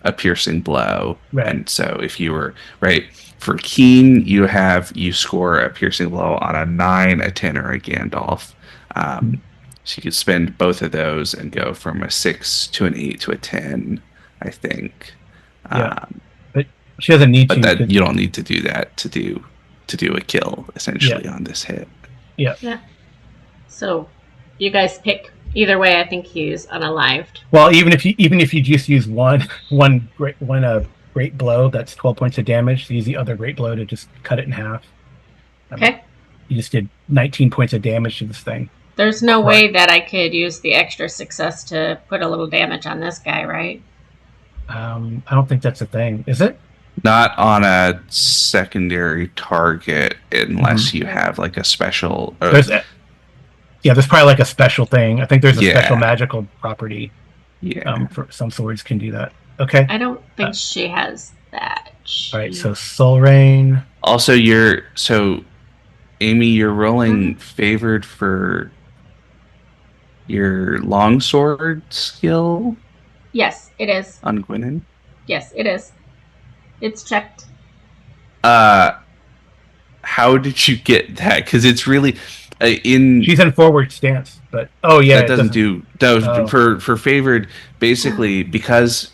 a piercing blow. Right. And so if you were right for Keen, you score a piercing blow on a 9, a 10, or a Gandalf. Mhm. So you could spend both of those and go from a 6 to an 8 to a 10, I think. Yeah. Um, But she doesn't need but to that because you don't need to do that to do a kill yeah. essentially on this hit. Yeah. Yeah. So you guys pick either way. I think he's unalived. Well, even if you just use one great blow, that's 12 points of damage. So use the other great blow to just cut it in half. I mean, Okay. you just did 19 points of damage to this thing. There's no Right. way that I could use the extra success to put a little damage on this guy, right? I don't think that's a thing, is it? Not on a secondary target unless Mhm. you have like a special. There's there's probably like a special thing. I think there's a special Yeah, magical property. yeah. For some swords can do that. Okay. I don't Uh, think she has that. all right. She... So Soul Rain. Also, Amy, you're rolling favored for your longsword skill Yes, it is. on Gwynin. Yes, it is. It's checked. Uh, how did you get that? Because it's really in She's in forward stance, but oh yeah, that it doesn't doesn't. do that Oh, for favored. Basically, because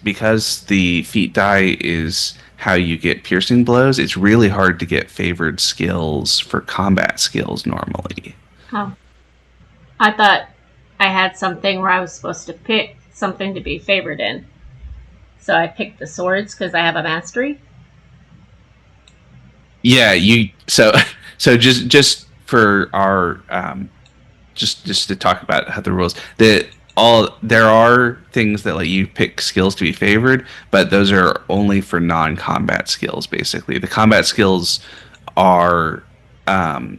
the feat die is how you get piercing blows. It's really hard to get favored skills for combat skills normally. Oh, I thought I had something where I was supposed to pick something to be favored in. So I picked the swords because I have a mastery. Yeah, you so just for our just to talk about how the rules that all there are things that let you pick skills to be favored, but those are only for non-combat skills. Basically, the combat skills are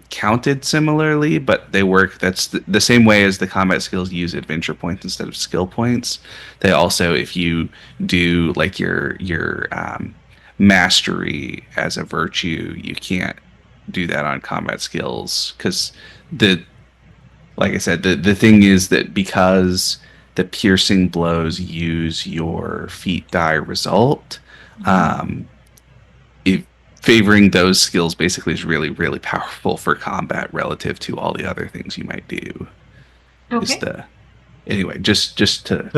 counted similarly, but they work. That's the same way as the combat skills use adventure points instead of skill points. They also, if you do like your mastery as a virtue, you can't do that on combat skills because the like I said, the thing is that because the piercing blows use your feat die result, um, if favoring those skills basically is really, really powerful for combat relative to all the other things you might do. Is Okay. the anyway, just to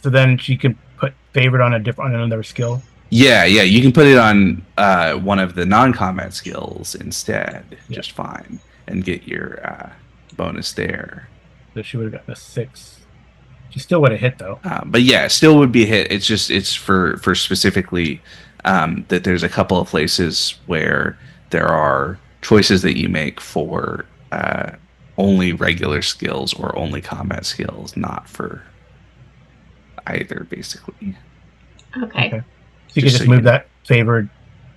so then she can put favorite on on another skill. yeah, you can put it on one of the non-combat skills instead, Yeah. just fine, and get your bonus there. So she would have gotten a 6. She still would have hit though. But yeah, still would be a hit. It's for specifically that there's a couple of places where there are choices that you make for only regular skills or only combat skills, not for either, basically. Okay. Okay. So you could Just just so move you know. that favored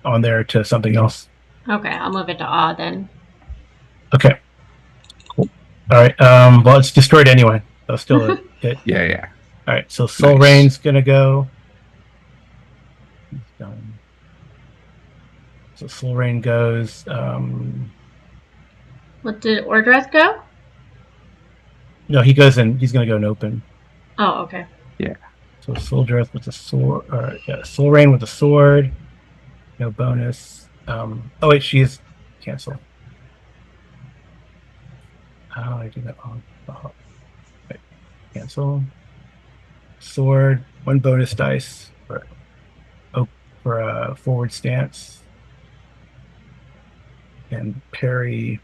on there to something else. Okay, I'll move it to awe then. Okay. Cool. All right. Well, it's destroyed anyway. So still a hit. Yeah. All right. So Soul Nice. Rain's gonna go. He's done. So Soul Rain goes. What did Ordreth go? No, he goes in. He's gonna go in open. Oh, okay. Yeah. So Soul with the sword. Yeah, Soul Rain with the sword. No bonus. Oh wait, she's cancel. How do I do that wrong? Oh, wait. Cancel. Sword. 1 bonus dice for a forward stance. And parry.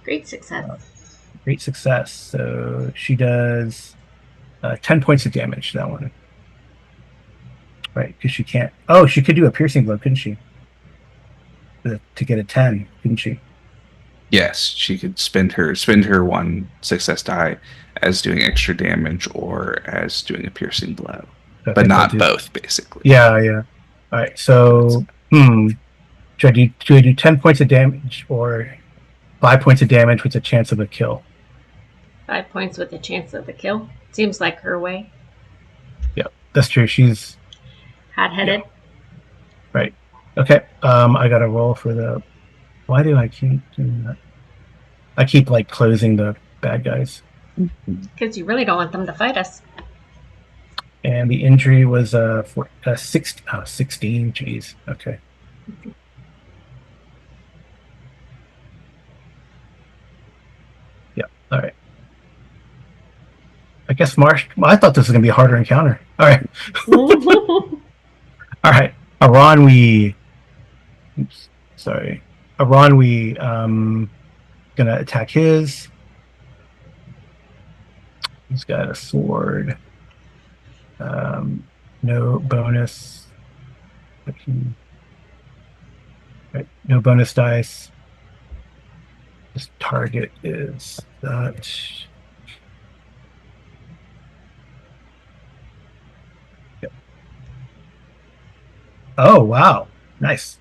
Great success. Great success. So she does 10 points of damage to that one. Right, because she can't. Oh, she could do a piercing blow, couldn't she? To get a 10, couldn't she? Yes, she could spend her one success die as doing extra damage or as doing a piercing blow, So I but think I'll not do- both, basically. Yeah, yeah. All right, so should I do 10 points of damage or 5 points of damage with a chance of a kill? 5 points with a chance of the kill. Seems like her way. Yeah, that's true. She's Hot-headed. right. Okay. I got to roll for the. Why do I keep doing that? I keep like closing the bad guys. Because you really don't want them to fight us. And the injury was for 16. Geez. Okay. Yeah. All right. I guess Marsh. Well, I thought this was gonna be a harder encounter. All right. All right. Aron, we. Oops. Sorry. Aron, we gonna attack his. He's got a sword. No bonus. Right. No bonus dice. His target is that. Yep. Oh wow! Nice.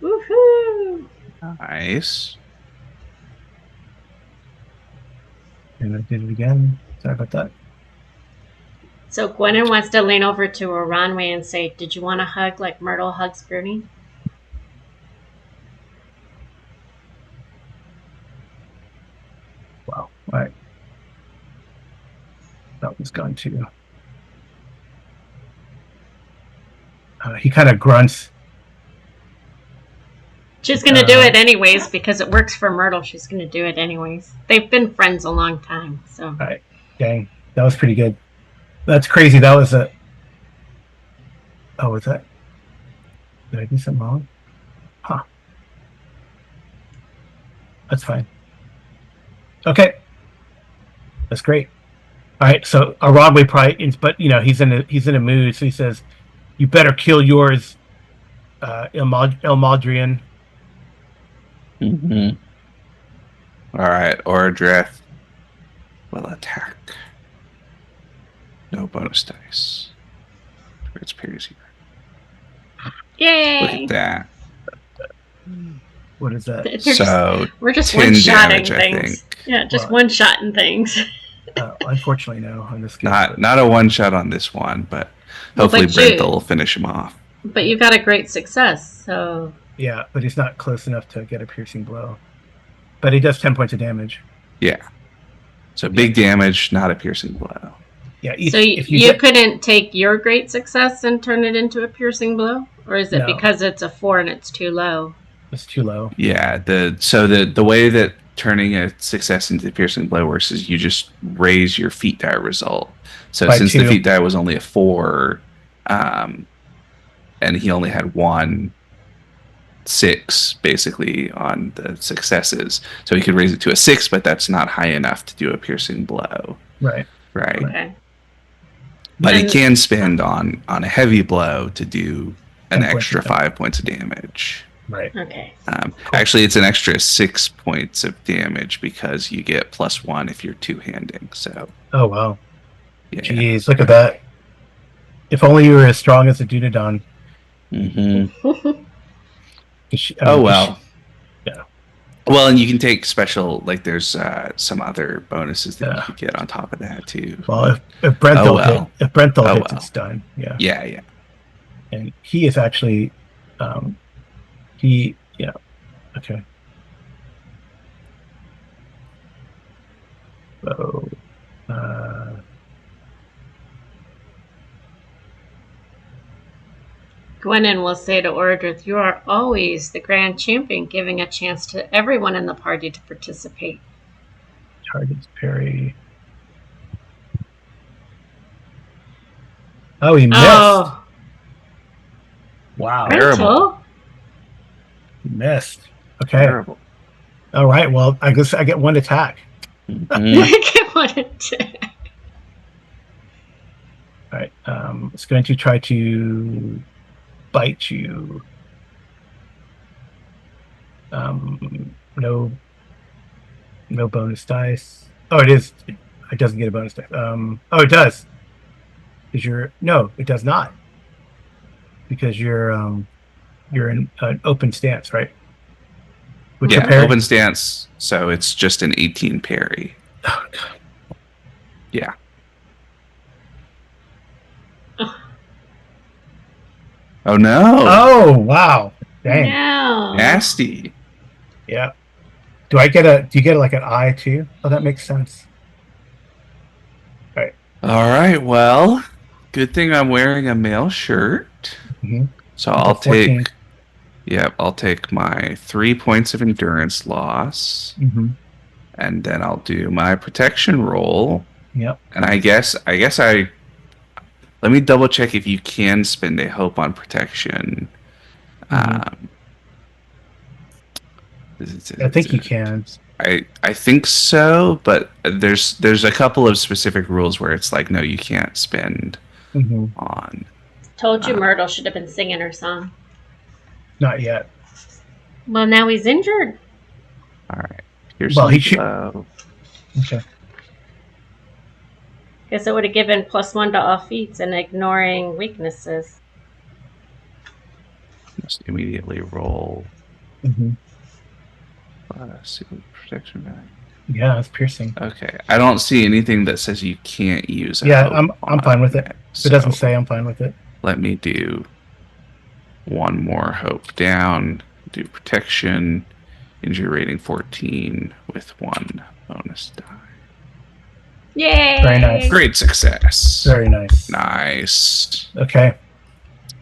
Woohoo! Nice. And I did it again. Sorry about that. So Gwennon wants to lean over to Aranwe and say, "Did you want a hug like Myrtle hugs Bernie?" Wow. All right. That was gone too. He kind of grunts. She's going to do it anyways because it works for Myrtle. She's going to do it anyways. They've been friends a long time, so. All right. Dang. That was pretty good. That's crazy. That was a. Oh, was that? Did I do something wrong? Huh. That's fine. Okay. That's great. All right. So Rodway probably, but he's in a mood. So he says, "You better kill yours, Elmaldrian." Mm-hmm. All right, Oradreth will attack. No bonus dice. It's piercing. Yay! Look at that. What is that? So we're just 10 one-shotting damage, I things. think. Yeah, just one-shotting things. Unfortunately, no. On this game, Not a one shot on this one, but hopefully but Brenthal will finish him off. But you got a great success, so. Yeah, but he's not close enough to get a piercing blow. But he does 10 points of damage. Yeah. So big damage, not a piercing blow. Yeah. So you couldn't take your great success and turn it into a piercing blow, or is it because it's a 4 and it's too low? It's too low. Yeah. The way that turning a success into a piercing blow works is you just raise your feat die result. So since the feat die was only a 4, and he only had 6 basically on the successes, so he could raise it to a 6, but that's not high enough to do a piercing blow. Right. Okay. But he can spend on a heavy blow to do an extra 5 points of damage. Right. Okay. Actually, it's an extra 6 points of damage because you get +1 if you're two-handing. So. Oh wow. Yeah. Jeez, look at that. If only you were as strong as a Dunedin. Mm-hmm. Well. Yeah. Well, and you can take special, like there's some other bonuses that you could get on top of that too. Well, if Brenthal hits, it's done. Yeah. Yeah. And he is actually, okay. So, Gwennon will say to Ordrith, "You are always the grand champion, giving a chance to everyone in the party to participate." Target's parry. Oh, he missed. Oh. Wow. Terrible. He missed. Okay. Terrible. All right. Well, I guess I get one attack. Mhm. Get one attack. All right. It's going to try to bite you. No, no bonus dice. Oh, it is. It doesn't get a bonus dice. Oh, it does. Because no, it does not. Because you're in an open stance, right? With your Yeah, parry. open stance. So it's just an 18 parry. Oh, God. Yeah. Oh no. Oh, wow. Dang. No. Nasty. Yeah. Do you get like an eye too? Oh, that makes sense. All right. All right. Well, good thing I'm wearing a male shirt. Mm-hmm. So Equal I'll 14. take. Yep, I'll take my 3 points of endurance loss, Mm-hmm. and then I'll do my protection roll. Yep. And I let me double check if you can spend a hope on protection. Mm-hmm. Um, I think you can. I think so, but there's a couple of specific rules where it's like no, you can't spend Mm-hmm. on. Told you Myrtle should have been singing her song. Not yet. Well, now he's injured. All right, here's Well, some he should. blow. Okay. Guess it would have given +1 to all feats and ignoring weaknesses. Must immediately roll. Mm-hmm. Protection value. Yeah, that's piercing. Okay, I don't see anything that says you can't use. Yeah, hope I'm fine with it. If So it doesn't say, I'm fine with it. let me do one more hope down. Do protection, injury rating 14 with 1 bonus die. Yay! Very nice. Great success. Very nice. Nice. Okay.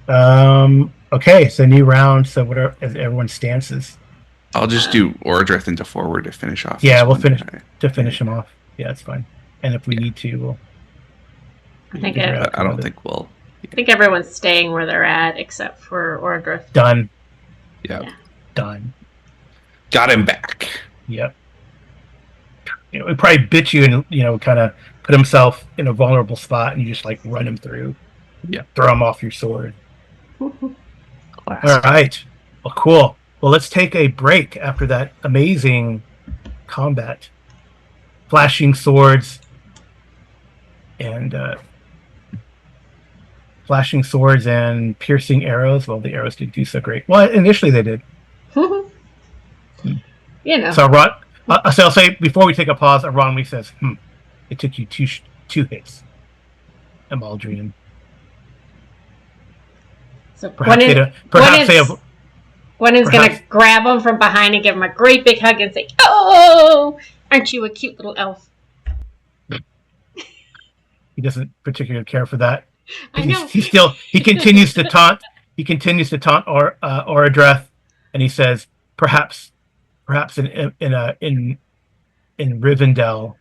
Okay. So new round. So what are everyone's stances? I'll just do Ordreth into forward to finish off. Yeah, this we'll one finish guy. to finish him off. Yeah, it's fine. And if we need to, we'll. I think figure it- out I don't with it. think we'll. I think everyone's staying where they're at except for Ordrith. Done. Yeah. Yeah. Done. Got him back. Yep. You know, it probably bit you and kind of put himself in a vulnerable spot, and you just like run him through. Yeah. Throw him off your sword. Classic. All right. Well, cool. Well, let's take a break after that amazing combat. Flashing swords and piercing arrows. Well, the arrows didn't do so great. Well, initially they did. You know. So Ron, so I'll say before we take a pause, Ron says, "It took you two hits." Amaldrian. So Perhaps Gwynen's going to grab him from behind and give him a great big hug and say, "Oh, aren't you a cute little elf?" he doesn't particularly care for that. I know. He continues to taunt. He continues to taunt Oradreth, and he says, "Perhaps in Rivendell,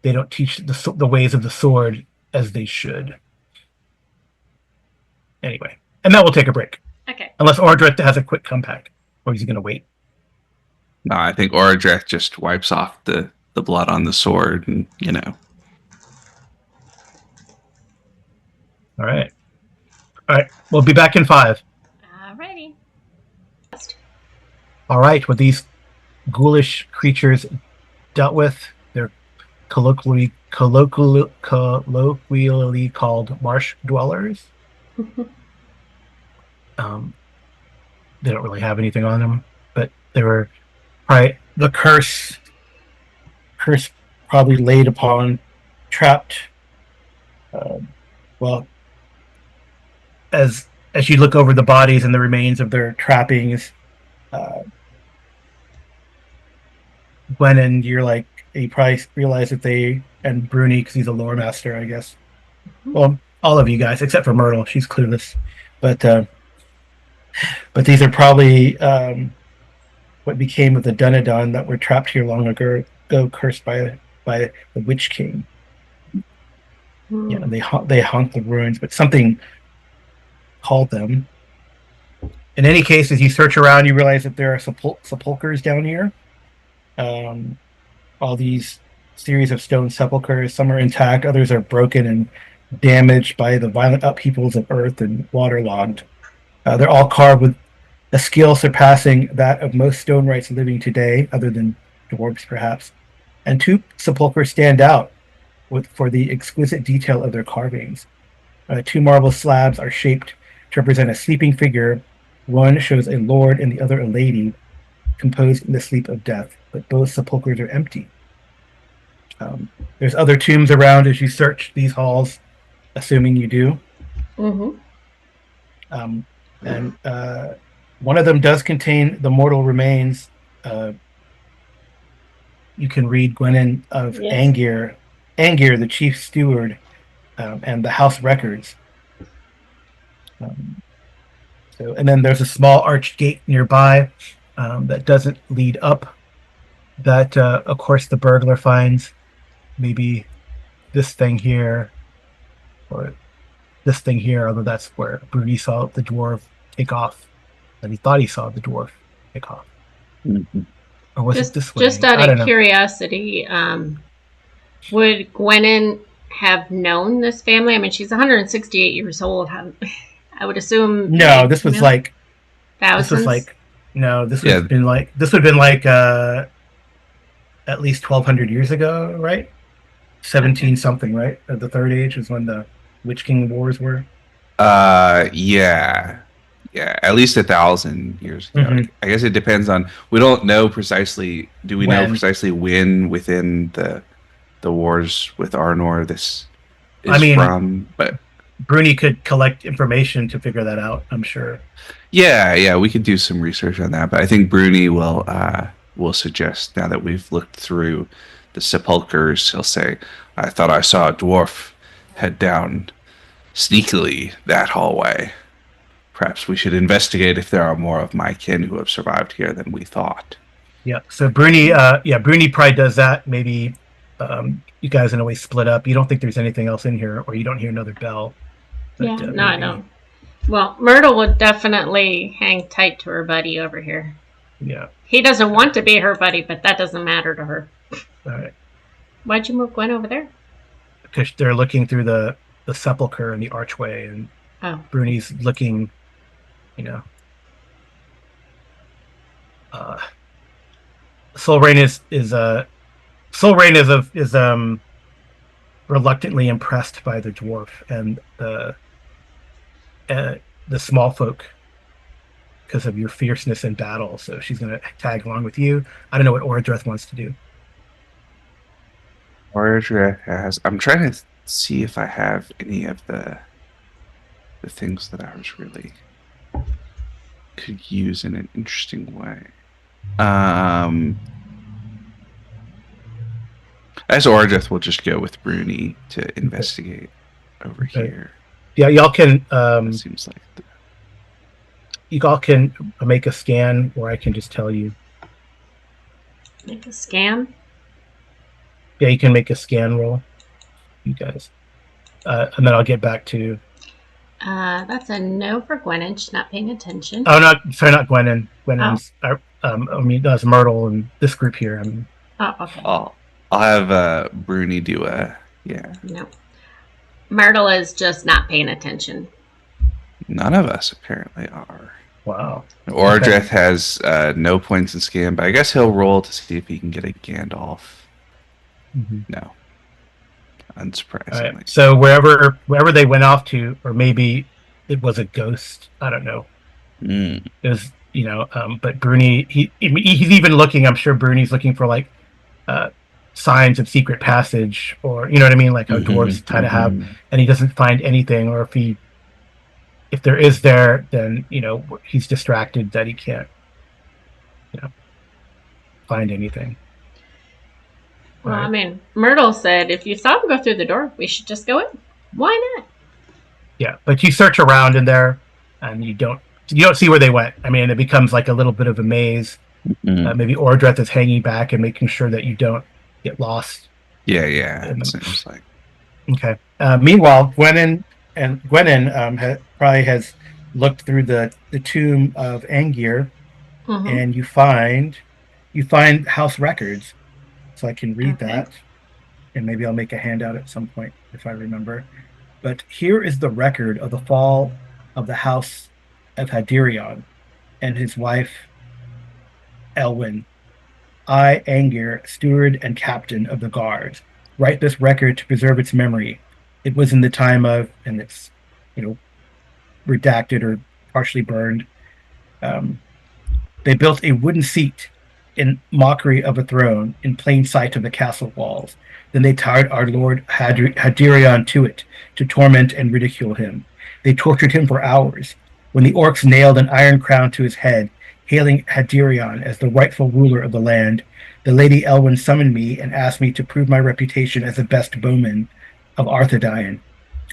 they don't teach the ways of the sword as they should." Anyway, and that will take a break. Okay. Unless Oradreth has a quick comeback, or is he going to wait? No, I think Ordreth just wipes off the blood on the sword, and All right. We'll be back in 5. Alrighty. All right. With these ghoulish creatures dealt with, they're colloquially called marsh dwellers. They don't really have anything on them, but they were probably the curse probably laid upon, trapped. Well, as you look over the bodies and the remains of their trappings, Gwennon, you probably realize that and Bruni, because he's a lore master, I guess. Well, all of you guys, except for Myrtle, she's clueless. But these are probably what became of the Dunedain that were trapped here long ago, cursed by the Witch King. Yeah, and they haunt the ruins, but something called them. In any case, as you search around, you realize that there are sepulchers down here. All these series of stone sepulchres. Some are intact, others are broken and damaged by the violent upheavals of earth and waterlogged. They're all carved with a skill surpassing that of most stone wrights living today, other than dwarves perhaps. And two sepulchres stand out for the exquisite detail of their carvings. Two marble slabs are shaped to represent a sleeping figure. One shows a lord and the other a lady, composed in the sleep of death, but both sepulchres are empty. There's other tombs around as you search these halls, assuming you do. Mm-hmm. And one of them does contain the mortal remains. You can read Gwenin of Angir, the chief steward, and the house records. And then there's a small arched gate nearby that doesn't lead up. That, of course, the burglar finds. Maybe this thing here, or this thing here, although that's where Bruni saw the dwarf take off. And he thought he saw the dwarf take off. Mm-hmm. Or was it this way? Just out of curiosity, would Gwenin have known this family? I mean, she's 168 years old. I would assume. No, this was like thousands. This was like this would have been like at least 1,200 years ago, right? 17 something, right? At the Third Age is when the Witch King Wars were. Yeah, at least 1,000 years ago. Mm-hmm. I guess it depends on. We don't know precisely. Do we know precisely when within the wars with Arnor this is from? But Bruni could collect information to figure that out, I'm sure. Yeah, we could do some research on that. But I think Bruni will suggest, now that we've looked through the sepulchres, he'll say, "I thought I saw a dwarf head down sneakily that hallway. Perhaps we should investigate if there are more of my kin who have survived here than we thought." Yeah, so Bruni probably does that. Maybe you guys in a way split up. You don't think there's anything else in here, or you don't hear another bell. But, no, I don't. Well, Myrtle would definitely hang tight to her buddy over here. Yeah. He doesn't want to be her buddy, but that doesn't matter to her. All right. Why'd you move Gwen over there? Because they're looking through the sepulcher and the archway, and Bruni's looking, Solrain is reluctantly impressed by the dwarf and the small folk because of your fierceness in battle. So she's going to tag along with you. I don't know what Orodreth wants to do. Orodreth has. I'm trying to see if I have any of the things that I was really could use in an interesting way. As Orodreth will just go with Bruni to investigate over here. Yeah, y'all can. Seems like y'all can make a scan, or I can just tell you. Make a scan. Yeah, you can make a scan roll, you guys, and then I'll get back to. That's a no for Gwenin. She's not paying attention. Oh, not Gwenin. Gwenin's. That's Myrtle and this group here. I mean. Oh, okay. I'll have Bruni do a No. Myrtle is just not paying attention. None of us apparently are. Wow. Orodreth has no points in scan, but I guess he'll roll to see if he can get a Gandalf. Mm-hmm. No. Unsurprisingly. Right. So wherever they went off to, or maybe it was a ghost. I don't know. It was, but Bruni, he's even looking. I'm sure Bruni's looking for like signs of secret passage, or you know what I mean, like how dwarves kind of have, and he doesn't find anything, or if there is there, then he's distracted that he can't find anything. Well, right. I mean, Myrtle said if you saw him go through the door, we should just go in. Why not? Yeah, but you search around in there, and you don't see where they went. I mean, it becomes like a little bit of a maze. Maybe Orodreth is hanging back and making sure that you don't get lost. Yeah, it seems like. Okay. Meanwhile, Gwenin probably has looked through the tomb of Angir, and you find you find house records, so I can read Okay. that, and maybe I'll make a handout at some point if I remember. But here is the record of the fall of the house of Hadirion and his wife Elwyn. I, Angir, steward and captain of the guards, write this record to preserve its memory. It was in the time of, and it's, you know, redacted or partially burned. Um, They built a wooden seat in mockery of a throne in plain sight of the castle walls. Then they tied our lord Hadirion to it to torment and ridicule him. They tortured him for hours. When the orcs nailed an iron crown to his head, hailing Hadirion as the rightful ruler of the land, the Lady Elwyn summoned me and asked me to prove my reputation as the best bowman of Arthedain.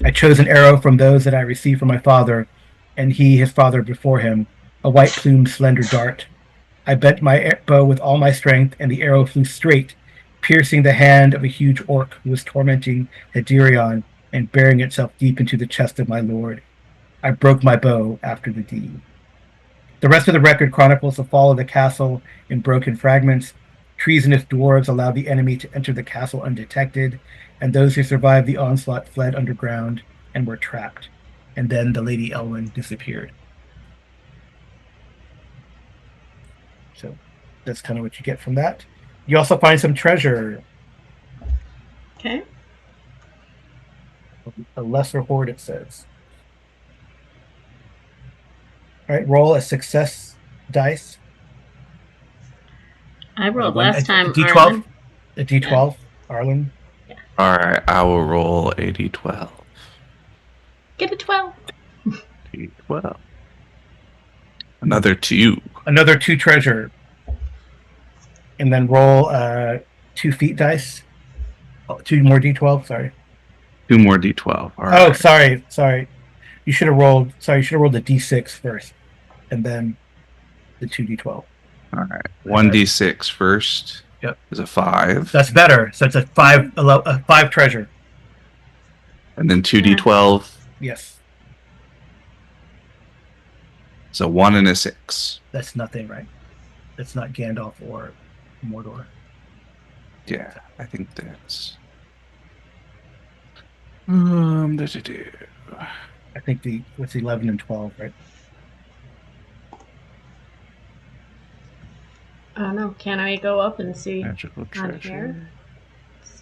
I chose an arrow from those that I received from my father, and he, his father before him, a white-plumed, slender dart. I bent my bow with all my strength, and the arrow flew straight, piercing the hand of a huge orc who was tormenting Hadirion and burying itself deep into the chest of my lord. I broke my bow after the deed. The rest of the record chronicles the fall of the castle in broken fragments. Treasonous dwarves allowed the enemy to enter the castle undetected, and those who survived the onslaught fled underground and were trapped. And then the Lady Elwyn disappeared. So that's kind of what you get from that. You also find some treasure, Okay. a lesser hoard, it says. All right, roll a success dice. I rolled One- last time. A D12. Arlen. A D12, Arlen. All right, I will roll a d12. Get a 12. D12. Another 2. Another 2 treasure. And then roll 2 feet dice. Oh, 2 more D12, sorry. 2 more d12. All Oh, right. sorry. You should have rolled the D6 first, and then the 2D12. All right. 1d6 first. Yep. Is a 5. That's better. So it's a 5 treasure. And then 2d12 Yes, is a 1 and a 6. that's nothing, right? That's not Gandalf or Mordor. Yeah, I think that's. I think what's 11 and 12, right? I don't know. Can I go up and see Magical on treasure. here?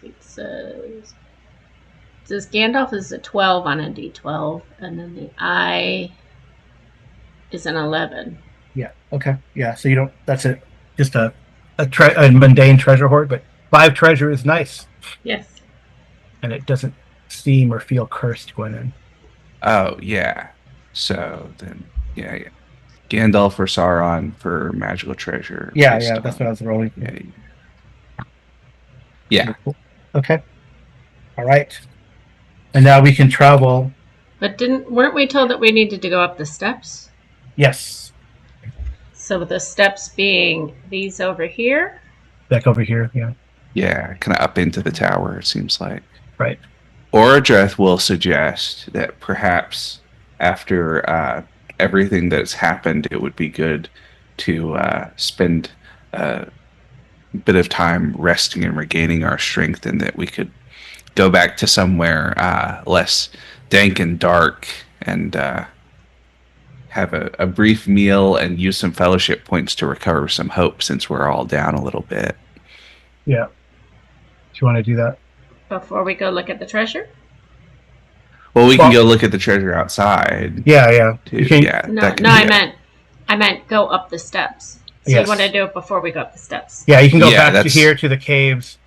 It says Gandalf is a 12 on a D12, and then the eye is an 11. Yeah. Okay. Yeah. So you don't. That's it. Just a mundane treasure hoard, but 5 treasure is nice, Yes. and it doesn't seem or feel cursed going in. Oh, yeah. So then, yeah. Gandalf or Sauron for magical treasure. Yeah. based Yeah. That's on- what I was rolling. Yeah. Cool. Okay. All right. And now we can travel. But weren't we told that we needed to go up the steps? Yes. So the steps being these over here. Back over here. Yeah. Yeah, kind of up into the tower, it seems like. Right. Orodreth will suggest that perhaps after everything that's happened, it would be good to spend a bit of time resting and regaining our strength, and that we could go back to somewhere less dank and dark and have a brief meal and use some fellowship points to recover some hope, since we're all down a little bit. Yeah. Do you want to do that? Before we go look at the treasure? Well, we Well- can go look at the treasure outside. Yeah. Yeah. Too. You can- Yeah. No, that can no, be I meant go up the steps. So Yes. you want to do it before we go up the steps? Yeah. You can go Yeah, back to that's- here to the caves.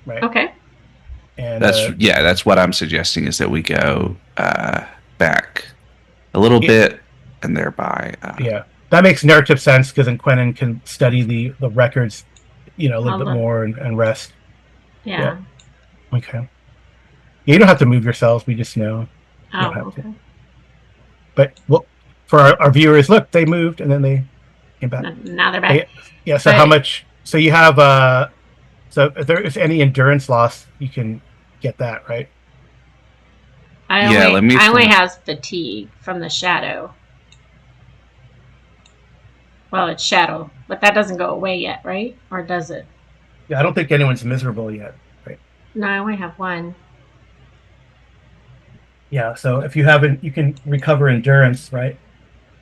Right. Okay. And That's what I'm suggesting, is that we go back a little bit and thereby. yeah, that makes narrative sense because then Quentin can study the records, a little bit more and rest. Yeah. Okay. Yeah, you don't have to move yourselves. We just know. Oh, don't have okay. to. But for our viewers, look, they moved and then they came back. Now they're back. Yeah. So But- how much? So you have So if there is any endurance loss, you can get that, right? I let me only find- have fatigue from the shadow. Well, it's shadow, but that doesn't go away yet, right? Or does it? Yeah, I don't think anyone's miserable yet. Right. No, I only have one. Yeah. So if you haven't, you can recover endurance, right?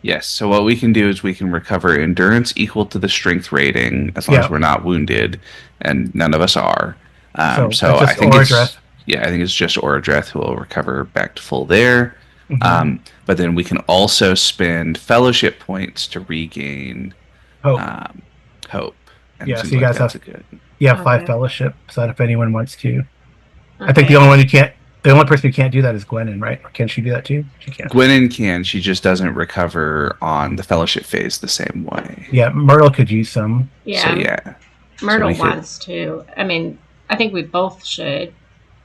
Yes. So what we can do is we can recover endurance equal to the strength rating as long as Yeah. we're not wounded, and none of us are. So So that's I just think Orodreth. I think it's just Orodreth who will recover back to full there. Mm-hmm. But then we can also spend fellowship points to regain Hope. um, hope, and it Yeah. So seems you like guys that's have a good. five Okay. fellowship. So that if anyone wants to, I think the Okay. only one you can't, the only person who can't do that is Gwennon, right? Or can she do that too? She can't. Gwennon can, she just doesn't recover on the fellowship phase the same way. Yeah, Myrtle could use some. So Yeah, yeah, so Myrtle we could. wants to. I mean, I think we both should.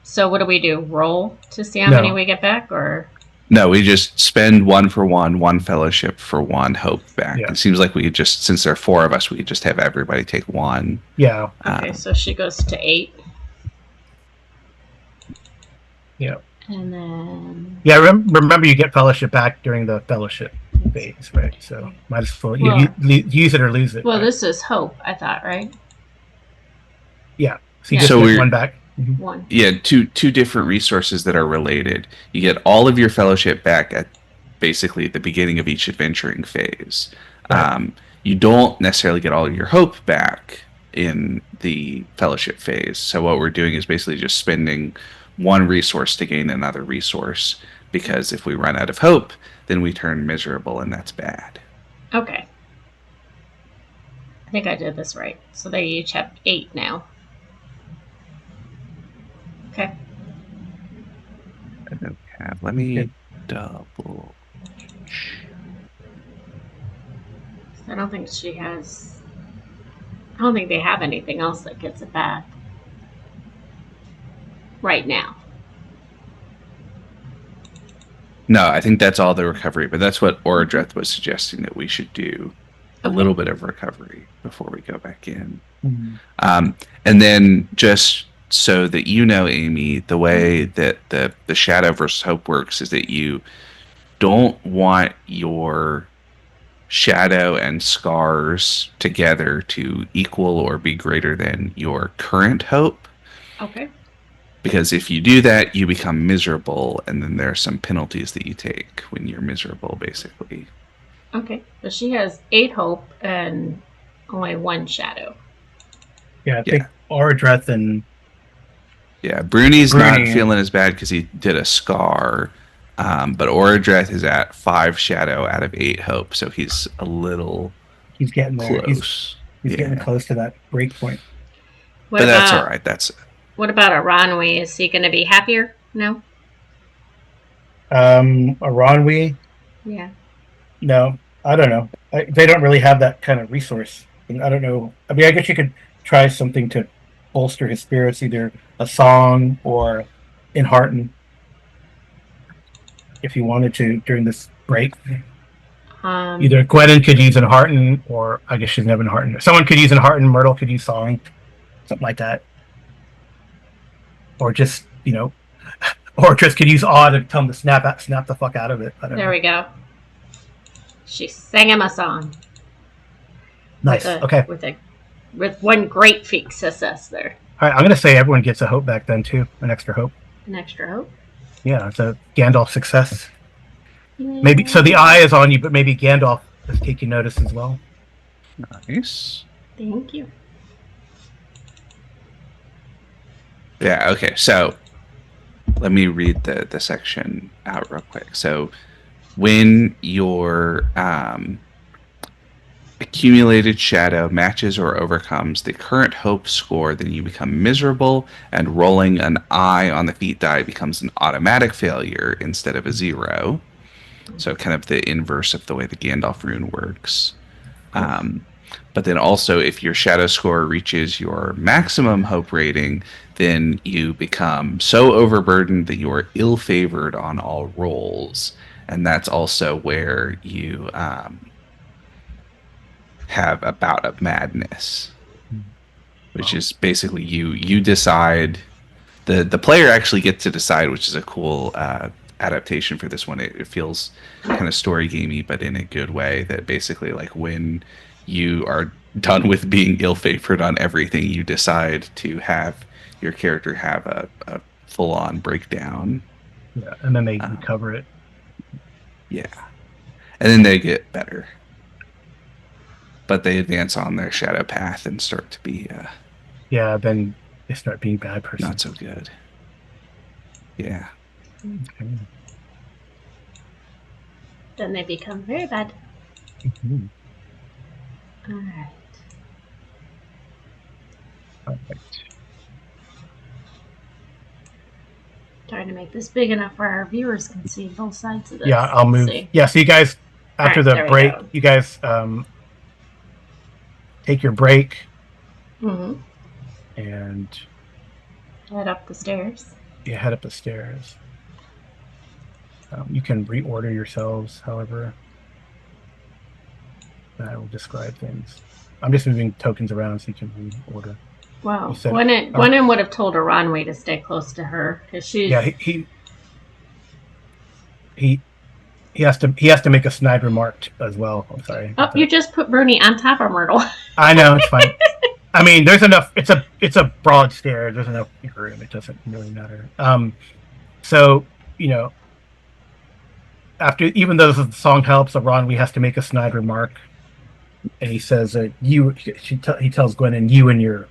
So what do we do? Roll to see how many No. we get back, or No, we just spend one for one fellowship for one hope back. Yeah. It seems like we could just, since there are four of us, we could just have everybody take one. Yeah. okay? So she goes to 8, Yeah. and then Yeah. Remember, you get fellowship back during the fellowship phase, right? So might as well Well- use it or lose it. well, right? this is hope. I thought, right? Yeah. So you Yeah. just So get we're- one back. One. Yeah, two different resources that are related. You get all of your fellowship back at basically the beginning of each adventuring phase. Right. You don't necessarily get all of your hope back in the fellowship phase. So what we're doing is basically just spending one resource to gain another resource. Because if we run out of hope, then we turn miserable, and that's bad. Okay. I think I did this right. So they each have 8 now. Okay. And then we have, let me double. I don't think she has. I don't think they have anything else that gets it back right now. No, I think that's all the recovery, but that's what Orodreth was suggesting that we should do a Okay. little bit of recovery before we go back in. Mhm. And then just so that you know, Amy, the way that the shadow versus hope works is that you don't want your shadow and scars together to equal or be greater than your current hope. Okay. Because if you do that, you become miserable, and then there are some penalties that you take when you're miserable, basically. Okay. But she has 8 hope and only 1 shadow. Yeah. I think Orodreth and Yeah, Bruni's not Bruni. feeling as bad because he did a scar, but Orodreth is at 5 shadow out of 8 hope, so he's a little he's getting there. close. He's getting close to that break point. What But about, that's all right. That's What about Aranwi? Is he going to be happier? No? Aronwi, Yeah. no, I don't know. They don't really have that kind of resource. And I don't know. I mean, I guess you could try something to bolster his spirits, either a song or in Hearten, if you wanted to during this break. Either Gwennon could use in Hearten, or I guess she's never in Hearten. Someone could use in Hearten, Myrtle could use song, something like that. Or just, or just could use awe to tell him to snap the fuck out of it. I don't There know. we go. She sang him a song. Nice. Okay. With one great feat success there. All right. I'm gonna say everyone gets a hope back then too, an extra hope. An extra hope. Yeah, it's a Gandalf success. Maybe so. The eye is on you, but maybe Gandalf is taking notice as well. nice. Thank you. Yeah, okay. So let me read the section out real quick. So when your accumulated shadow matches or overcomes the current hope score, then you become miserable, and rolling an eye on the feat die becomes an automatic failure instead of a 0. So kind of the inverse of the way the Gandalf rune works. But then also, if your shadow score reaches your maximum hope rating, then you become so overburdened that you are ill-favored on all rolls. And that's also where you have a bout of madness, which is basically you decide. The player actually gets to decide, which is a cool adaptation for this one. It feels kind of story gamey, but in a good way. That basically, like, when you are done with being ill-favored on everything, you decide to have your character have a full-on breakdown. Yeah, and then they Um, recover it. yeah, and then they get better, but they advance on their shadow path and start to be Yeah, then they start being bad not persons. so good. Yeah. Okay. Then they become very bad. Mhm. All right. Perfect. Trying to make this big enough where our viewers can see both sides of this. Yeah, I'll Let's move. see. Yeah, so you guys, after All right, the there we break, go. you guys take your break Mm-hmm. and Head up the stairs. you head up the stairs. You can reorder yourselves, however. I will describe things. I'm just moving tokens around so you can reorder. Wow. You said- Gwennon would have told Aranwe to stay close to her because she's. Yeah, he has to make a snide remark as well. I'm sorry. Oh, you just put Bruni on top of Myrtle. I know, it's fine. I mean, there's enough. It's a broad stair. There's enough room. It doesn't really matter. So after, even though the song helps, Ron, has to make a snide remark, and he says, he tells Gwen, and you and your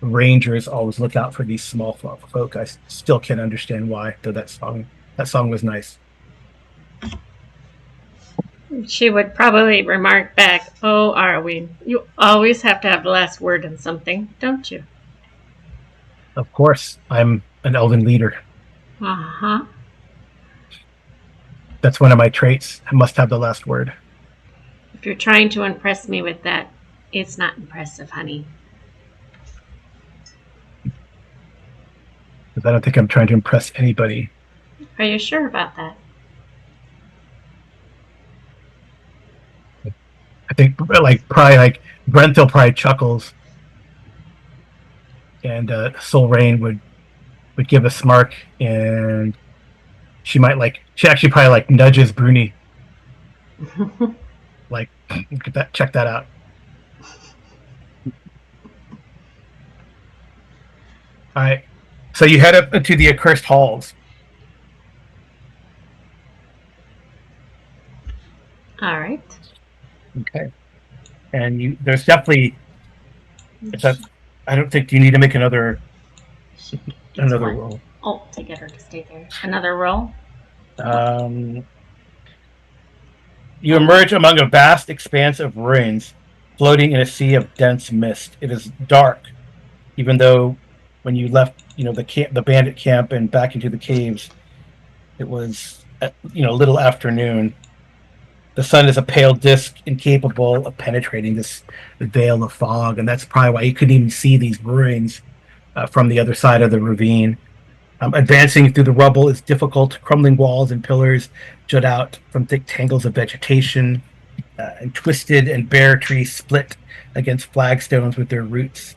rangers always look out for these small folk. I still can't understand why, though that song was nice. She would probably remark back, "Oh, Arwen, you always have to have the last word in something, don't you?" Of course, I'm an elven leader. Uh-huh. That's one of my traits. I must have the last word. If you're trying to impress me with that, it's not impressive, honey. Because I don't think I'm trying to impress anybody. Are you sure about that? I think probably Brenthil probably chuckles, and Soul Rain would give a smirk, and she actually probably nudges Bruni, check that out. All right, so you head up into the accursed halls. All right. Okay, and there's definitely I don't think you need to make another roll. Oh, to get her to stay there. Another roll. You emerge among a vast expanse of ruins, floating in a sea of dense mist. It is dark, even though when you left, the bandit camp and back into the caves, it was little afternoon. The sun is a pale disk, incapable of penetrating this veil of fog, and that's probably why you couldn't even see these ruins from the other side of the ravine. Advancing through the rubble is difficult. Crumbling walls and pillars jut out from thick tangles of vegetation, and twisted and bare trees split against flagstones with their roots.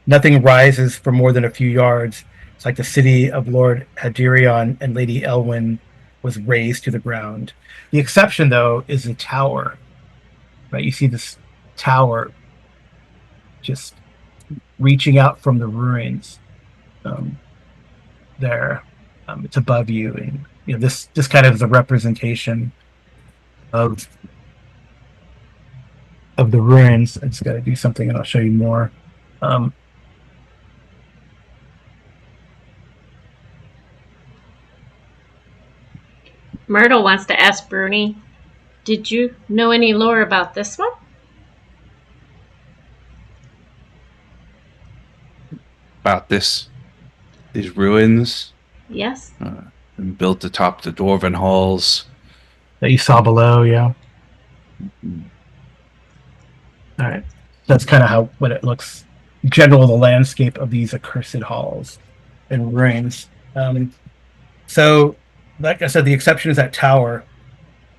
Nothing rises for more than a few yards. It's like the city of Lord Hadirion and Lady Elwyn was razed to the ground. The exception, though, is the tower. Right, you see this tower just reaching out from the ruins. There, it's above you, and this kind of is a representation of the ruins. I just got to do something, and I'll show you more. Myrtle wants to ask Bruni, did you know any lore about this one? About these ruins. Yes. Built atop the dwarven halls that you saw below. Yeah. All right. That's kind of what it looks. The landscape of these accursed halls and ruins. So, like I said, the exception is that tower,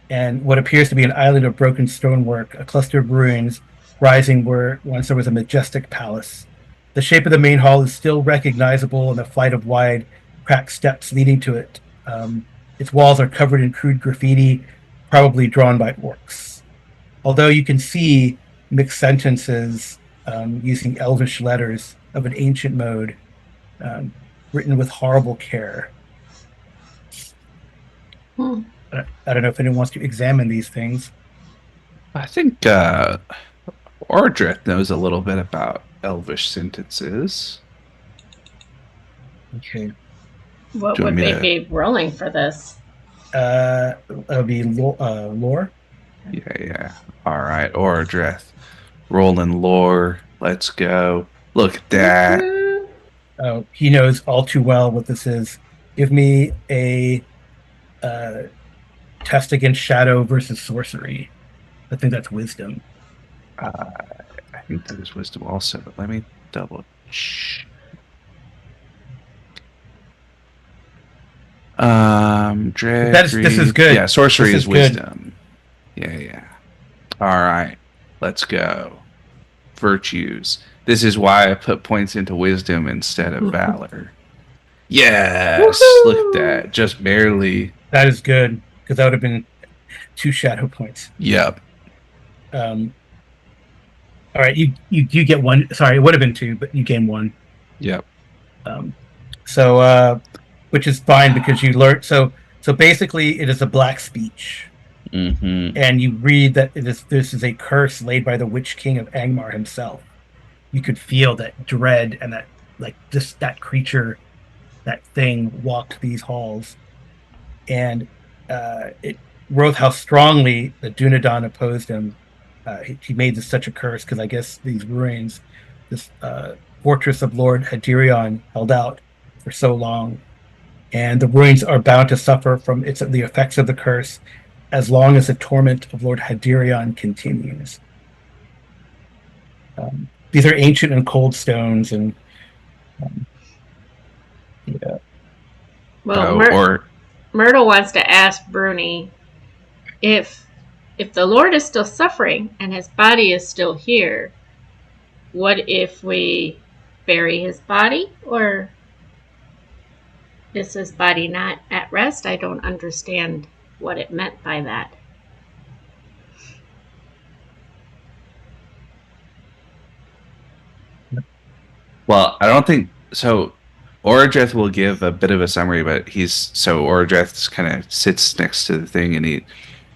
and what appears to be an island of broken stonework, a cluster of ruins rising where once there was a majestic palace. The shape of the main hall is still recognizable in the flight of wide, cracked steps leading to it. Its walls are covered in crude graffiti, probably drawn by orcs. Although you can see mixed sentences using elvish letters of an ancient mode, written with horrible care. Hmm. I don't know if anyone wants to examine these things. I think Ordrith knows a little bit about Elvish sentences. Okay. What Do you want would me we to? be rolling for this? That'll be lore. Yeah, yeah. All right, Ordrith. Rolling lore. Let's go. Look at that. Woohoo! He knows all too well what this is. Give me a uh, test against shadow versus sorcery. I think that's wisdom. Uh, I think that is wisdom also, but let me double check. That is this is Dragry. Yeah, good. sorcery This is is good. wisdom. Yeah, yeah. All right, let's go. Virtues. This is why I put points into wisdom instead of valor. Yes, look at Woohoo! that. Just barely. That is good because that would have been 2 shadow points. Yep, Um, all right, you get one. Sorry, it would have been 2, but you gain 1. yep. Um, which is fine because you learn. So basically, it is a black speech, Mm-hmm. and you read that this is a curse laid by the Witch King of Angmar himself. You could feel that dread and that like just that creature, that thing walked these halls, and it wrote how strongly the Dunedain opposed him. He made this such a curse because I guess these ruins, this fortress of Lord Hadirion held out for so long, and the ruins are bound to suffer from the effects of the curse as long as the torment of Lord Hadirion continues. These are ancient and cold stones, and um, yeah. Well, Oh, or Myrtle wants to ask Bruni if the Lord is still suffering and his body is still here. What if we bury his body, or is his body not at rest? I don't understand what it meant by that. well, I don't think so. Orodreth will give a bit of a summary, but Orodreth kind of sits next to the thing and he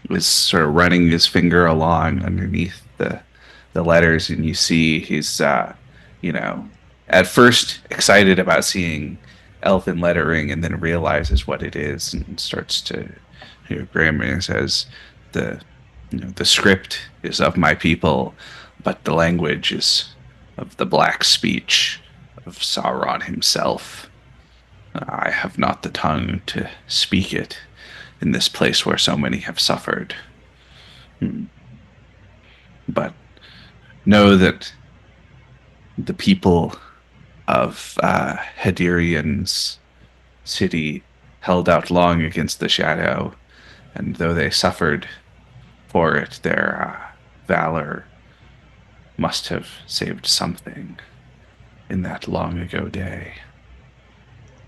was sort of running his finger along underneath the letters, and you see he's you know at first excited about seeing elfin lettering, and then realizes what it is and starts to grammar says the the script is of my people, but the language is of the black speech of Sauron himself. I have not the tongue to speak it in this place where so many have suffered. But know that the people of Hadirion's city held out long against the shadow, and though they suffered for it, their valor must have saved something in that long ago day.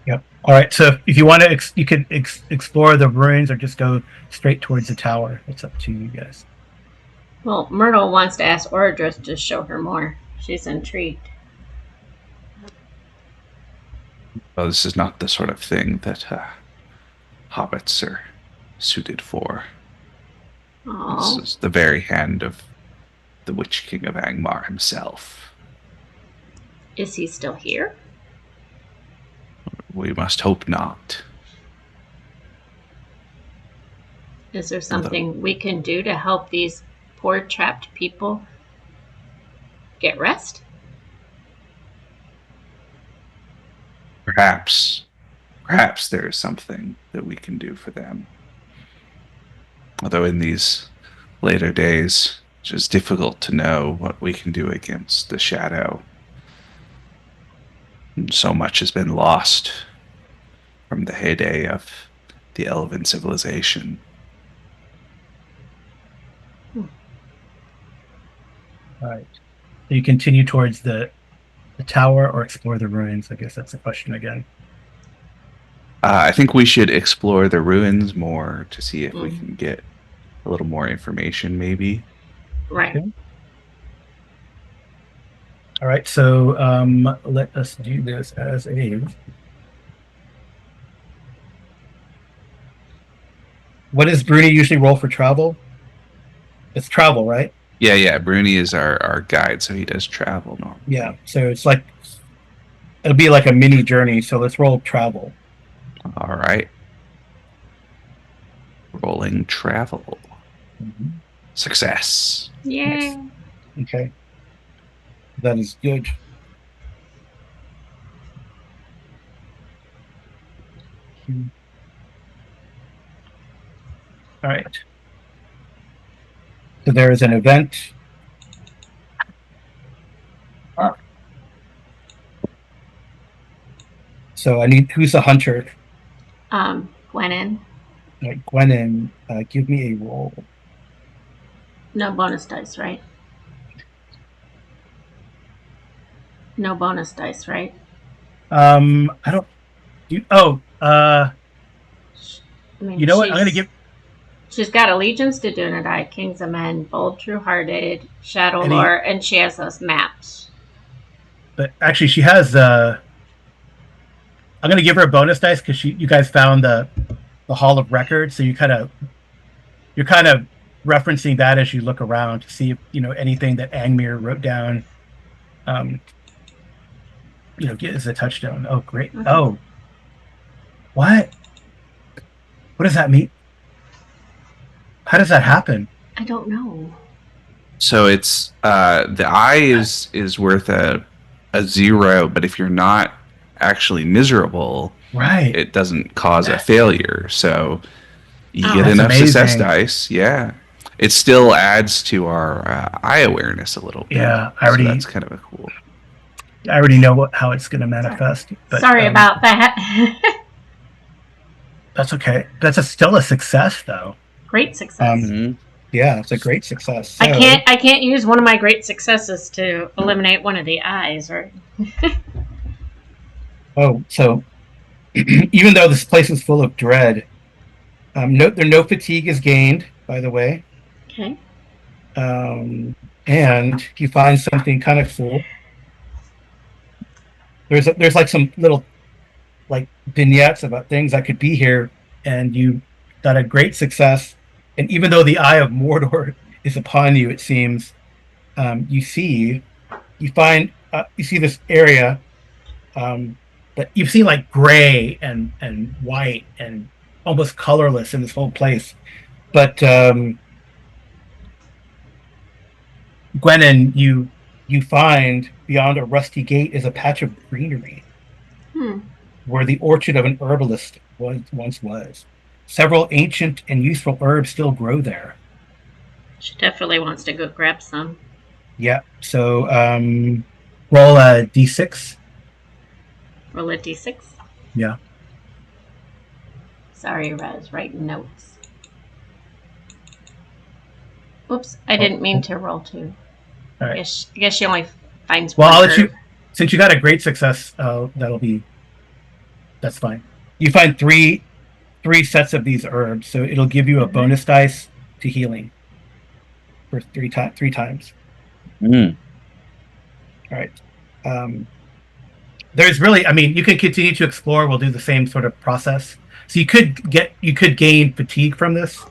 Yep. All right. So if you want to, you could explore the ruins or just go straight towards the tower. It's up to you guys. Well, Myrtle wants to ask Orodreth to show her more. She's intrigued. Well, this is not the sort of thing that hobbits are suited for. This Oh, is the very hand of the Witch King of Angmar himself. is he still here? We must hope not. Is there something we can do to help these poor trapped people get rest? Perhaps there is something that we can do for them. Although in these later days, it's just difficult to know what we can do against the shadow. And so much has been lost from the heyday of the elven civilization. All right. So you continue towards the tower or explore the ruins. I guess that's the question again. I think we should explore the ruins more to see if we can get a little more information, maybe. Right. Okay. All right, so let us do this as a. What does Bruni usually roll for travel? It's travel, right? Yeah. Bruni is our guide, so he does travel Yeah. normally. So it's like it'll be like a mini journey. So let's roll travel. All right. Rolling travel. Mhm. Success. Nice. Yay. Okay, that is good. All right. So there is an event. So I need who's the hunter? Gwennon. All right, Gwennon, give me a roll. No bonus dice, right? No bonus dice, right? I don't. You, oh, I mean, you know what? I'm gonna give she's got allegiance to Dunedai, Kings of Men, Bold True Hearted, Shadow any, Lore, and she has those maps. but actually she has. I'm gonna give her a bonus dice because you guys found the Hall of Records, so you're kind of referencing that as you look around to see if anything that Angmir wrote down. Um, is a touchstone. Oh, great. Okay. Oh, what? What does that mean? How does that happen? I don't know. So it's the eye is worth a zero, but if you're not actually miserable, Right. it doesn't cause a failure. So you Oh, get That's enough success amazing. dice, yeah. It still adds to our eye awareness a little bit. Yeah, So that's kind of a cool. I already know how it's going to sorry. manifest, but Sorry about that. that's okay. Still a success, though. Great success. Um, Mhm. yeah, it's a great success. I So, can't use one of my great successes to eliminate one of the eyes, right? so even though this place is full of dread, no fatigue is gained. By the way, Okay. and you find something kind of cool. There's like some little like vignettes about things that could be here, and you got a great success. And even though the eye of Mordor is upon you, it seems you see this area that you've seen like gray and white and almost colorless in this whole place. But Gwennon, you find beyond a rusty gate is a patch of greenery Hmm. where the orchard of an herbalist once was. Several ancient and useful herbs still grow there. She definitely wants to go grab some. Yeah. So roll a d6. Roll a d6. Yeah. Sorry, I was writing notes. Oops, I Oh, didn't mean to roll two. all I right. guess she only finds Well, one I'll let herb. you. Since you got a great success, that's fine. You find three sets of these herbs, so it'll give you a Mm-hmm. bonus dice to healing for three times. Mm. All right. Um, there's really, I mean, you can continue to explore. We'll do the same sort of process. So you could gain fatigue from this.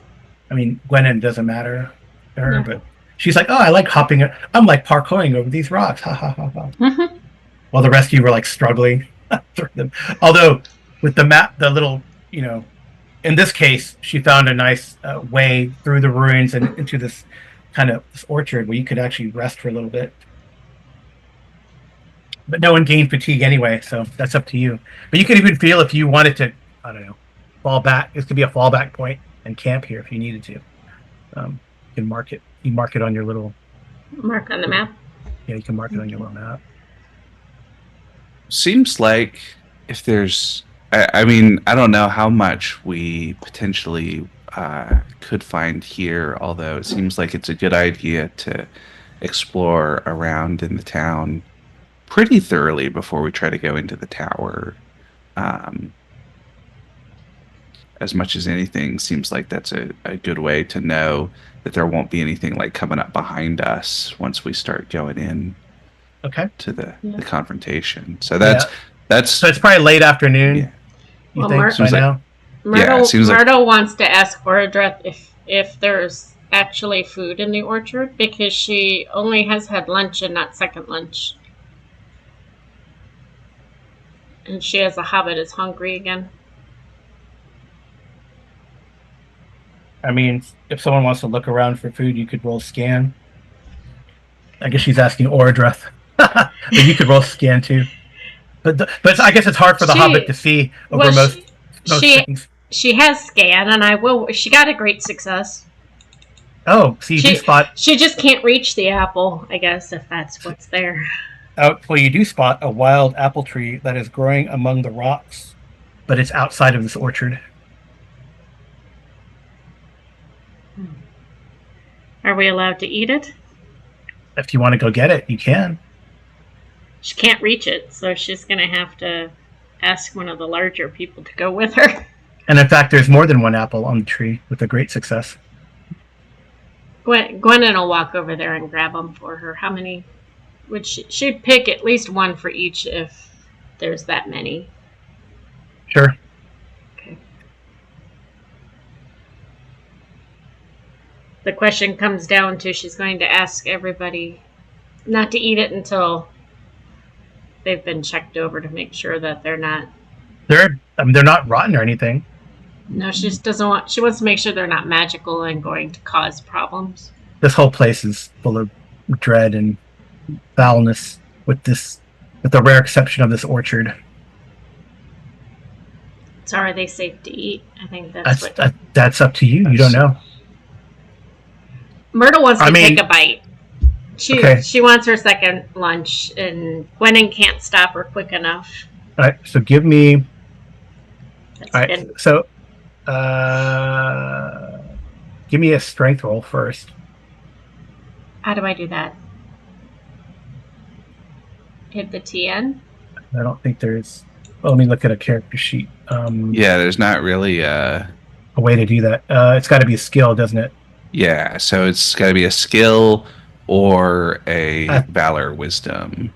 I mean, Gwennon doesn't matter to her, Yeah. but she's like, oh, I like hopping. I'm like parkouring over these rocks. Ha ha ha ha. Mm-hmm. While the rest of you were like struggling through them. Although with the map, the little, in this case, she found a nice way through the ruins and into this kind of this orchard where you could actually rest for a little bit. But no one gained fatigue anyway, so that's up to you. But you could even feel if you wanted to, I don't know, fall back. This could be a fallback point and camp here if you needed to. You can mark it. You mark it on your little. Mark on the map. Yeah, you can mark it on your little map. Seems like if there's, I mean, I don't know how much we potentially could find here, although it seems like it's a good idea to explore around in the town pretty thoroughly before we try to go into the tower. Um, as much as anything, seems like that's a good way to know that there won't be anything like coming up behind us once we start going in. Okay. to the Yeah. confrontation. So that's So it's probably late afternoon. yeah. You Well, think by Seems like now? Yeah, it seems like Myrtle wants to ask Oradreth if there's actually food in the orchard because she only has had lunch and not second lunch. And she as a hobbit is hungry again. I mean, if someone wants to look around for food, you could roll scan. I guess she's asking Oradreth, but you could roll scan too. But I guess it's hard for the Hobbit She to see over well most she things. she has scan and I will she got a great success. Oh, so you do spot. She just can't reach the apple, I guess, if that's what's there. Well, you do spot a wild apple tree that is growing among the rocks, but it's outside of this orchard. Are we allowed to eat it? If you want to go get it, you can. She can't reach it, so she's gonna have to ask one of the larger people to go with her. And in fact, there's more than one apple on the tree with a great success. Gwennon will walk over there and grab them for her. How many? She'd pick at least one for each if there's that many. Sure. Okay. The question comes down to she's going to ask everybody not to eat it until they've been checked over to make sure that they're not. They're not rotten or anything. No, she just doesn't want. She wants to make sure they're not magical and going to cause problems. This whole place is full of dread and foulness, with the rare exception of this orchard. So are they safe to eat? I think that's that's up to you. You don't know. Myrtle wants to take a bite. She wants her second lunch, and Gwennon can't stop her quick enough. All right, so give me. That's all right, good. so give me a strength roll first. How do I do that? Hit the TN? I don't think there's. Well, let me look at a character sheet. Yeah, there's not really a way to do that. It's got to be a skill, doesn't it? Yeah, so it's got to be a skill or a valor wisdom.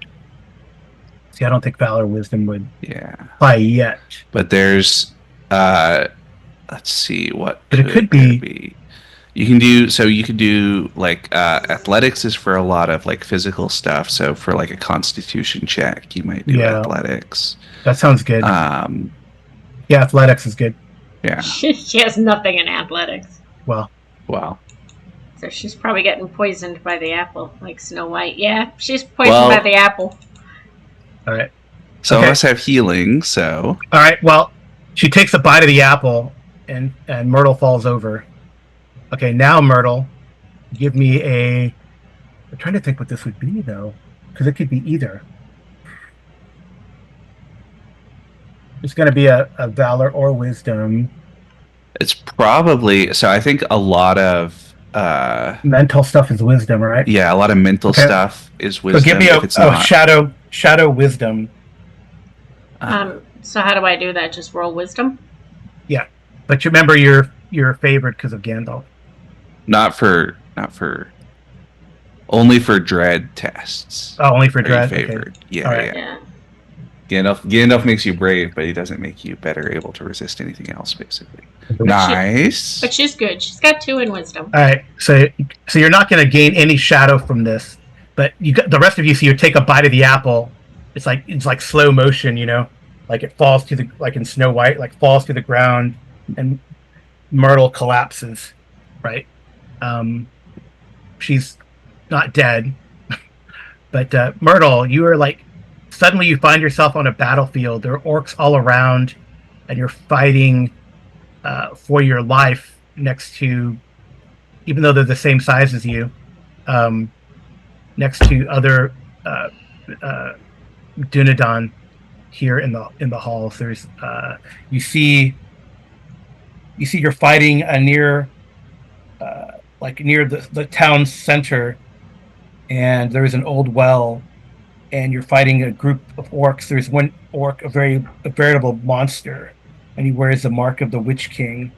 See, I don't think valor wisdom would Yeah. apply yet. But there's let's see what. But it could be. You can do like athletics is for a lot of like physical stuff. So for like a constitution check, you might do athletics. That sounds good. Yeah, athletics is good. Yeah. She has nothing in athletics. Well. So she's probably getting poisoned by the apple, like Snow White. Yeah, she's poisoned by the apple. All right. Some of us have healing, so. All right. Well, she takes a bite of the apple, and Myrtle falls over. Okay, now Myrtle, give me a. I'm trying to think what this would be though, because it could be either. It's going to be a valor or wisdom. It's probably so. I think a lot of mental stuff is wisdom, right? Yeah, a lot of mental stuff is wisdom. So give me a shadow wisdom. So how do I do that? Just roll wisdom? Yeah, but you remember you're favored because of Gandalf. Not for only for dread tests. Oh, only for dread. Favored. Okay. Yeah. Gandalf makes you brave, but he doesn't make you better able to resist anything else, basically. Nice. But she's good. She's got 2 in wisdom. All right, so you're not going to gain any shadow from this, but the rest of you. So you take a bite of the apple. It's like slow motion, like it falls to like in Snow White, like falls to the ground, and Myrtle collapses. Right. She's not dead, but Myrtle, you are like. Suddenly you find yourself on a battlefield. There are orcs all around, and you're fighting for your life next to, even though they're the same size as you, next to other Dunedain here in the halls. There's you see you're fighting near the town center, and there's an old well. And you're fighting a group of orcs. There's one orc, a veritable monster, and he wears the mark of the Witch King,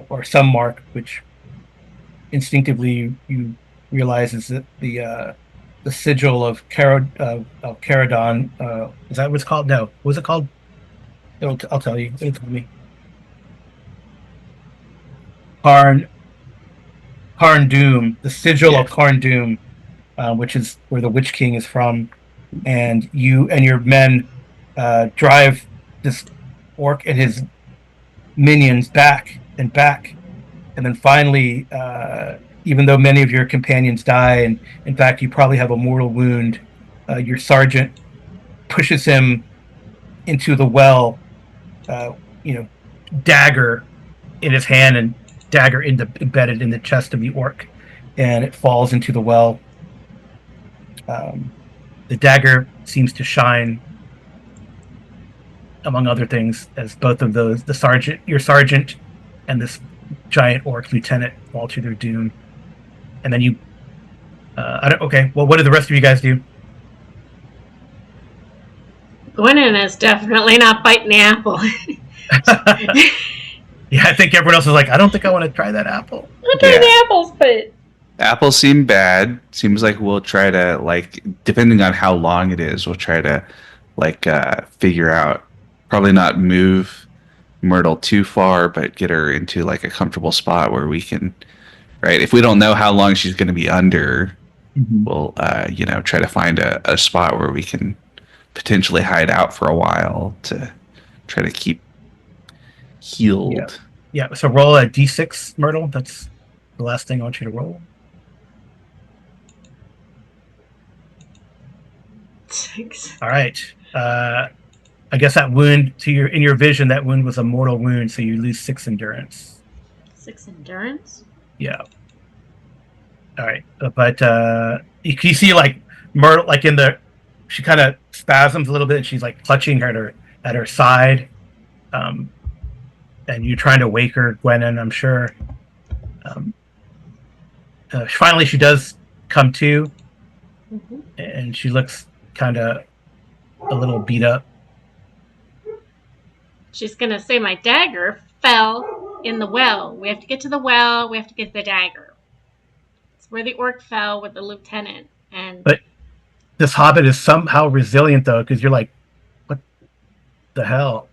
or some mark, which instinctively you realize is the the sigil of Caradon. Is that what it's called? No, what was it called? I'll tell you. It'll tell me. Karn Doom, the sigil Yeah. of Karn Doom, which is where the Witch King is from, and you and your men drive this orc and his minions back and back, and then finally, even though many of your companions die, and in fact you probably have a mortal wound, your sergeant pushes him into the well, uh, you know, dagger in his hand and dagger embedded in the chest of the orc, and it falls into the well. Um, the dagger seems to shine, among other things, as both of those, your sergeant, and this giant orc lieutenant fall to their doom. And then you, I don't. Okay, well, what do the rest of you guys do? Gwennon is definitely not biting the apple. Yeah, I think everyone else is like, I don't think I want to try that apple. I'll try the apples, but Apples seem bad. Seems like we'll try to, like, depending on how long it is, we'll try to, like, figure out, probably not move Myrtle too far, but get her into, like, a comfortable spot where we can, right? If we don't know how long she's going to be under, we'll, try to find a spot where we can potentially hide out for a while to try to keep healed. Yeah, so roll a d6, Myrtle. That's the last thing I want you to roll. 6. All right. I guess that wound in your vision, that wound was a mortal wound, so you lose 6 endurance. 6 endurance? Yeah. All right. But you see, like, Myrtle, like she kind of spasms a little bit, and she's like clutching at her side. And you're trying to wake her, Gwennon, I'm sure. Finally, she does come to, and she looks kind of a little beat up. She's going to say my dagger fell in the well. We have to get to the well. We have to get the dagger. It's where the orc fell with the lieutenant. But this hobbit is somehow resilient, though, because you're like, what the hell?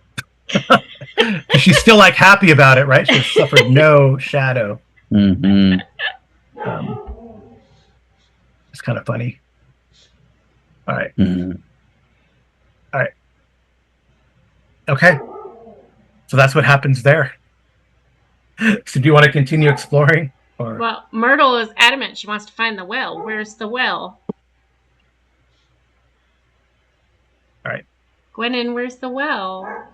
She's still, like, happy about it, right? She's suffered no shadow. Mm-hmm. It's kind of funny. All right. Mm-hmm. All right. Okay. So that's what happens there. So do you want to continue exploring? Or? Well, Myrtle is adamant she wants to find the well. Where's the well? All right. Gwennon, where's the well?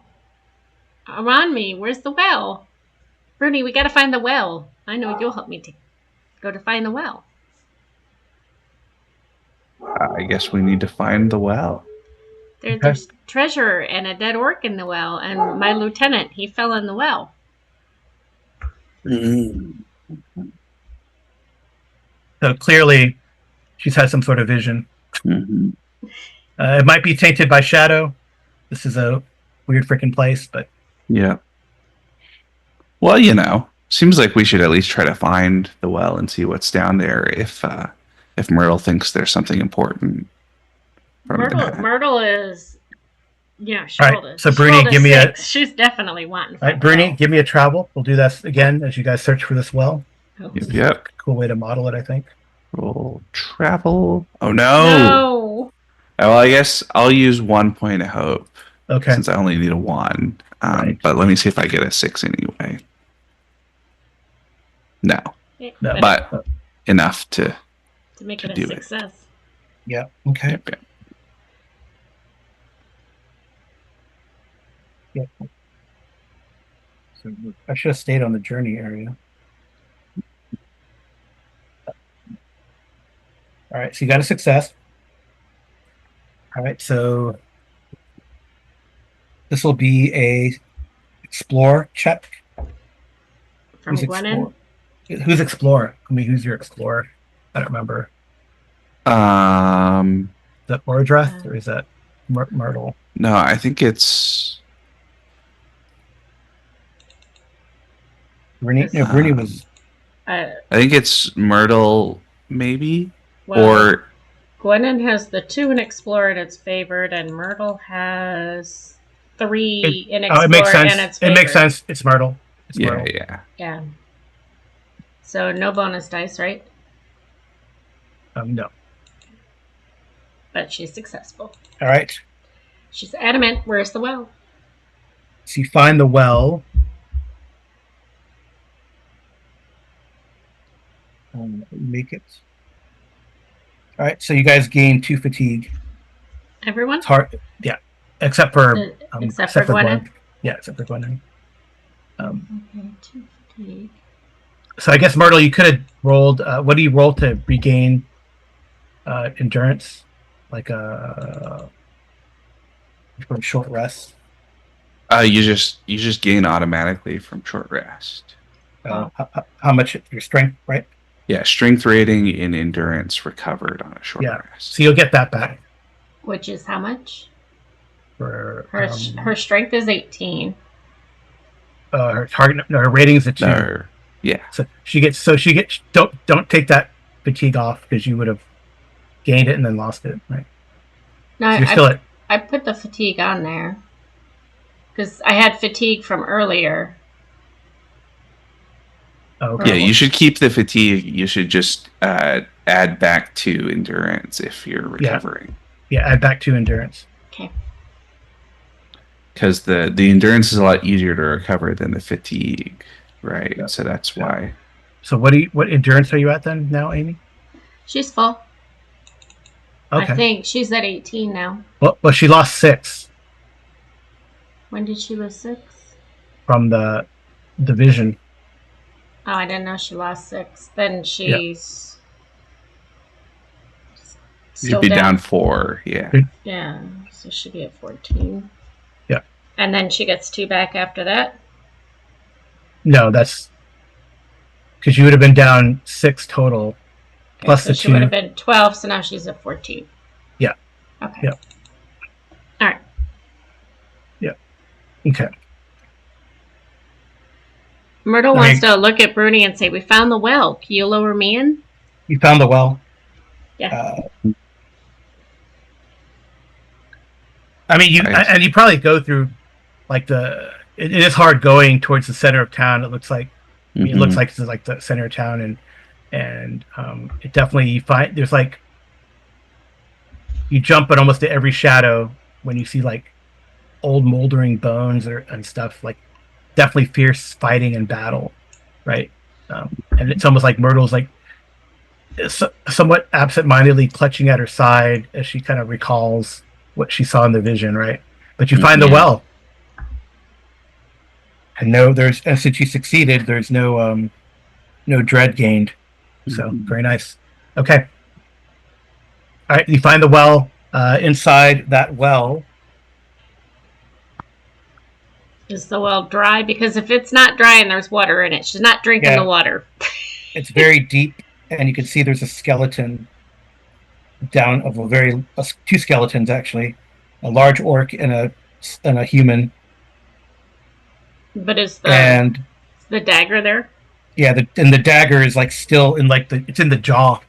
Around me, where's the well? Bruni, we got to find the well. I know you'll help me to go to find the well. I guess we need to find the well. There's treasure and a dead orc in the well, and my lieutenant, he fell in the well. Mm-hmm. So clearly, she's had some sort of vision. Mm-hmm. It might be tainted by shadow. This is a weird freaking place, but yeah. Well, seems like we should at least try to find the well and see what's down there. If Myrtle thinks there's something important. Myrtle is, she all right. So Bruni, give me she's definitely wanting. All right, Bruni, give me a travel. We'll do this again as you guys search for this well. Yep. Cool way to model it, I think. Roll travel. Oh no. No. Well, I guess I'll use 1 point of hope. Okay. Since I only need a 1. Right. But let me see if I get a 6 anyway. No. But enough to make it a success. Yeah. Okay. Yep. Yep. So I should have stayed on the journey area. All right, so you got a success. All right, so this will be a explore check. From Gwennon? Who's explorer? I mean, who's your explorer? I don't remember. Is that Ordreth or is that Myrtle? No, I think it's Bruni. No, Bruni was. I think it's Myrtle, maybe, well, or Gwennon has the 2 in Explore and it's favored, and Myrtle has 3 in Oh, it makes Explore sense. and it's It favored. makes sense. It's Myrtle. It's Yeah, Myrtle. yeah. Yeah. So no bonus dice, right? No. But she's successful. All right. She's adamant. Where's the well? So you find the well. Make it. All right. So you guys gain 2 fatigue. Everyone? It's hard. Yeah. Except for Except for Gwennon? Yeah, except for Gwennon. Okay, 2 fatigue. So I guess Myrtle, you could have rolled. What do you roll to regain endurance? Like for a short rest. You just gain automatically from short rest. How much your strength, right? Yeah, strength rating and endurance recovered on a short rest. So you'll get that back. Which is how much? For her strength is 18. Her target, no, her rating is a 2. No, yeah. So she gets. Don't take that fatigue off because you would have gained it and then lost it, right? No, so you're still at. I put the fatigue on there because I had fatigue from earlier. Okay. Yeah, you should keep the fatigue. You should just add back to endurance if you're recovering. Yeah, add back to endurance. Okay. Because the endurance is a lot easier to recover than the fatigue, right? Yeah. So that's why. So what endurance are you at then now, Amy? She's full. Okay. I think she's at 18 now. Well, she lost 6. When did she lose 6? From the division. Oh, I didn't know she lost 6. Then she's She'd be down 4, yeah. Yeah, so she'd be at 14. Yeah. And then she gets 2 back after that? No, that's because you would have been down 6 total. Plus the 2. She would have been 12, so now she's at 14. Yeah. Okay. Yeah. All right. Yeah. Okay. Myrtle wants to look at Bruni and say, "We found the well. Can you lower me in?" You found the well? Yeah. I mean, you probably go through like it is hard going towards the center of town. It looks like it looks like it's like the center of town, and it definitely you find there's like you jump at almost to every shadow when you see like old moldering bones and stuff, like definitely fierce fighting and battle, right? And it's almost like Myrtle's like somewhat absent-mindedly clutching at her side as she kind of recalls what she saw in the vision, right? But you find the well, and and since you succeeded, there's no dread gained. So very nice. Okay. All right, you find the well. Inside that well, is the well dry? Because if it's not dry and there's water in it, she's not drinking the water. It's very deep, and you can see there's a skeleton down of 2 skeletons actually, a large orc and a human. But is the dagger there? Yeah, the dagger is like still in like it's in the jaw,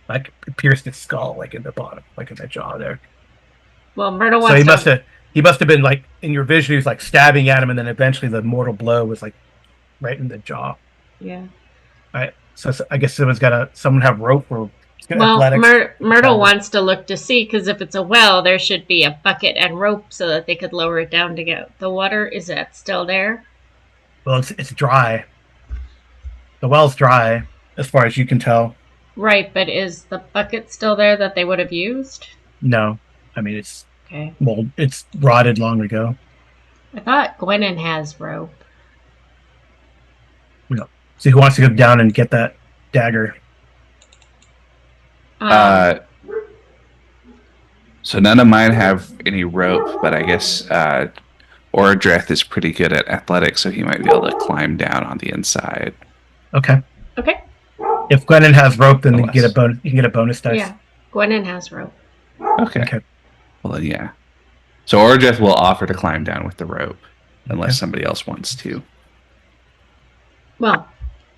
like it pierced its skull, like in the bottom, like in the jaw there. Well, Myrtle wants he must have been like in your vision. He was like stabbing at him, and then eventually the mortal blow was like right in the jaw. Yeah. All right. So I guess someone have rope or. Well, Myrtle wants to look to see, because if it's a well, there should be a bucket and rope so that they could lower it down to get the water. Is that still there? Well, it's dry. The well's dry, as far as you can tell. Right, but is the bucket still there that they would have used? No. I mean, it's okay. Mold. It's rotted long ago. I thought Gwennon has rope. No. So who wants to go down and get that dagger? So none of mine have any rope, but I guess Oradreth is pretty good at athletics, so he might be able to climb down on the inside. Okay. Okay. If Gwennon has rope, then you get a bonus. You can get a bonus dice. Yeah, Gwennon has rope. Okay. Well, then, yeah. So Oradreth will offer to climb down with the rope, unless somebody else wants to. Well,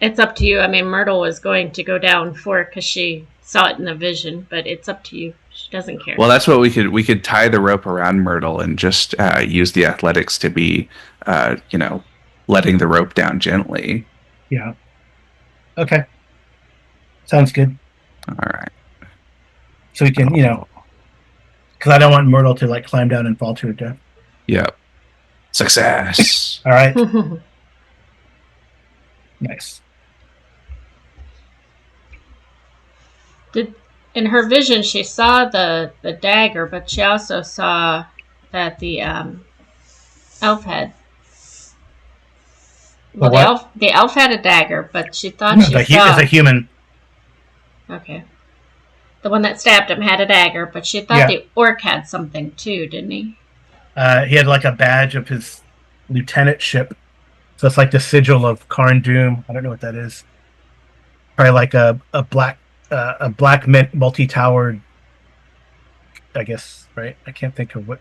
It's up to you. I mean, Myrtle was going to go down for it because she saw it in the vision, but it's up to you. She doesn't care. Well, that's what we could tie the rope around Myrtle and just use the athletics to be, letting the rope down gently. Yeah. Okay. Sounds good. All right. So we can, because I don't want Myrtle to like climb down and fall to her death. Yep. Success. All right. Nice. In her vision, she saw the dagger, but she also saw that the elf had. Well, the elf had a dagger, but she thought she saw. It's a human. Okay. The one that stabbed him had a dagger, but she thought the orc had something too, didn't he? He had like a badge of his lieutenantship. So it's like the sigil of Karn Doom. I don't know what that is. Probably like a black mint multi-towered, I guess, right? I can't think of what.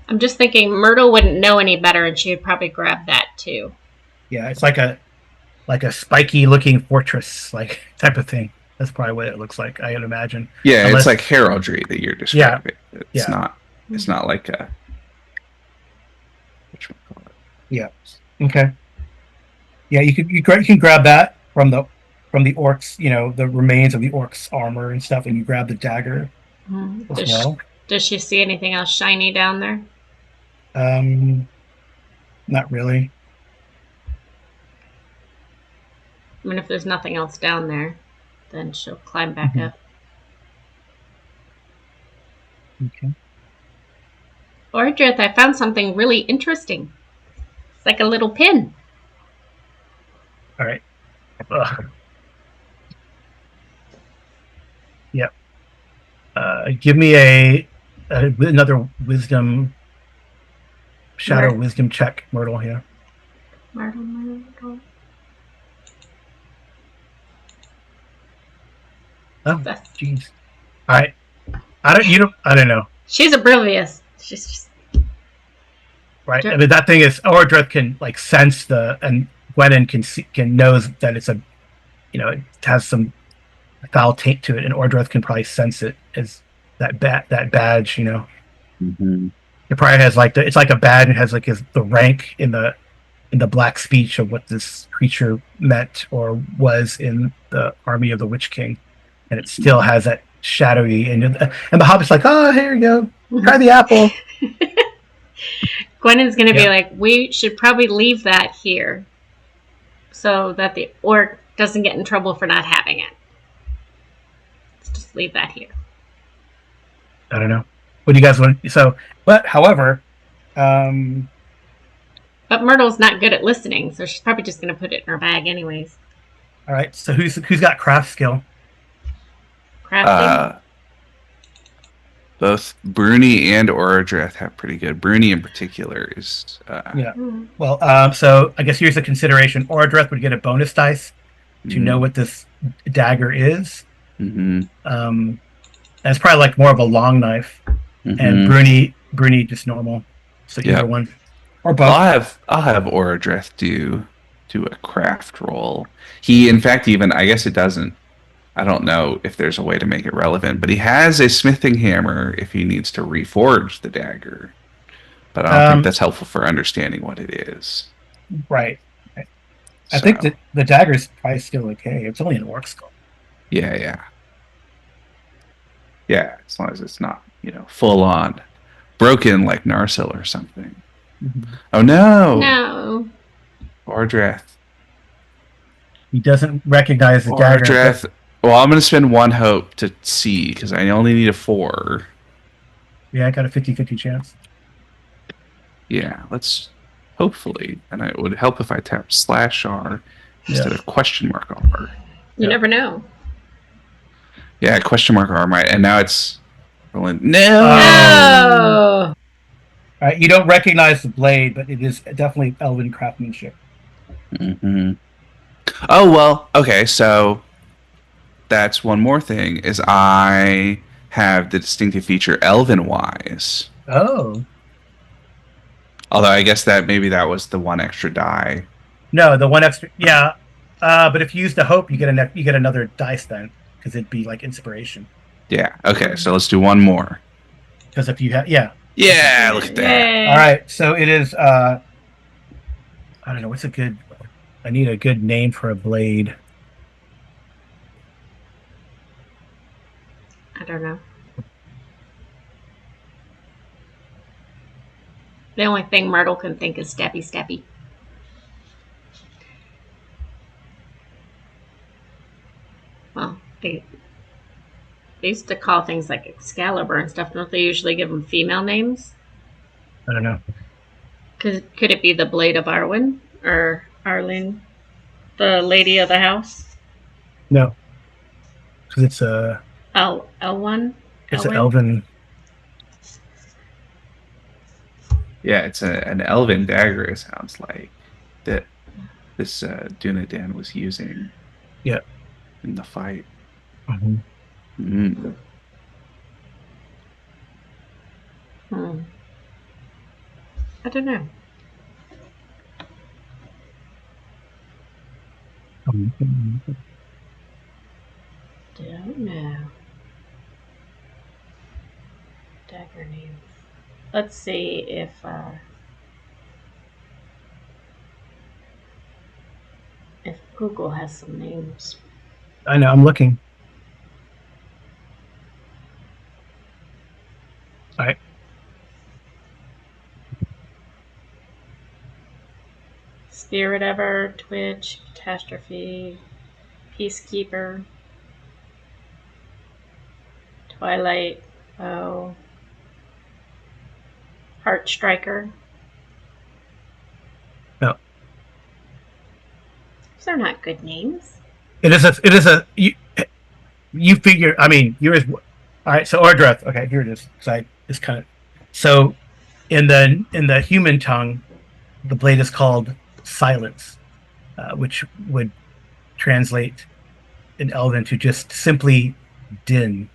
I'm just thinking Myrtle wouldn't know any better, and she would probably grab that too. Yeah, it's like a spiky looking fortress like type of thing. That's probably what it looks like, I would imagine. Yeah, it's like heraldry that you're describing. It's not like a. Yeah. Okay. Yeah, you can grab that from the orcs, the remains of the orcs' armor and stuff, and you grab the dagger as well. Does she see anything else shiny down there? Not really. I mean, if there's nothing else down there, then she'll climb back up. Okay. Ordrith, I found something really interesting. It's like a little pin. All right. Yep. Give me another wisdom, wisdom check, Myrtle here. Myrtle. Oh, jeez. All right. I don't know. She's oblivious. She's just right. I mean, that thing is, Ordrith can like sense and Gwennon can knows that it's it has some foul taint to it, and Ordrith can probably sense it as that badge. Mm-hmm. It probably has it's like a badge. It has like the rank in the black speech of what this creature meant or was in the army of the Witch King, and it still has that shadowy and the Hobbit's like, oh, here you go, try the apple. Gwennon's gonna be like, we should probably leave that here so that the orc doesn't get in trouble for not having it. Let's just leave that here. I don't know. What do you guys want? However, but Myrtle's not good at listening, so she's probably just gonna put it in her bag anyways. All right. So who's got craft skill? Crafting. Both Bruni and Orodreth have pretty good. Bruni in particular is. Well, so I guess here's a consideration. Orodreth would get a bonus dice to know what this dagger is. Mm-hmm. And it's probably like more of a long knife, and Bruni just normal. So either one or both. I'll have Orodreth do a craft roll. He, in fact, even I guess it doesn't. I don't know if there's a way to make it relevant, but he has a smithing hammer if he needs to reforge the dagger. But I don't think that's helpful for understanding what it is. Right. I think that the dagger's probably still okay. It's only an orc skull. Yeah, as long as it's not, full on broken like Narsil or something. Mm-hmm. Oh no! No. Ordreth. He doesn't recognize the dagger. Ordreth. Well, I'm going to spend one hope to see, because I only need a 4. Yeah, I got a 50-50 chance. Yeah, let's hopefully. And it would help if I tap /R instead of $R. You never know. Yeah, $R might. And now it's rolling. No! Oh! All right, you don't recognize the blade, but it is definitely elven craftsmanship. Mm-hmm. Oh, well, okay, so that's one more thing, is I have the distinctive feature Elven Wise. Oh. Although I guess that maybe that was the one extra die. No, the one extra, yeah. But if you use the hope, you get another dice then, because it'd be like inspiration. Yeah. Okay. So let's do one more. Because if you have, yeah. Yeah. Okay. Look at that. Yay. All right. So it is. I don't know. What's a good? I need a good name for a blade. I don't know. The only thing Myrtle can think is stabby stabby. Well, they used to call things like Excalibur and stuff. Don't they usually give them female names? I don't know. Could it be the Blade of Arwen or Arlene, the lady of the house? No, because it's a Elwyn. it's an elven. Yeah. It's an elven dagger. It sounds like that. This Dunedain was using. Yeah. In the fight. Mm-hmm. Mm. I don't know. Don't know. Dagger names. Let's see if Google has some names. I know. I'm looking. All right. Spirit Ever, Twitch, Catastrophe, Peacekeeper, Twilight, Heart Striker. No. Those are not good names. It is a you figure. I mean, yours. All right. So Ordreth. Okay, here it is. So I just kind of. So in the human tongue, the blade is called silence, which would translate in Elven to just simply din.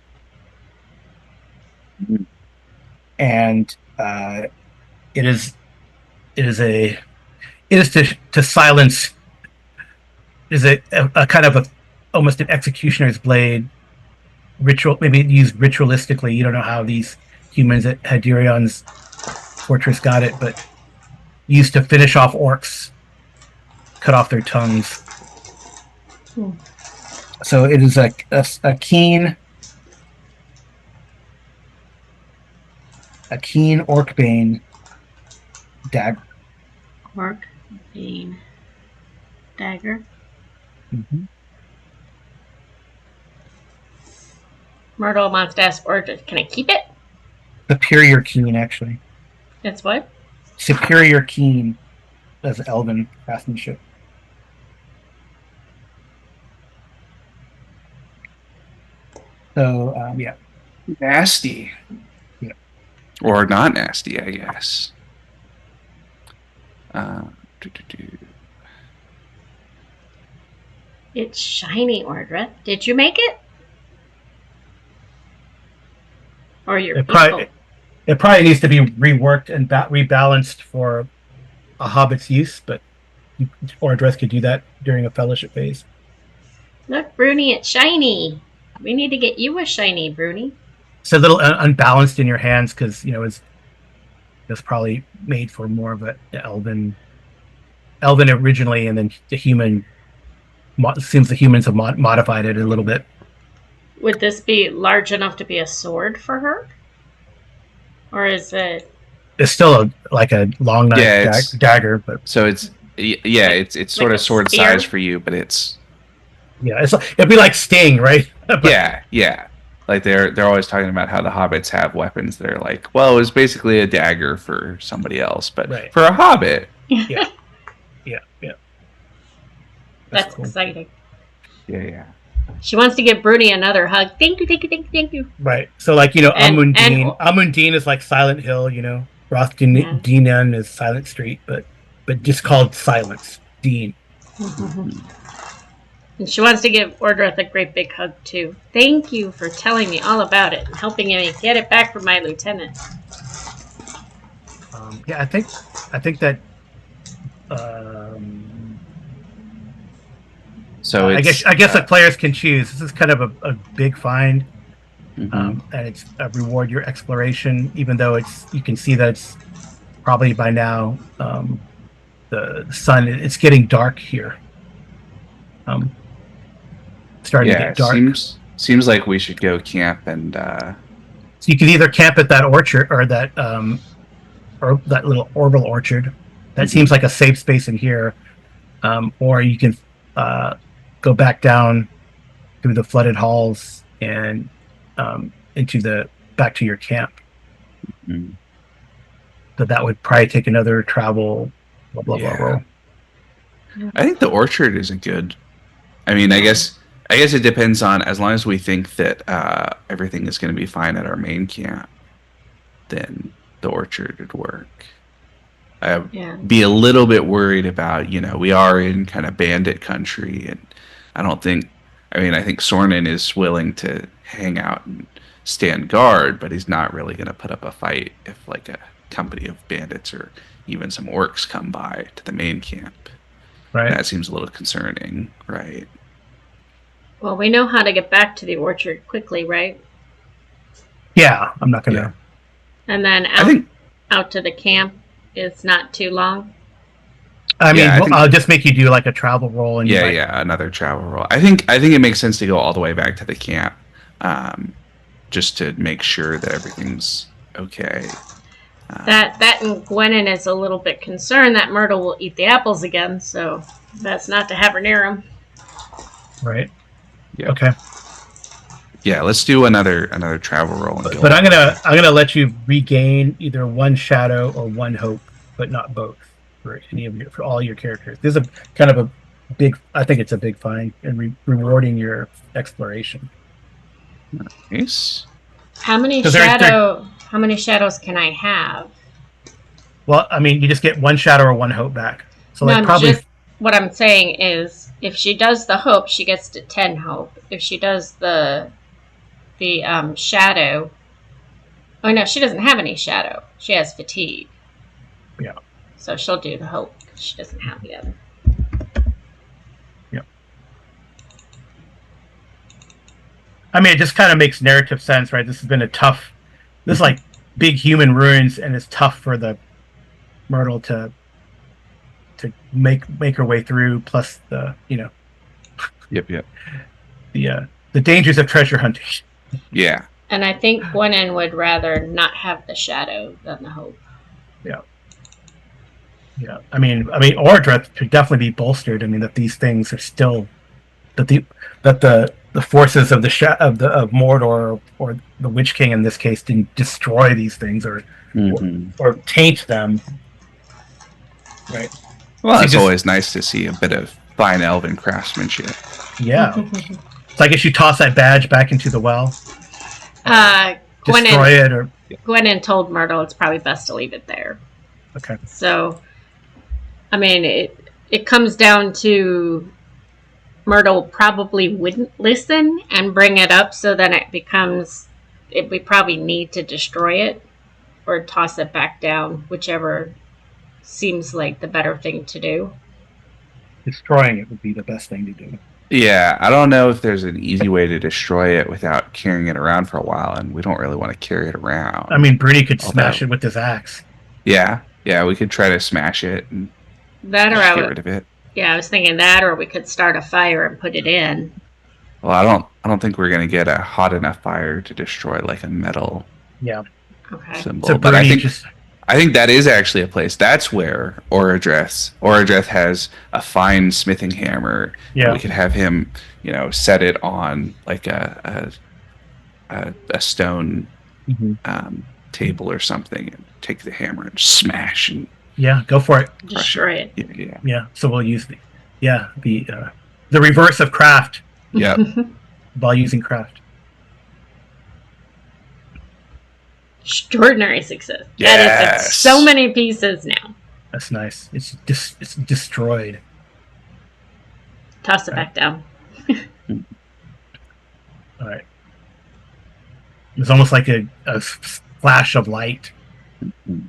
And it is to silence is a kind of a almost an executioner's blade ritual, maybe used ritualistically. You don't know how these humans at Hadirion's fortress got it, but used to finish off orcs, cut off their tongues. So it is a keen orcbane dagger. Orcbane dagger. Mm-hmm. Myrtle wants to ask Ordreth, can I keep it? Superior keen, actually. It's what? Superior keen as elven craftsmanship. So yeah, Nasty. Yeah. Or not nasty, I guess. It's shiny, Ordreth. Did you make it? Or your it people? probably needs to be reworked and rebalanced for a hobbit's use, but Ordreth could do that during a fellowship phase. Look, Bruni, it's shiny. We need to get you a shiny, Bruni. It's a little unbalanced in your hands because it's probably made for more of an elven originally, and then the human. Seems the humans have modified it a little bit. Would this be large enough to be a sword for her, or is it? It's still like a long knife dagger, but so it's it's sort like of sword spear? size for you, but it's it'd be like Sting, right? But, yeah. Like they're always talking about how the hobbits have weapons that are like, well, it's basically a dagger for somebody else, but for a hobbit, yeah. That's cool. Exciting. Yeah. She wants to give Bruni another hug. Thank you. Right. So like Amundine is like Silent Hill. Rothdinan is Silent Street, but just called Silence. Dean. And she wants to give Ordreth a great big hug too. Thank you for telling me all about it and helping me get it back from my lieutenant. I think that So I it's guess the players can choose. This is kind of a big find, mhm. and it's a reward your exploration. Even though you can see that it's probably by now the sun. It's getting dark here. Um, Starting to Yeah, get dark. seems like we should go camp and So you can either camp at that orchard or that little orbital orchard. That seems mhm. like a safe space in here. Or you can uh, go back down through the flooded halls and into the back to your camp. Mhm. So that would probably take another travel blah blah blah Yeah. roll. I think the orchard isn't good. I mean, No. I guess it depends on as long as we think that everything is going to be fine at our main camp, then the orchard would work. I'd Yeah. be a little bit worried about, we are in kind of bandit country, and I don't think, I mean, I think Sornin is willing to hang out and stand guard, but he's not really going to put up a fight if like a company of bandits or even some orcs come by to the main camp. Right? That seems a little concerning, right? Well, we know how to get back to the orchard quickly, right? Yeah, I'm not Yeah. gonna. And then I think, out to the camp is not too long. I yeah, mean, I think, I'll just make you do like a travel roll, and you yeah, might. yeah, another travel roll. I think it makes sense to go all the way back to the camp, um, just to make sure that everything's okay. That and Gwennon is a little bit concerned that Myrtle will eat the apples again, so that's not to have her near him. Right. Yeah. Okay. Yeah, let's do another travel roll and go. But I'm gonna let you regain either one shadow or one hope, but not both for all your characters. This is a kind of a big. I think it's a big find and rewarding your exploration. Nice. How many 'Cause how many shadows can I have? Well, I mean, you just get one shadow or one hope back. So No, like I'm probably just what I'm saying is if she does the hope, she gets to 10 hope. If she does the shadow, oh no, she doesn't have any shadow. She has fatigue. yeah. So she'll do the hope. She doesn't have the other. Yeah. I mean, it just kind of makes narrative sense, right? This has been this is like big human ruins, and it's tough for the Myrtle to make her way through. Plus Yep. the dangers of treasure hunting. Yeah. And I think Gwennon would rather not have the shadow than the hope. Yeah, I mean, Ordreth should definitely be bolstered. I mean, that these things are still that the forces of of Mordor or the Witch King in this case didn't destroy these things or taint them. Right. Well, So it's always nice to see a bit of fine elven craftsmanship. Yeah. So I guess you toss that badge back into the well, destroy it, or Gwennon told Myrtle it's probably best to leave it there. okay. So, I mean, it comes down to Myrtle probably wouldn't listen and bring it up, so then we probably need to destroy it or toss it back down, whichever seems like the better thing to do. Destroying it would be the best thing to do. Yeah, I don't know if there's an easy way to destroy it without carrying it around for a while, and we don't really want to carry it around. I mean, Brady could smash it with his axe. Yeah, we could try to smash it and That or just get rid of it. Yeah, I was thinking that, or we could start a fire and put it in. Well, I don't think we're gonna get a hot enough fire to destroy like a metal Okay. symbol. So But Brady I think that is actually a place. That's where Oradreth has a fine smithing hammer. Yeah. We could have him, set it on like a stone table or something, and take the hammer and smash and go for it. Destroy it. Yeah. Yeah. So we'll use the reverse of craft Yep. while using craft. Extraordinary success. Yes. That is so many pieces now. That's nice. It's destroyed. Toss it back down. All right. It's almost like a flash of light. All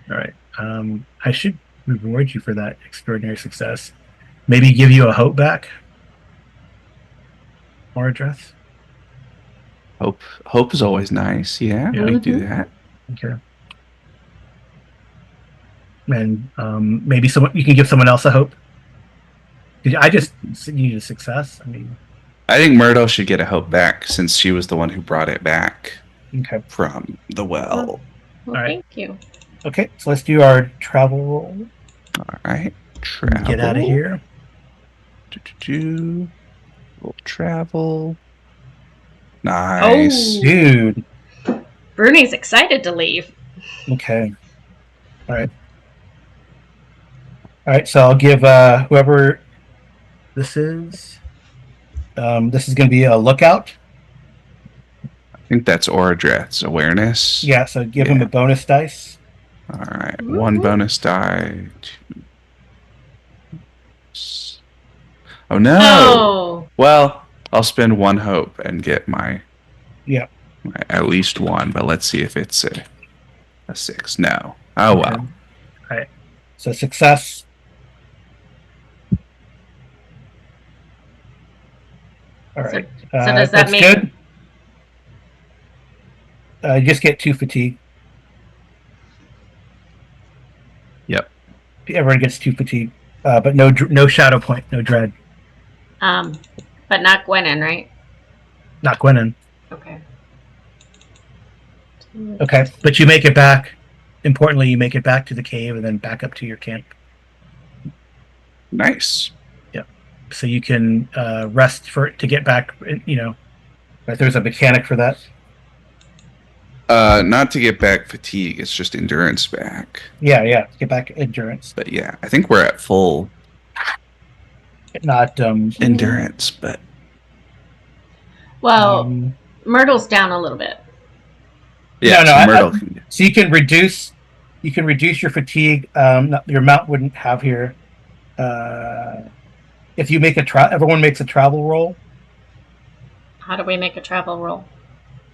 right. I should reward you for that extraordinary success. Maybe give you a hope back. more address. Hope is always nice. Yeah, Yeah. we can do that. Okay. And maybe someone you can give someone else a hope. I just need a success. I mean, I think Myrtle should get a hope back since she was the one who brought it back okay. from the well. Well, All right. thank you. Okay, so let's do our travel roll. All right. And Travel. get out of here. We'll travel. Nice. Oh. Dude. Bruni's excited to leave. Okay. All right. All right, so I'll give whoever this is going to be a lookout. I think that's Oradreth's awareness. Yeah, so give him a bonus dice. All right. Ooh. 1 bonus die. 2. Oh, no. Oh. Well, I'll spend 1 hope and get my Yeah. at least 1, but let's see if it's a 6. No. Oh, Okay. well. All right. So success. All right. So does that that's mean good. You just get 2 fatigue. Yep. Everyone gets 2 fatigue, but no shadow point, no dread. but not Gwenin, right? Not Gwenin. Okay. Okay, but you make it back. Importantly, you make it back to the cave and then back up to your camp. Nice. So you can rest to get back. You know, if there's a mechanic for that. Not to get back fatigue, it's just endurance back. Yeah, get back endurance. But yeah, I think we're at full Not endurance, but Well, Myrtle's down a little bit. yeah, No, Myrtle can so you can reduce your fatigue. Your mount wouldn't have here. If you make everyone makes a travel roll. How do we make a travel roll?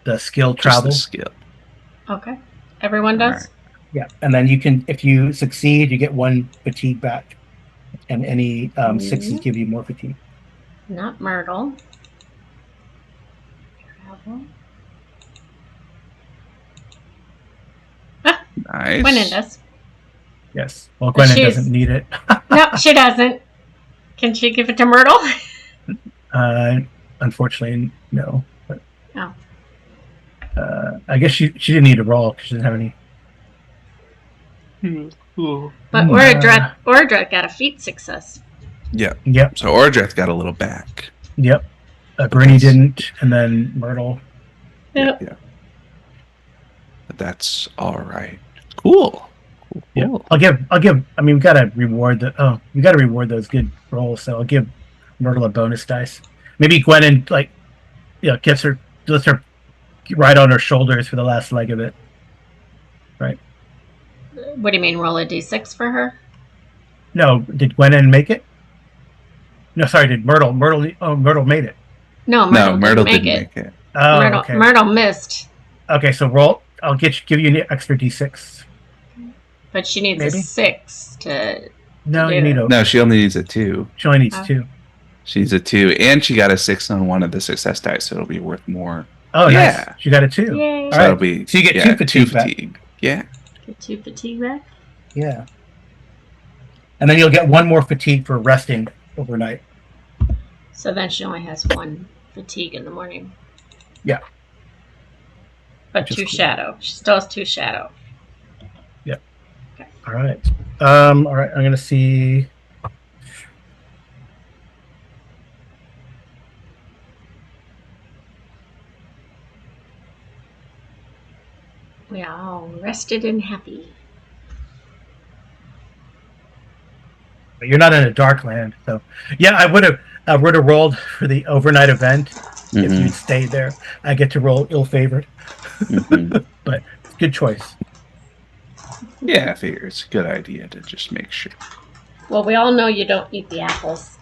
The skill just travel. the skill. Okay. Everyone does? Right. Yeah, and then you can, if you succeed, you get 1 fatigue back, and any 6s give you more fatigue. Not Myrtle. Travel. Nice. Gwenin does. Yes. Well, Gwenin she's- doesn't need it. No, she doesn't. Can she give it to Myrtle? Unfortunately, no. But, Oh. I guess she didn't need a roll because she doesn't have any. But Oradreth got a feat success. Yeah. Yep. So Oradreth got a little back. Yep. Bruni didn't, and then Myrtle. Yep. Yeah. But that's all right. Cool. Yeah. I'll give. I mean, we gotta reward those good rolls. So I'll give Myrtle a bonus dice. Maybe Gwenin lets her ride on her shoulders for the last leg of it. Right. What do you mean, roll a d6 for her? No, did Gwenin make it? No, sorry, did Myrtle? Myrtle made it. No, Myrtle didn't make it. Oh, Myrtle, okay. Myrtle missed, Okay, so roll. I'll give you an extra d6. but she needs Maybe. a 6 to. No, do you need it. a. No, she only needs a 2. She only needs Oh. 2. She needs a 2, and she got a 6 on one of the success dice, so it'll be worth more. Oh, Yeah. nice. She got a 2. Yay. So All it'll right. be So you get 2 fatigue back. Yeah. Get 2 fatigue back. Yeah. And then you'll get 1 more fatigue for resting overnight. So then she only has 1 fatigue in the morning. Yeah. But Which is 2 cool. shadow. She still has 2 shadow. All right. All right. I'm gonna see. We are all rested and happy. You're not in a dark land, so yeah. I would have rolled for the overnight event if Mhm. you stayed there. I get to roll ill-favored, Mhm. but good choice. Yeah, I figure it's a good idea to just make sure. Well, we all know you don't eat the apples.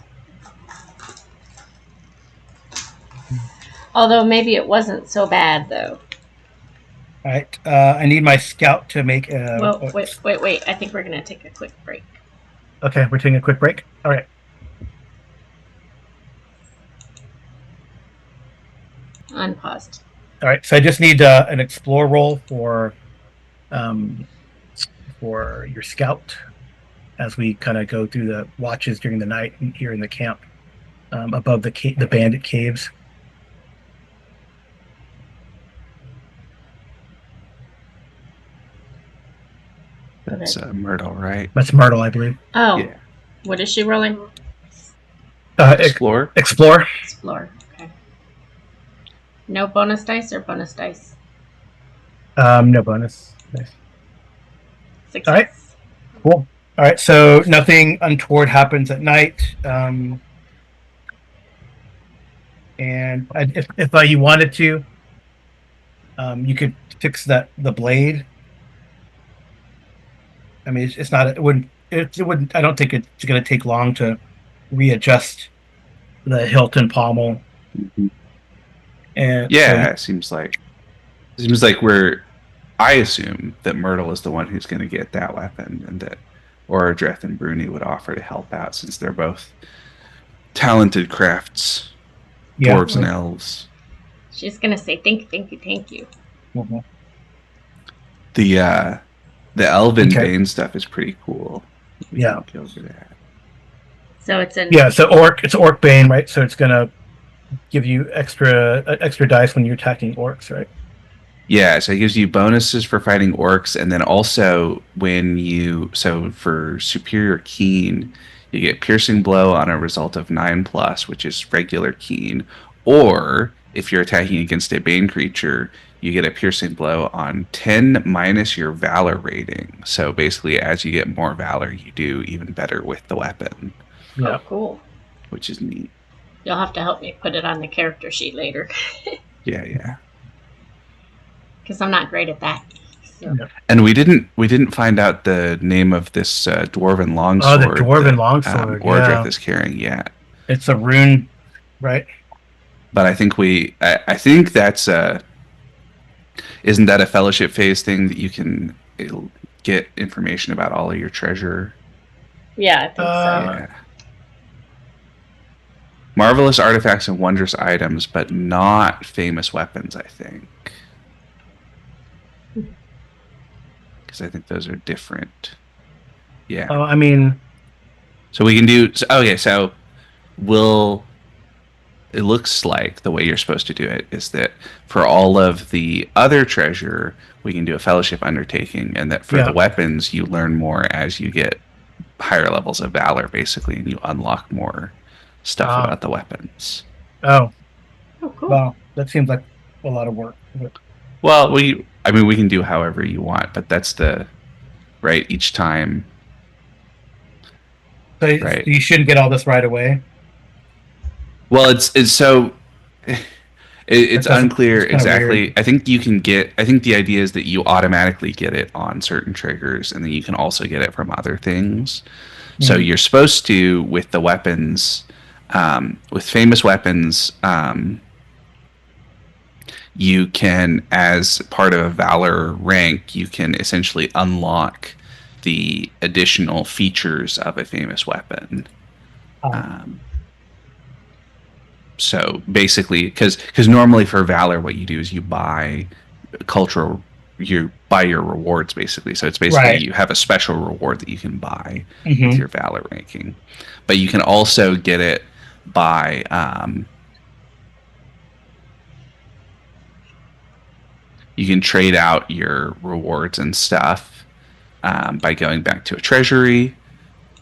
Although maybe it wasn't so bad, though. All right. I need my scout to make a. Well, wait. I think we're going to take a quick break. Okay, we're taking a quick break. All right. Unpaused. All right, so I just need an explore roll for your scout as we kind of go through the watches during the night here in the camp above the bandit caves. That's Myrtle, right? That's Myrtle, I believe. Oh, Yeah. what is she rolling? Explore. Explore. Explore. Okay. No bonus dice or bonus dice? No bonus. Nice. Success. All right. Cool. All right, so nothing untoward happens at night. And if you wanted to, you could fix the blade. I mean, it's not. It wouldn't. I don't think it's going to take long to readjust the hilt and pommel. Mhm. And Yeah, it seems like I assume that Myrtle is the one who's going to get that weapon, and that Orodreth and Bruni would offer to help out since they're both talented crafts, yeah. dwarves and elves. She's gonna say thank you. Mm-hmm. The elven Okay. bane stuff is pretty cool. Yeah. Go over that. So it's an So it's orc bane, right? So it's gonna give you extra dice when you're attacking orcs, right? Yeah, so it gives you bonuses for fighting orcs, and then also for superior keen, you get piercing blow on a result of 9+, which is regular keen, or if you're attacking against a bane creature, you get a piercing blow on 10 minus your valor rating. So basically, as you get more valor, you do even better with the weapon, Yeah. Oh, cool. which is neat. You'll have to help me put it on the character sheet later. Yeah. Because I'm not great at that. So. Yeah. And we didn't find out the name of this dwarven longsword. Oh, the dwarven longsword. Orodreth is carrying yet. It's a rune, right? But I think I think that's isn't that a fellowship phase thing that you can get information about all of your treasure? Yeah, I think so. Yeah. Marvelous artifacts and wondrous items, but not famous weapons, I think. Because I think those are different. Yeah. Oh, I mean, So we can do. So it looks like the way you're supposed to do it is that for all of the other treasure, we can do a fellowship undertaking, and that for the weapons, you learn more as you get higher levels of valor, basically, and you unlock more stuff about the weapons. Oh, cool. Well, that seems like a lot of work. Well, we can do however you want, but that's right each time. So right. You shouldn't get all this right away. Well, it's so it's unclear exactly. Weird. I think the idea is that you automatically get it on certain triggers, and then you can also get it from other things. Mm-hmm. So you're supposed to, with the weapons, with famous weapons, you can, as part of a valor rank, you can essentially unlock the additional features of a famous weapon. So basically, because normally for valor, what you do is you buy your rewards, basically. So it's basically you have a special reward that you can buy with your valor ranking, but you can also get it by you can trade out your rewards and stuff by going back to a treasury,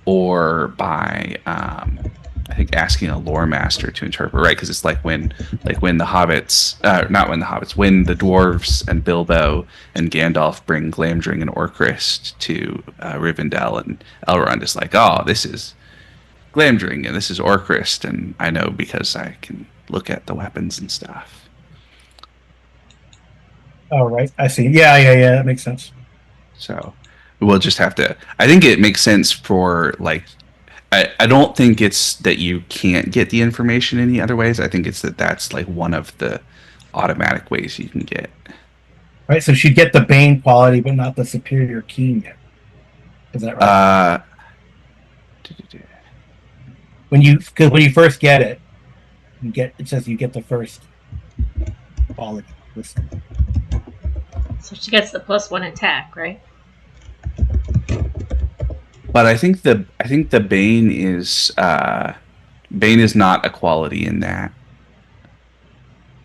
or by I think asking a lore master to interpret, right? Because it's when the hobbits, when the dwarves and Bilbo and Gandalf bring Glamdring and Orcrist to Rivendell, and Elrond is like, oh, this is Glamdring and this is Orcrist, and I know because I can look at the weapons and stuff. Oh, right. I see. Yeah. That makes sense. So we'll just have to. I think it makes sense for I don't think it's that you can't get the information any other ways. I think it's that's one of the automatic ways you can get. Right. So she'd get the Bane quality, but not the superior keen yet. Is that right? When you first get it, it says you get the first quality. So she gets the +1 attack, right? But I think the Bane is not a quality in that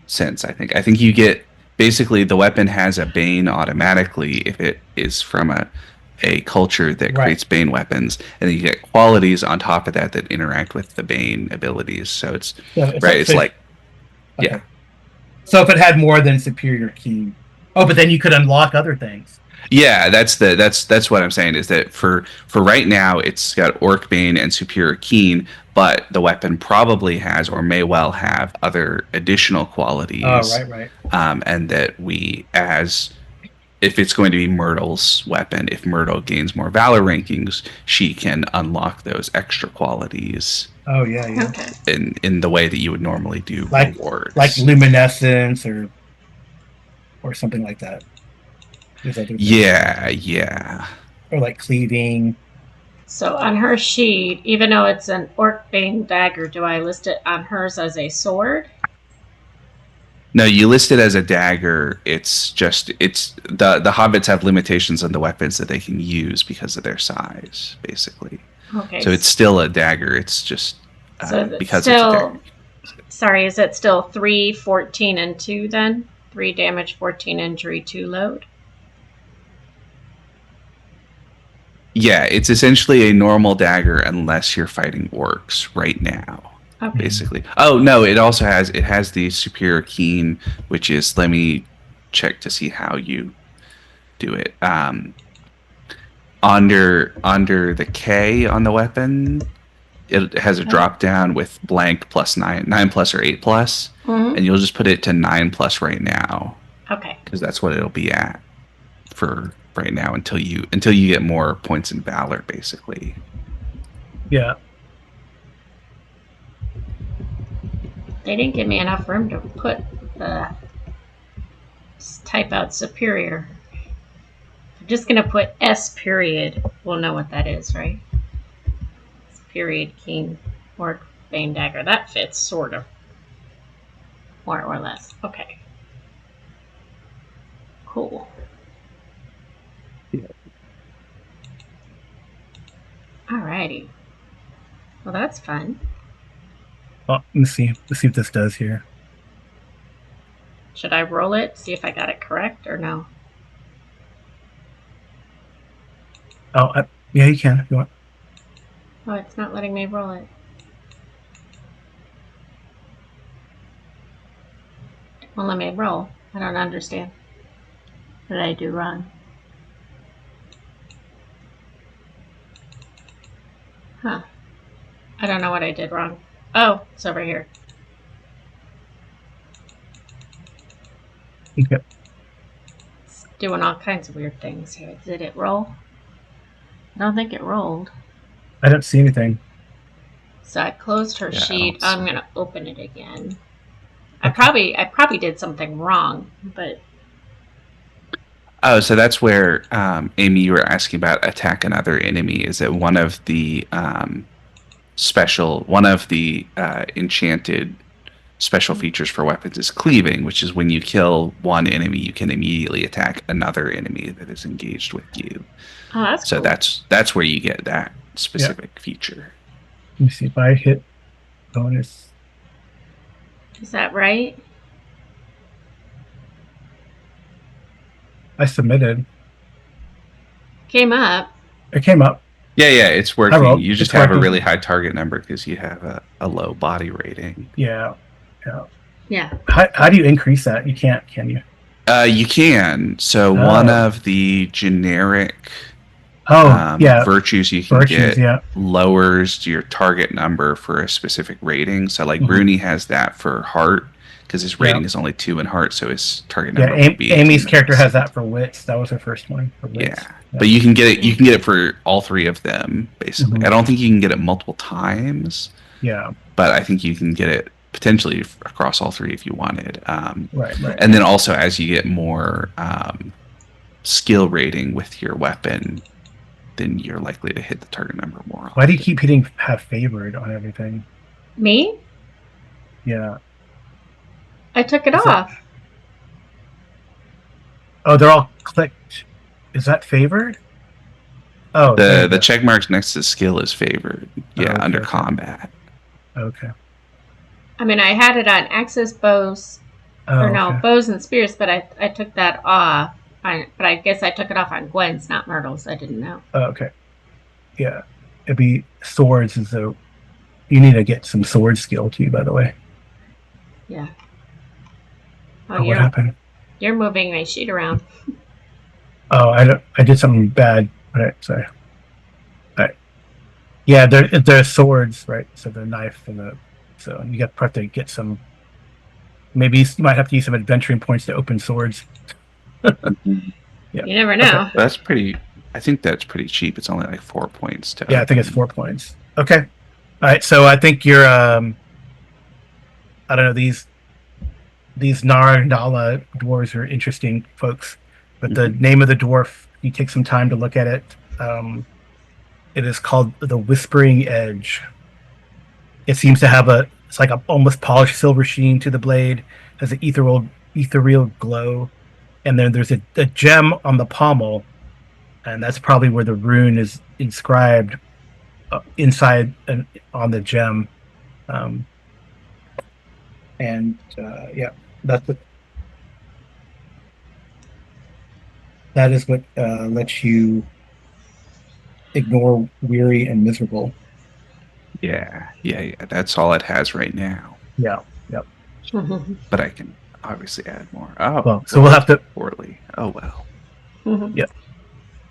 sense. I think you get basically the weapon has a Bane automatically if it is from a culture that Right. creates Bane weapons, and then you get qualities on top of that that interact with the Bane abilities. So it's So it's right. like It's like yeah, okay. So if it had more than superior key, oh, but then you could unlock other things. yeah. That's what I'm saying is that for right now it's got Orc Bane and Superior Keen, but the weapon probably has or may well have other additional Oh, qualities, right. and that we as if it's going to be Myrtle's weapon, if Myrtle gains more valor rankings, she can unlock those extra qualities Oh, yeah. Okay. in the way that you would normally do Like rewards. luminescence or something like that. There's other things, Yeah. or like cleaving. So on her sheet, even though it's an Orc Bane dagger, do I list it on hers as a sword? No, you list it as a dagger. It's the hobbits have limitations on the weapons that they can use because of their size, basically. Okay. So it's still a dagger. It's just So it's because it's a dagger. still, sorry, is it still 3, 14, and 2 then? 3 damage, 14 injury, 2 load? Yeah, it's essentially a normal dagger unless you're fighting orcs right now. Okay. Basically. Oh no, it has the superior keen, which is let me check to see how you do it. Under the K on the weapon, it has a drop down with blank +9 plus or 8 plus, Mm-hmm. and you'll just put it to 9 plus right now Okay. because that's what it'll be at for right now until you get more points in valor, basically. Yeah. They didn't give me enough room to put the type out superior. I'm just going to put S period. We'll know what that is, right? S period keen or Bane dagger. That fits, sort of. More or less. Okay. Cool. Yeah. Alrighty. Well, that's fun. Oh, let's see. Let's see if this does here. Should I roll it? See if I got it correct or no? Oh, yeah, you can if you want. Oh, it's not letting me roll it. Well, let me roll. I don't understand. What did I do wrong? Huh. I don't know what I did wrong. Oh, it's over here. Okay. It's doing all kinds of weird things here. Did it roll? I don't think it rolled. I don't see anything. So I closed her Yeah, sheet. I I'm don't see gonna open it again. Okay. I probably did something wrong, but Oh, so that's where Amy, you were asking about attack another enemy. Is that one of the enchanted special features for weapons is cleaving, which is when you kill one enemy, you can immediately attack another enemy that is engaged with you. oh, that's So cool. that's where you get that Yeah. specific feature. Let me see if I hit bonus. Is that right? I submitted. Came up. It came up. Yeah, it's I working. rolled. You just It's have a working. really high target number because you have a low body rating. Yeah. Yeah. How do you increase that? You can't, can you? You can. So one Oh. of the generic Oh, yeah. virtues you can Virtues, get yeah. lowers your target number for a specific rating. So like Mhm. Bruni has that for heart because his rating Yeah. is only 2 in heart, so his target Yeah, number would be 18 Amy's character minutes. has that for wits. That was her first one for wits. Yeah. But you can get it. You can get it for all three of them, basically. Mhm. I don't think you can get it multiple times, Yeah. but I think you can get it potentially across all three if you wanted. Right. And then also as you get more skill rating with your weapon, then you're likely to hit the target number more often. Why do you keep hitting have favored on everything? Me? Yeah. I took it Is that- off. Oh, they're all clicked. Is that favored? Oh, there you The go. check marks next to skill is favored. Yeah, Okay, under okay. combat. Okay. I mean, I had it on axes, bows, Oh, or no, okay. bows and spears, but I took that off. But I guess I took it off on Gwen's, not Myrtle's. I didn't know. Okay. Yeah. It'd be swords as though you need to get some sword skill too, by the way. Yeah. Oh, Oh, what happened? you're moving my sheet around. Oh, I did something bad. All right, sorry. All right. Yeah, they're swords, right? So the knife and the so you got to get some. Maybe you might have to use some adventuring points to open swords. Mhm. Yeah. You never Okay. know. That's pretty. I think that's pretty cheap. It's only like 4 points to Yeah, I think it's open. 4 points. Okay. All right. So I think you're I don't know, these Nala dwarves are interesting folks, but the Mhm. name of the dwarf, you take some time to look at it. It is called the Whispering Edge. It seems to have it's like a almost polished silver sheen to the blade, has an ethereal glow, and then there's a gem on the pommel, and that's probably where the rune is inscribed inside and on the gem. Um, and yeah, that's what that is what lets you ignore weary and miserable. Yeah. That's all it has right now. Yeah, yeah. But I can obviously add more. Oh, Well, so we'll rolled have to. poorly. Oh well. Yeah,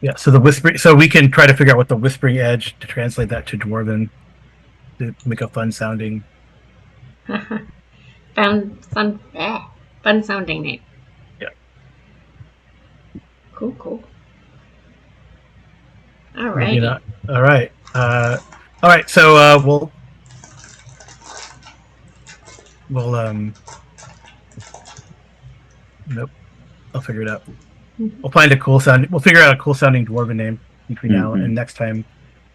yeah. So the whispering. So we can try to figure out what the whispering edge to translate that to dwarven to make a fun sounding. Fun sounding name. Yeah. Cool. Maybe Alrighty. not. All right. All right. So we'll. Nope. I'll figure it out. We'll find a cool sound. We'll figure out a cool sounding dwarven name between now and Mhm. next time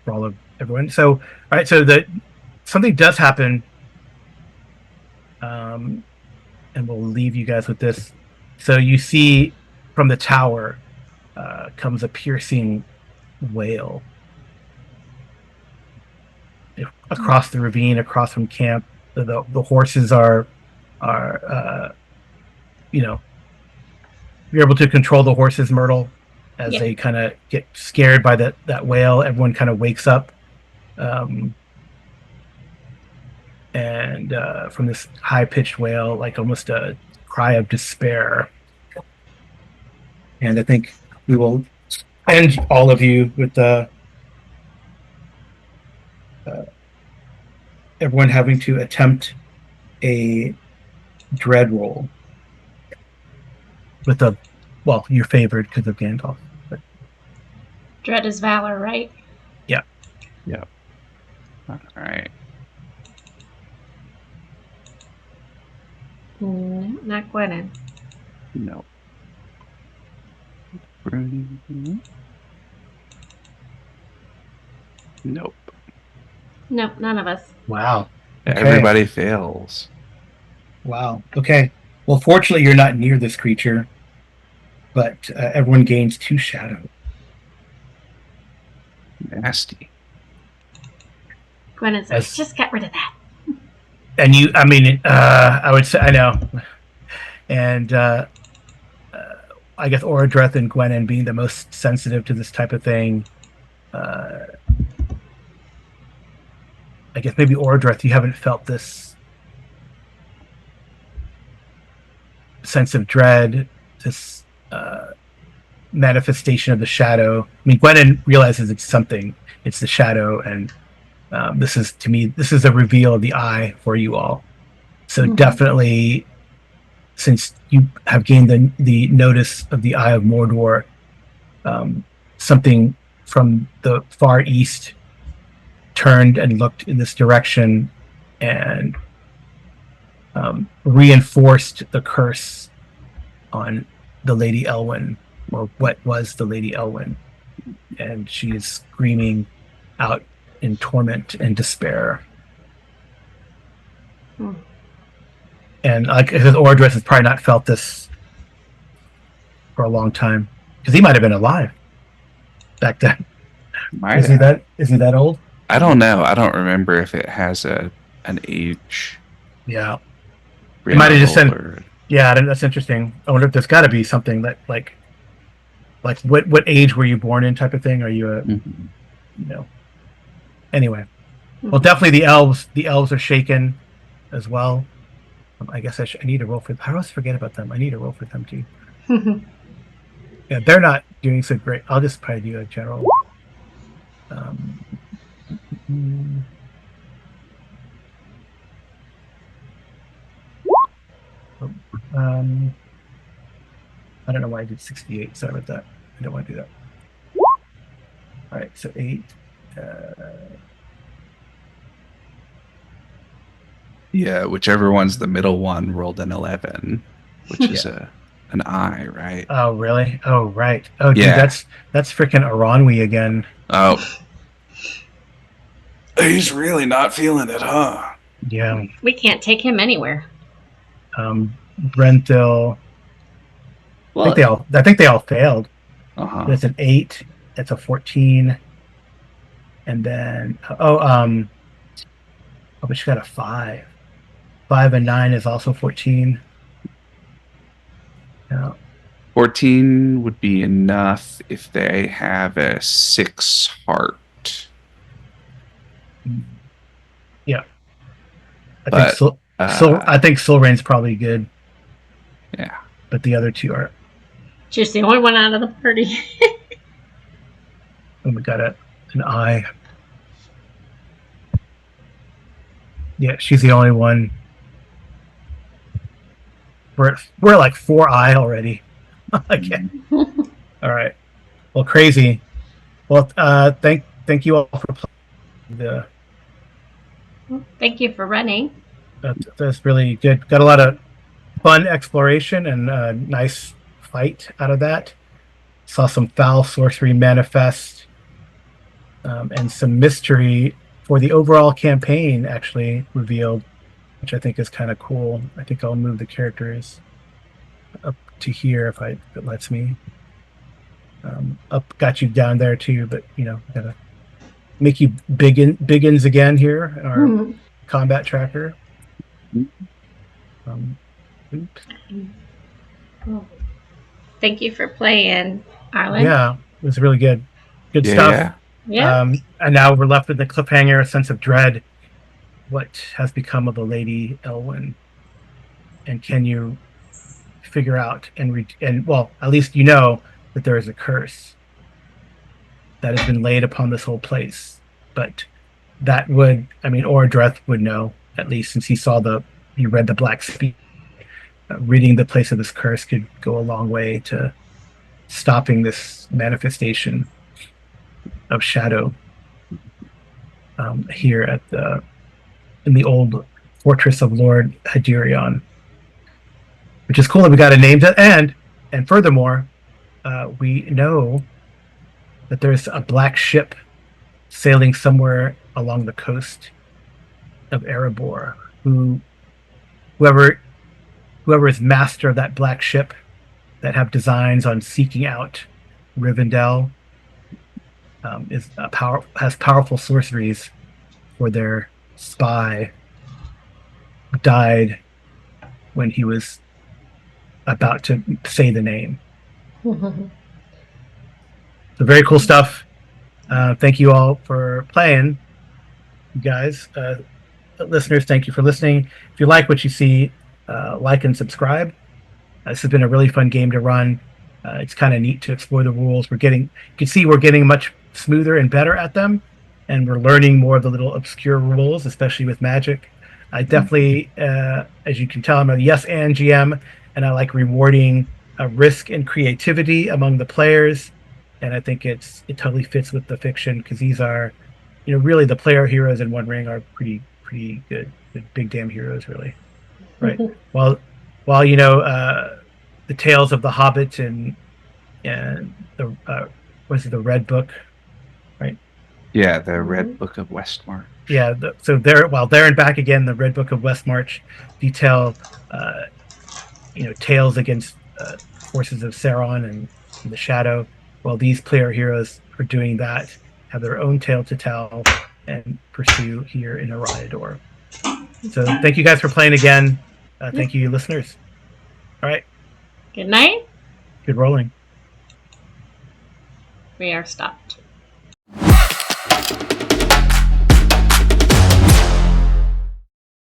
for all of everyone. So, all right. So something does happen, um, and we'll leave you guys with this. So you see from the tower comes a piercing wail across the ravine, across from camp. The horses are you know, you're able to control the horses, Myrtle, as Yeah. they kind of get scared by that wail. Everyone kind of wakes up, um, and from this high pitched wail, like almost a cry of despair. And I think we will end all of you with uh, everyone having to attempt a dread roll with your favored because of Gandalf. But Dread is valor, right? yeah, Yep. All right. Not Gwennon. No. Nope. Nope, none of us. wow. Okay. Everybody fails. Wow. Okay. Well, fortunately, you're not near this creature, but everyone gains 2 shadow. Nasty. Gwennon's like, just get rid of that. And I mean, I would say, I know. And I guess Oradreth and Gwennon being the most sensitive to this type of thing. I guess maybe Oradreth, you haven't felt this sense of dread, this manifestation of the shadow. I mean, Gwennon realizes it's something. It's the shadow, and this is, to me, this is a reveal of the eye for you all. So definitely, since you have gained the notice of the Eye of Mordor, something from the far east turned and looked in this direction and reinforced the curse on the Lady Elwyn, or what was the Lady Elwyn. And she is screaming out in torment and despair. And like Oradreth has probably not felt this for a long time because he might have been alive back then. Might Is have. he that old? I don't know. I don't remember if it has an age Yeah, it might have just preamble said. or. Yeah, that's interesting. I wonder if there's got to be something that like what age were you born in type of thing. Are you a Mhm. you know anyway? Well, definitely the elves are shaken as well. I guess I need to roll for. I always forget about them. I need to roll for them too. Yeah, they're not doing so great. I'll just probably do a general. Um, mm, um, I don't know why I did 68. Sorry about that. I don't want to do that. All right, so 8. Uh, Yeah, whichever one's the middle one rolled an 11, which is yeah. an I, right? Oh, really? Oh, right. Oh, dude, Yeah. that's freaking Aranwi again. Oh, he's really not feeling it, huh? Yeah. We can't take him anywhere. Brentil. Well, I think they all failed. Uh-huh. That's an 8. That's a 14. And then but she got a 5. 5 and 9 is also 14. Yeah. 14 would be enough if they have a 6 heart. Yeah. I think But I think Silrain's probably good, yeah. but the other two are. she's the only one out of the party. Oh, we got an eye. Yeah, she's the only one. We're like 4 eye already. Okay. All right. Well, crazy. Well, thank you all for playing. Thank you for running. That's really good. Got a lot of fun exploration and a nice fight out of that. Saw some foul sorcery manifest, and some mystery for the overall campaign actually revealed, which I think is kind of cool. I think I'll move the characters up to here if it lets me. Up got you down there too, but gotta make you biggins again here in our combat tracker. Oops. Thank you for playing, Arlen. Yeah, it was really good. Good Yeah, stuff. yeah. Yeah. And now we're left with the cliffhanger, a sense of dread. What has become of the Lady Elwyn? And can you figure out and well, at least you know that there is a curse that has been laid upon this whole place. But that would, Oradreth would know, at least since he read the Black Speech. Reading the place of this curse could go a long way to stopping this manifestation of shadow here in the old fortress of Lord Hadirion, which is cool that we got a name to and furthermore, we know that there's a black ship sailing somewhere along the coast of Erebor. Whoever is master of that black ship that have designs on seeking out Rivendell has powerful sorceries for their spy died when he was about to say the name. So very cool stuff. Thank you all for playing, you guys. Listeners, thank you for listening. If you like what you see, like and subscribe. This has been a really fun game to run. It's kind of neat to explore the rules. You can see we're getting much smoother and better at them, and we're learning more of the little obscure rules, especially with Magic. I definitely, as you can tell, I'm a yes and GM, and I like rewarding risk and creativity among the players. And I think it totally fits with the fiction because these are, really the player heroes in One Ring are pretty good big damn heroes, really. Right. While the tales of the Hobbit and the the Red Book, right? Yeah, the Red Book of Westmarch. Yeah. So there and back again, the Red Book of Westmarch detail, tales against forces of Sauron and the Shadow, while these player heroes are doing that, have their own tale to tell and pursue here in Eriador. So thank you guys for playing again. Thank you, listeners. All right. Good night. Good rolling. We are stopped.